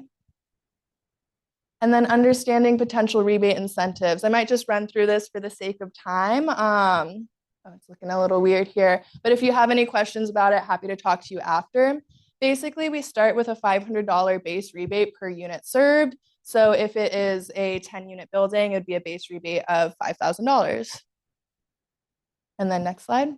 And then understanding potential rebate incentives. I might just run through this for the sake of time. Oh, it's looking a little weird here, but if you have any questions about it, happy to talk to you after. Basically, we start with a $500 base rebate per unit served. So if it is a 10-unit building, it'd be a base rebate of $5,000. And then next slide.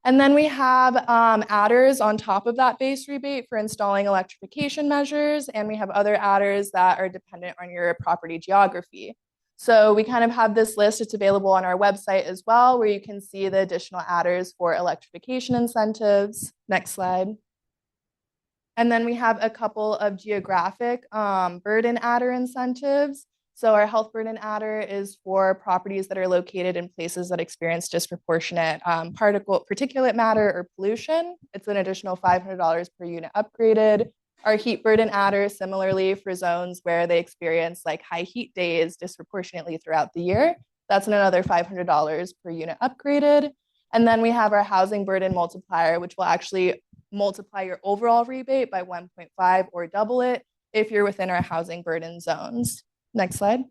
And then we have adders on top of that base rebate for installing electrification measures. And we have other adders that are dependent on your property geography. So we kind of have this list. It's available on our website as well, where you can see the additional adders for electrification incentives. Next slide. And then we have a couple of geographic burden adder incentives. So our health burden adder is for properties that are located in places that experience disproportionate particulate matter or pollution. It's an additional $500 per unit upgraded. Our heat burden adder, similarly for zones where they experience like high heat days disproportionately throughout the year. That's another $500 per unit upgraded. And then we have our housing burden multiplier, which will actually multiply your overall rebate by 1.5 or double it if you're within our housing burden zones. Next slide.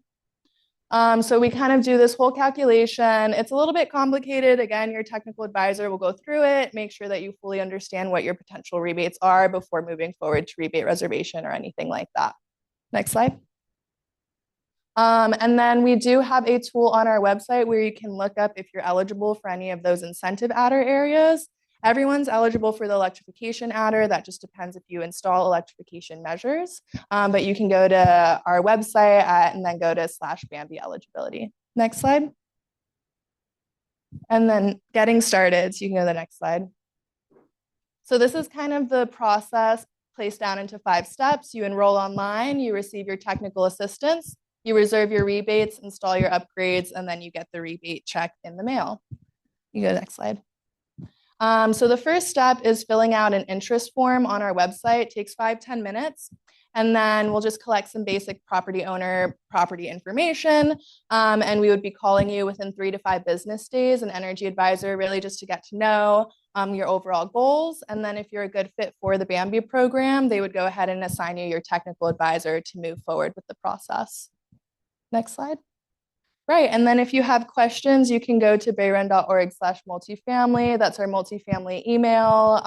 So we kind of do this whole calculation. It's a little bit complicated. Again, your technical advisor will go through it, make sure that you fully understand what your potential rebates are before moving forward to rebate reservation or anything like that. Next slide. And then we do have a tool on our website where you can look up if you're eligible for any of those incentive adder areas. Everyone's eligible for the electrification adder. That just depends if you install electrification measures. But you can go to our website and then go to /Bambi eligibility. Next slide. And then getting started. So you can go to the next slide. So this is kind of the process placed down into 5 steps. You enroll online, you receive your technical assistance, you reserve your rebates, install your upgrades, and then you get the rebate check in the mail. You go to the next slide. So the first step is filling out an interest form on our website. It takes 5-10 minutes. And then we'll just collect some basic property owner property information. And we would be calling you within 3 to 5 business days, an energy advisor, really just to get to know your overall goals. And then if you're a good fit for the Bambi program, they would go ahead and assign you your technical advisor to move forward with the process. Next slide. Right, and then if you have questions, you can go to bayren.org/multifamily. That's our multifamily email,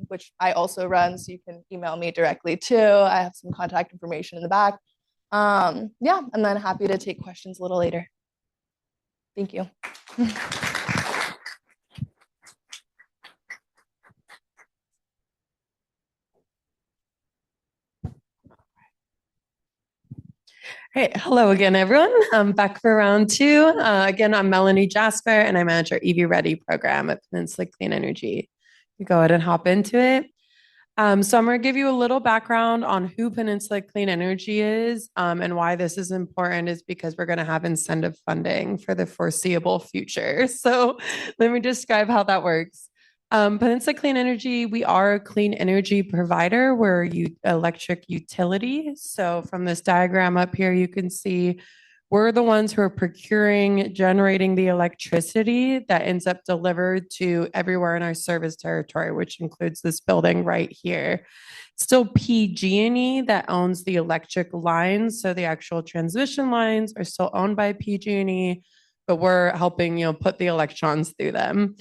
which I also run, so you can email me directly too. I have some contact information in the back. Yeah, and then happy to take questions a little later. Thank you. Hey, hello again, everyone. I'm back for round 2. Again, I'm Melanie Jasper, and I manage our EV Ready program at Peninsula Clean Energy. You go ahead and hop into it. So I'm going to give you a little background on who Peninsula Clean Energy is, and why this is important is because we're going to have incentive funding for the foreseeable future. So let me describe how that works. Peninsula Clean Energy, we are a clean energy provider. We're electric utility. So from this diagram up here, you can see we're the ones who are procuring, generating the electricity that ends up delivered to everywhere in our service territory, which includes this building right here. Still PG&E that owns the electric lines. So the actual transmission lines are still owned by PG&E, but we're helping, put the electrons through them.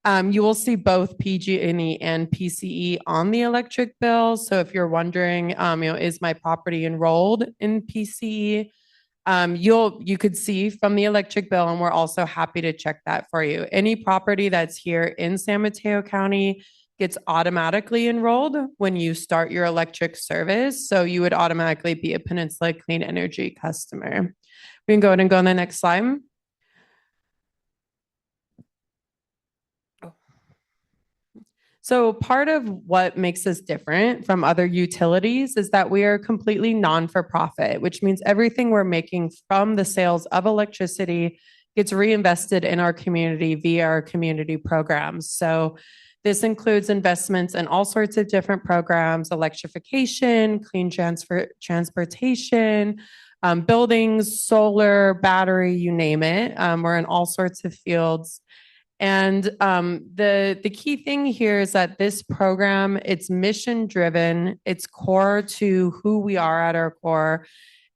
You will see both PG&E and PCE on the electric bill. So if you're wondering, is my property enrolled in PCE? You could see from the electric bill, and we're also happy to check that for you. Any property that's here in San Mateo County gets automatically enrolled when you start your electric service. So you would automatically be a Peninsula Clean Energy customer. We can go ahead and go on the next slide. So part of what makes us different from other utilities is that we are completely non-for-profit, which means everything we're making from the sales of electricity gets reinvested in our community via our community programs. So this includes investments in all sorts of different programs: electrification, clean transportation, buildings, solar, battery, you name it. We're in all sorts of fields. And the key thing here is that this program, it's mission driven, it's core to who we are at our core,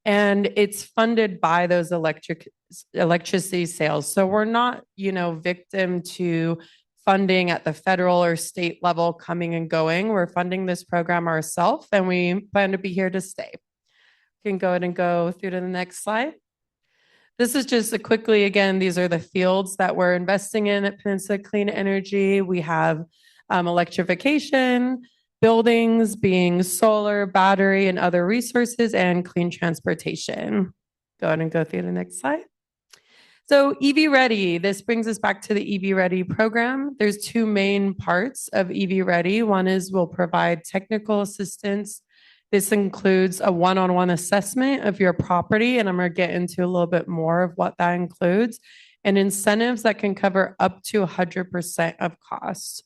and it's funded by those electricity sales. So we're not, victim to funding at the federal or state level coming and going. We're funding this program ourselves, and we plan to be here to stay. You can go ahead and go through to the next slide. This is just quickly, again, these are the fields that we're investing in at Peninsula Clean Energy. We have electrification, buildings being solar, battery, and other resources, and clean transportation. Go ahead and go through the next slide. So EV Ready, this brings us back to the EV Ready program. There's two main parts of EV Ready. One is we'll provide technical assistance. This includes a one-on-one assessment of your property, and I'm going to get into a little bit more of what that includes, and incentives that can cover up to 100% of costs.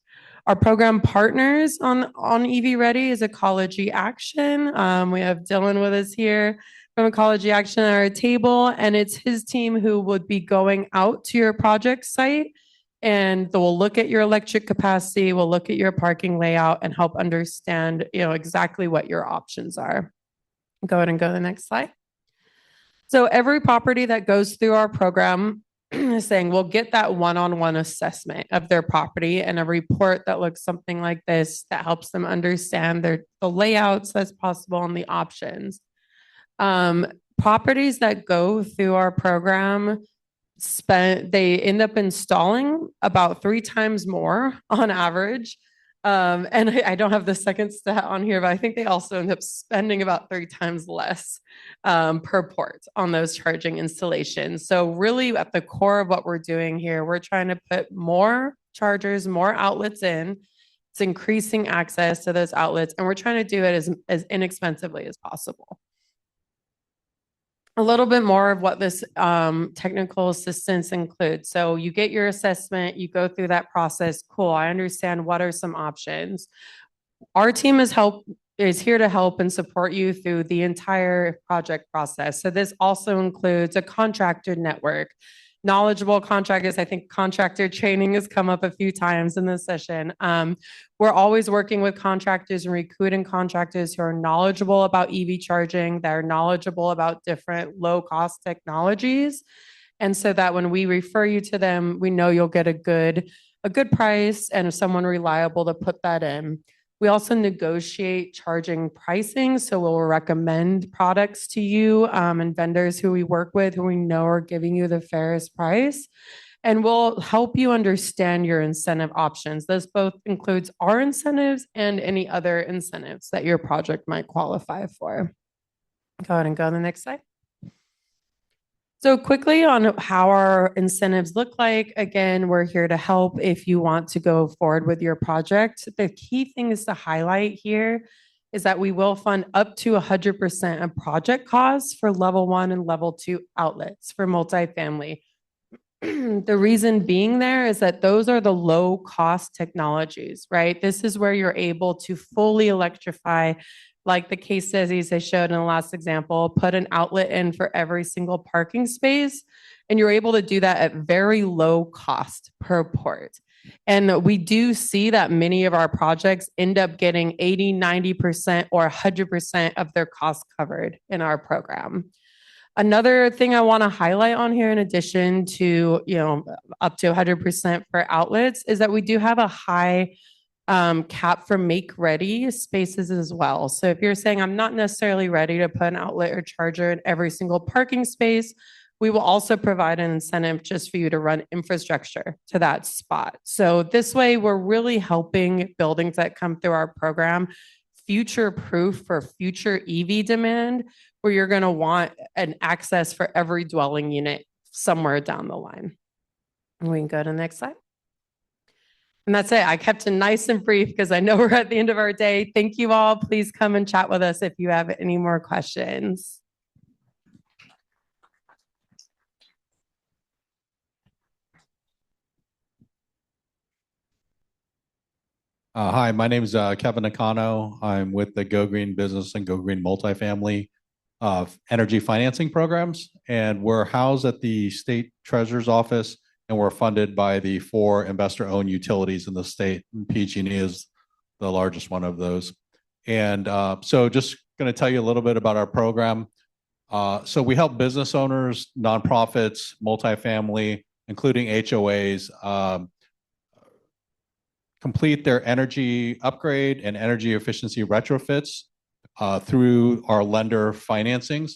Our program partners on EV Ready is Ecology Action. We have Dylan with us here from Ecology Action at our table, and it's his team who would be going out to your project site, and they'll look at your electric capacity, we'll look at your parking layout, and help understand, exactly what your options are. Go ahead and go to the next slide. So every property that goes through our program is saying we'll get that one-on-one assessment of their property and a report that looks something like this that helps them understand the layouts that's possible and the options. Properties that go through our program they end up installing about 3 times more on average. And I don't have the second stat on here, but I think they also end up spending about 3 times less per port on those charging installations. So really at the core of what we're doing here, we're trying to put more chargers, more outlets in. It's increasing access to those outlets, and we're trying to do it as inexpensively as possible. A little bit more of what this technical assistance includes. So you get your assessment, you go through that process. Cool, I understand what are some options. Our team is here to help and support you through the entire project process. So this also includes a contractor network, knowledgeable contractors. I think contractor training has come up a few times in this session. We're always working with contractors and recruiting contractors who are knowledgeable about EV charging, that are knowledgeable about different low-cost technologies. And so that when we refer you to them, we know you'll get a good price and someone reliable to put that in. We also negotiate charging pricing. So we'll recommend products to you and vendors who we work with who we know are giving you the fairest price. And we'll help you understand your incentive options. This both includes our incentives and any other incentives that your project might qualify for. Go ahead and go on the next slide. So quickly on how our incentives look like, again, we're here to help if you want to go forward with your project. The key thing is to highlight here is that we will fund up to 100% of project costs for level 1 and level 2 outlets for multifamily. The reason being there is that those are the low cost technologies, right? This is where you're able to fully electrify, like the case studies I showed in the last example, put an outlet in for every single parking space, and you're able to do that at very low cost per port. And we do see that many of our projects end up getting 80, 90%, or 100% of their costs covered in our program. Another thing I want to highlight on here, in addition to, up to 100% for outlets, is that we do have a high cap for make ready spaces as well. So if you're saying I'm not necessarily ready to put an outlet or charger in every single parking space, we will also provide an incentive just for you to run infrastructure to that spot. So this way, we're really helping buildings that come through our program future proof for future EV demand, where you're going to want an access for every dwelling unit somewhere down the line. And we can go to the next slide. And that's it. I kept it nice and brief because I know we're at the end of our day. Thank you all. Please come and chat with us if you have any more questions. Hi, my name is Kevin Nakano. I'm with the Go Green Business and Go Green Multifamily energy financing programs, and we're housed at the state treasurer's office, and we're funded by the 4 investor-owned utilities in the state. PG&E is the largest one of those. And so just going to tell you a little bit about our program. So we help business owners, nonprofits, multifamily, including HOAs, complete their energy upgrade and energy efficiency retrofits through our lender financings.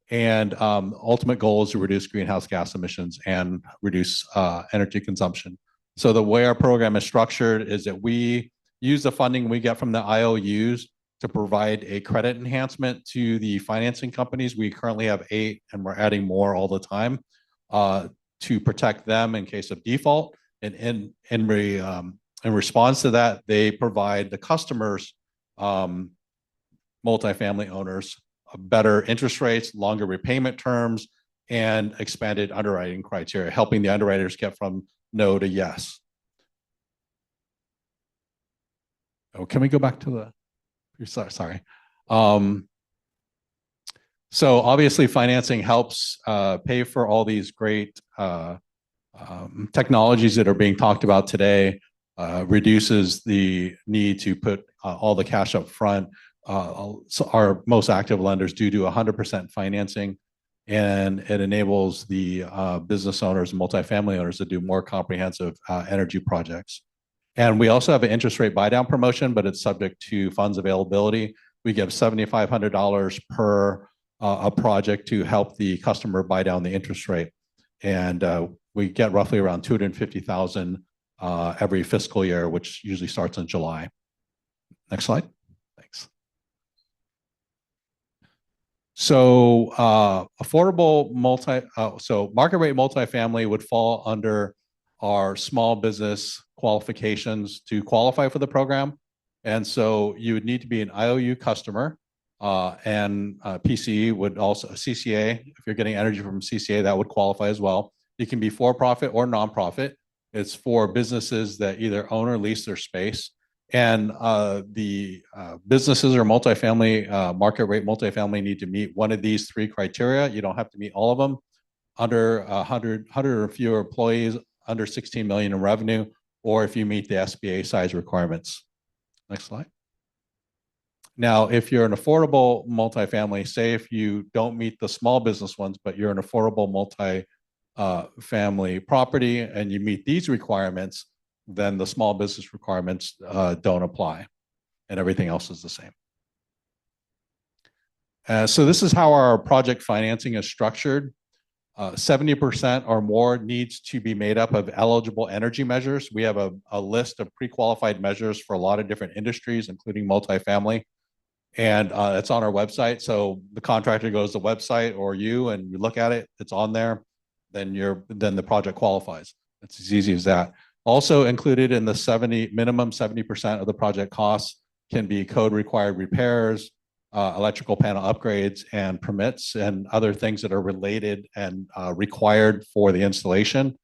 And ultimate goal is to reduce greenhouse gas emissions and reduce energy consumption. So the way our program is structured is that we use the funding we get from the IOUs to provide a credit enhancement to the financing companies. We currently have 8, and we're adding more all the time to protect them in case of default. And in response to that, they provide the customers, multifamily owners, better interest rates, longer repayment terms, and expanded underwriting criteria, helping the underwriters get from no to yes. Oh, can we go back to the, sorry. So obviously financing helps pay for all these great technologies that are being talked about today, reduces the need to put all the cash up front. So our most active lenders do 100% financing, and it enables the business owners and multifamily owners to do more comprehensive energy projects. And we also have an interest rate buy down promotion, but it's subject to funds availability. We give $7,500 per a project to help the customer buy down the interest rate. And we get roughly around $250,000 every fiscal year, which usually starts in July. Next slide. Thanks. So so market rate multifamily would fall under our small business qualifications to qualify for the program. And so you would need to be an IOU customer, and PCE would also, CCA, if you're getting energy from CCA, that would qualify as well. You can be for-profit or nonprofit. It's for businesses that either own or lease their space. And the businesses or multifamily, market rate multifamily need to meet one of these 3 criteria. You don't have to meet all of them. Under 100 or fewer employees, under 16 million in revenue, or if you meet the SBA size requirements. Next slide. Now, if you're an affordable multifamily, say if you don't meet the small business ones, but you're an affordable multi-family property and you meet these requirements, then the small business requirements don't apply, and everything else is the same. So this is how our project financing is structured. 70% or more needs to be made up of eligible energy measures. We have a list of pre-qualified measures for a lot of different industries, including multifamily. And it's on our website. So the contractor goes to the website or you and you look at it, it's on there, then the project qualifies. It's as easy as that. Also included in the minimum 70% of the project costs can be code required repairs, electrical panel upgrades and permits and other things that are related and required for the installation.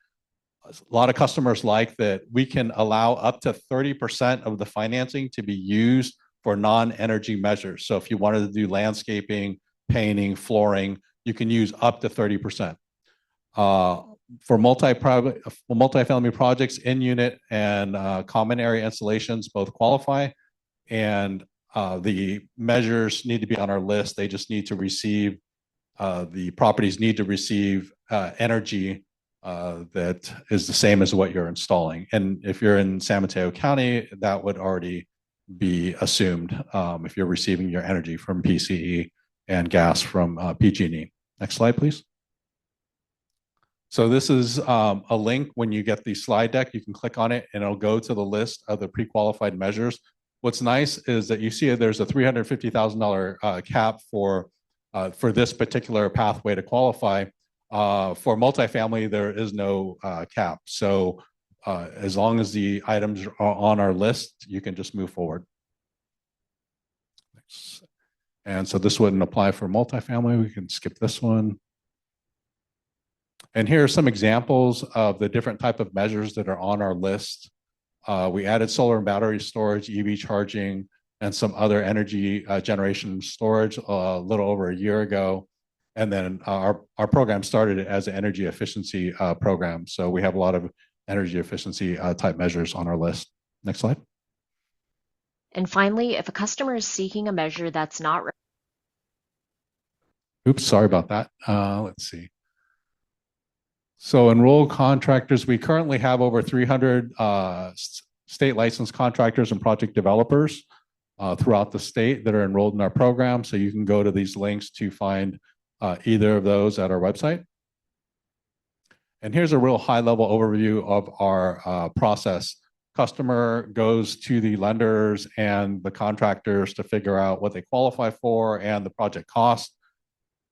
A lot of customers like that we can allow up to 30% of the financing to be used for non-energy measures. So if you wanted to do landscaping, painting, flooring, you can use up to 30%. For multifamily projects, in-unit and common area installations both qualify, and the measures need to be on our list. They just need to receive, the properties need to receive energy that is the same as what you're installing. And if you're in San Mateo County, that would already be assumed if you're receiving your energy from PCE and gas from PG&E. Next slide, please. So this is a link. When you get the slide deck, you can click on it and it'll go to the list of the pre-qualified measures. What's nice is that you see there's a $350,000 cap for this particular pathway to qualify. For multifamily, there is no cap. So as long as the items are on our list, you can just move forward. And so this wouldn't apply for multifamily. We can skip this one. And here are some examples of the different type of measures that are on our list. We added solar and battery storage, EV charging, and some other energy generation storage a little over a year ago. And then our program started as an energy efficiency program. So we have a lot of energy efficiency type measures on our list. Next slide. And finally, if a customer is seeking a measure that's not... Oops, sorry about that. Let's see. So enrolled contractors, we currently have over 300 state licensed contractors and project developers throughout the state that are enrolled in our program. So you can go to these links to find either of those at our website. And here's a real high level overview of our process. Customer goes to the lenders and the contractors to figure out what they qualify for and the project cost.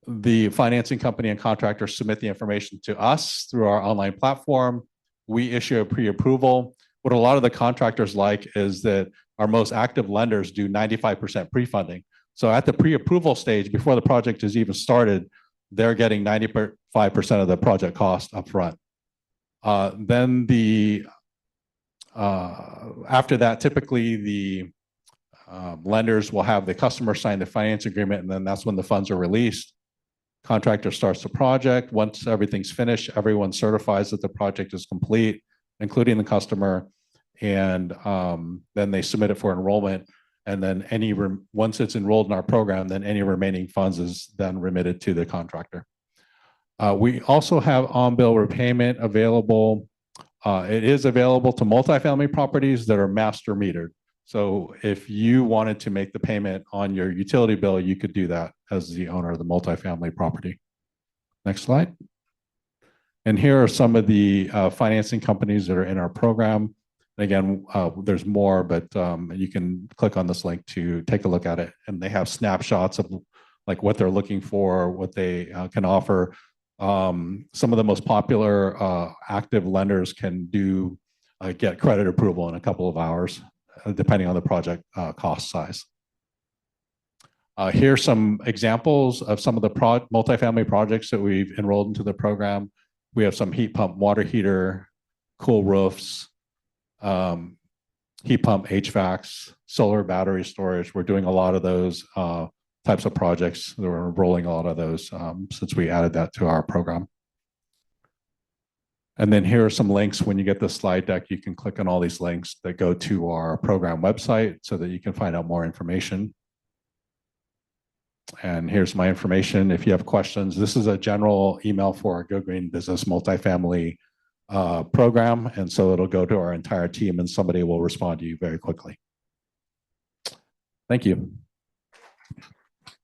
The financing company and contractor submit the information to us through our online platform. We issue a pre-approval. What a lot of the contractors like is that our most active lenders do 95% pre-funding. So at the pre-approval stage, before the project is even started, they're getting 95% of the project cost upfront. Then after that, typically the lenders will have the customer sign the finance agreement, and then that's when the funds are released. Contractor starts the project. Once everything's finished, everyone certifies that the project is complete, including the customer, and then they submit it for enrollment. And then once it's enrolled in our program, then any remaining funds is then remitted to the contractor. We also have on-bill repayment available. It is available to multifamily properties that are master metered. So if you wanted to make the payment on your utility bill, you could do that as the owner of the multifamily property. Next slide. And here are some of the financing companies that are in our program. Again, there's more, but you can click on this link to take a look at it. And they have snapshots of like what they're looking for, what they can offer. Some of the most popular active lenders can get credit approval in a couple of hours, depending on the project cost size. Here's some examples of some of the multifamily projects that we've enrolled into the program. We have some heat pump, water heater, cool roofs, heat pump HVACs, solar battery storage. We're doing a lot of those types of projects. We're enrolling a lot of those since we added that to our program. And then here are some links. When you get the slide deck, you can click on all these links that go to our program website so that you can find out more information. And here's my information. If you have questions, this is a general email for our Go Green Business Multifamily program. And so it'll go to our entire team and somebody will respond to you very quickly. Thank you.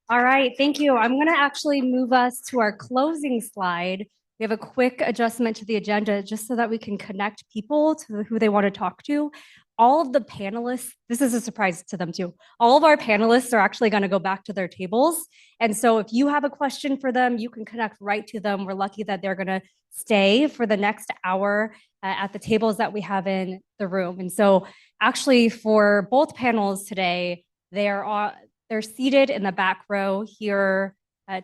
All right, thank you. I'm going to actually move us to our closing slide. We have a quick adjustment to the agenda just so that we can connect people to who they want to talk to. All of the panelists, this is a surprise to them too. All of our panelists are actually going to go back to their tables. And so if you have a question for them, you can connect right to them. We're lucky that they're going to stay for the next hour at the tables that we have in the room. And so actually for both panels today, they're seated in the back row here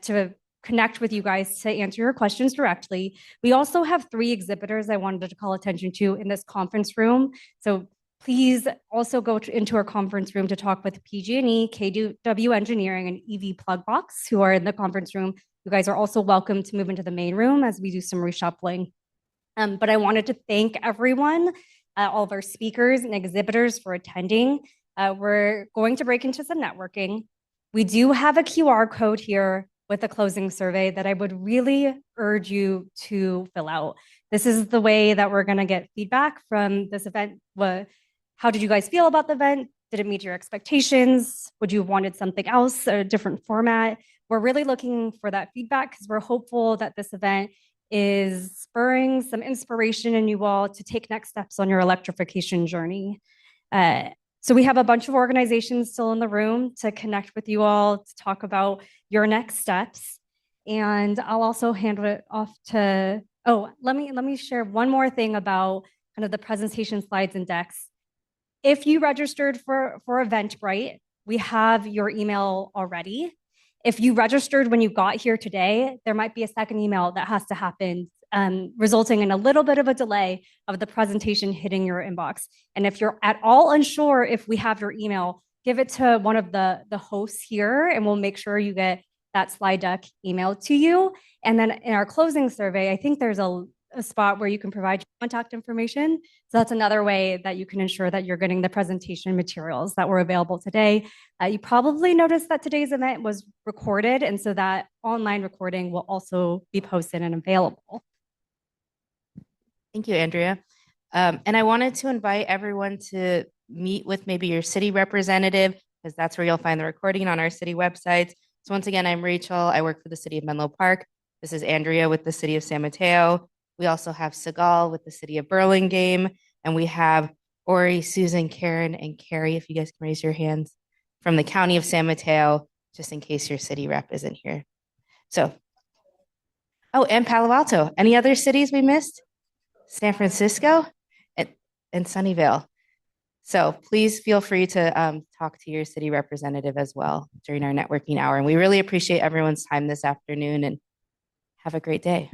to connect with you guys to answer your questions directly. We also have 3 exhibitors I wanted to call attention to in this conference room. So please also go into our conference room to talk with PG&E, KW Engineering, and EV Plug Box, who are in the conference room. You guys are also welcome to move into the main room as we do some reshuffling. But I wanted to thank everyone, all of our speakers and exhibitors for attending. We're going to break into some networking. We do have a QR code here with a closing survey that I would really urge you to fill out. This is the way that we're going to get feedback from this event. How did you guys feel about the event? Did it meet your expectations? Would you have wanted something else, a different format? We're really looking for that feedback because we're hopeful that this event is spurring some inspiration in you all to take next steps on your electrification journey. So we have a bunch of organizations still in the room to connect with you all to talk about your next steps. And I'll also hand it off to, let me share one more thing about kind of the presentation slides and decks. If you registered for Eventbrite, we have your email already. If you registered when you got here today, there might be a second email that has to happen, resulting in a little bit of a delay of the presentation hitting your inbox. And if you're at all unsure if we have your email, give it to one of the hosts here, and we'll make sure you get that slide deck emailed to you. And then in our closing survey, I think there's a spot where you can provide your contact information. So that's another way that you can ensure that you're getting the presentation materials that were available today. You probably noticed that today's event was recorded, and so that online recording will also be posted and available. Thank you, Andrea. And I wanted to invite everyone to meet with maybe your city representative, because that's where you'll find the recording on our city websites. So once again, I'm Rachel. I work for the city of Menlo Park. This is Andrea with the city of San Mateo. We also have Segal with the city of Burlingame. And we have Ori, Susan, Karen, and Carrie, if you guys can raise your hands, from the county of San Mateo, just in case your city rep isn't here. So, and Palo Alto. Any other cities we missed? San Francisco and Sunnyvale. So please feel free to talk to your city representative as well during our networking hour. And we really appreciate everyone's time this afternoon, and have a great day.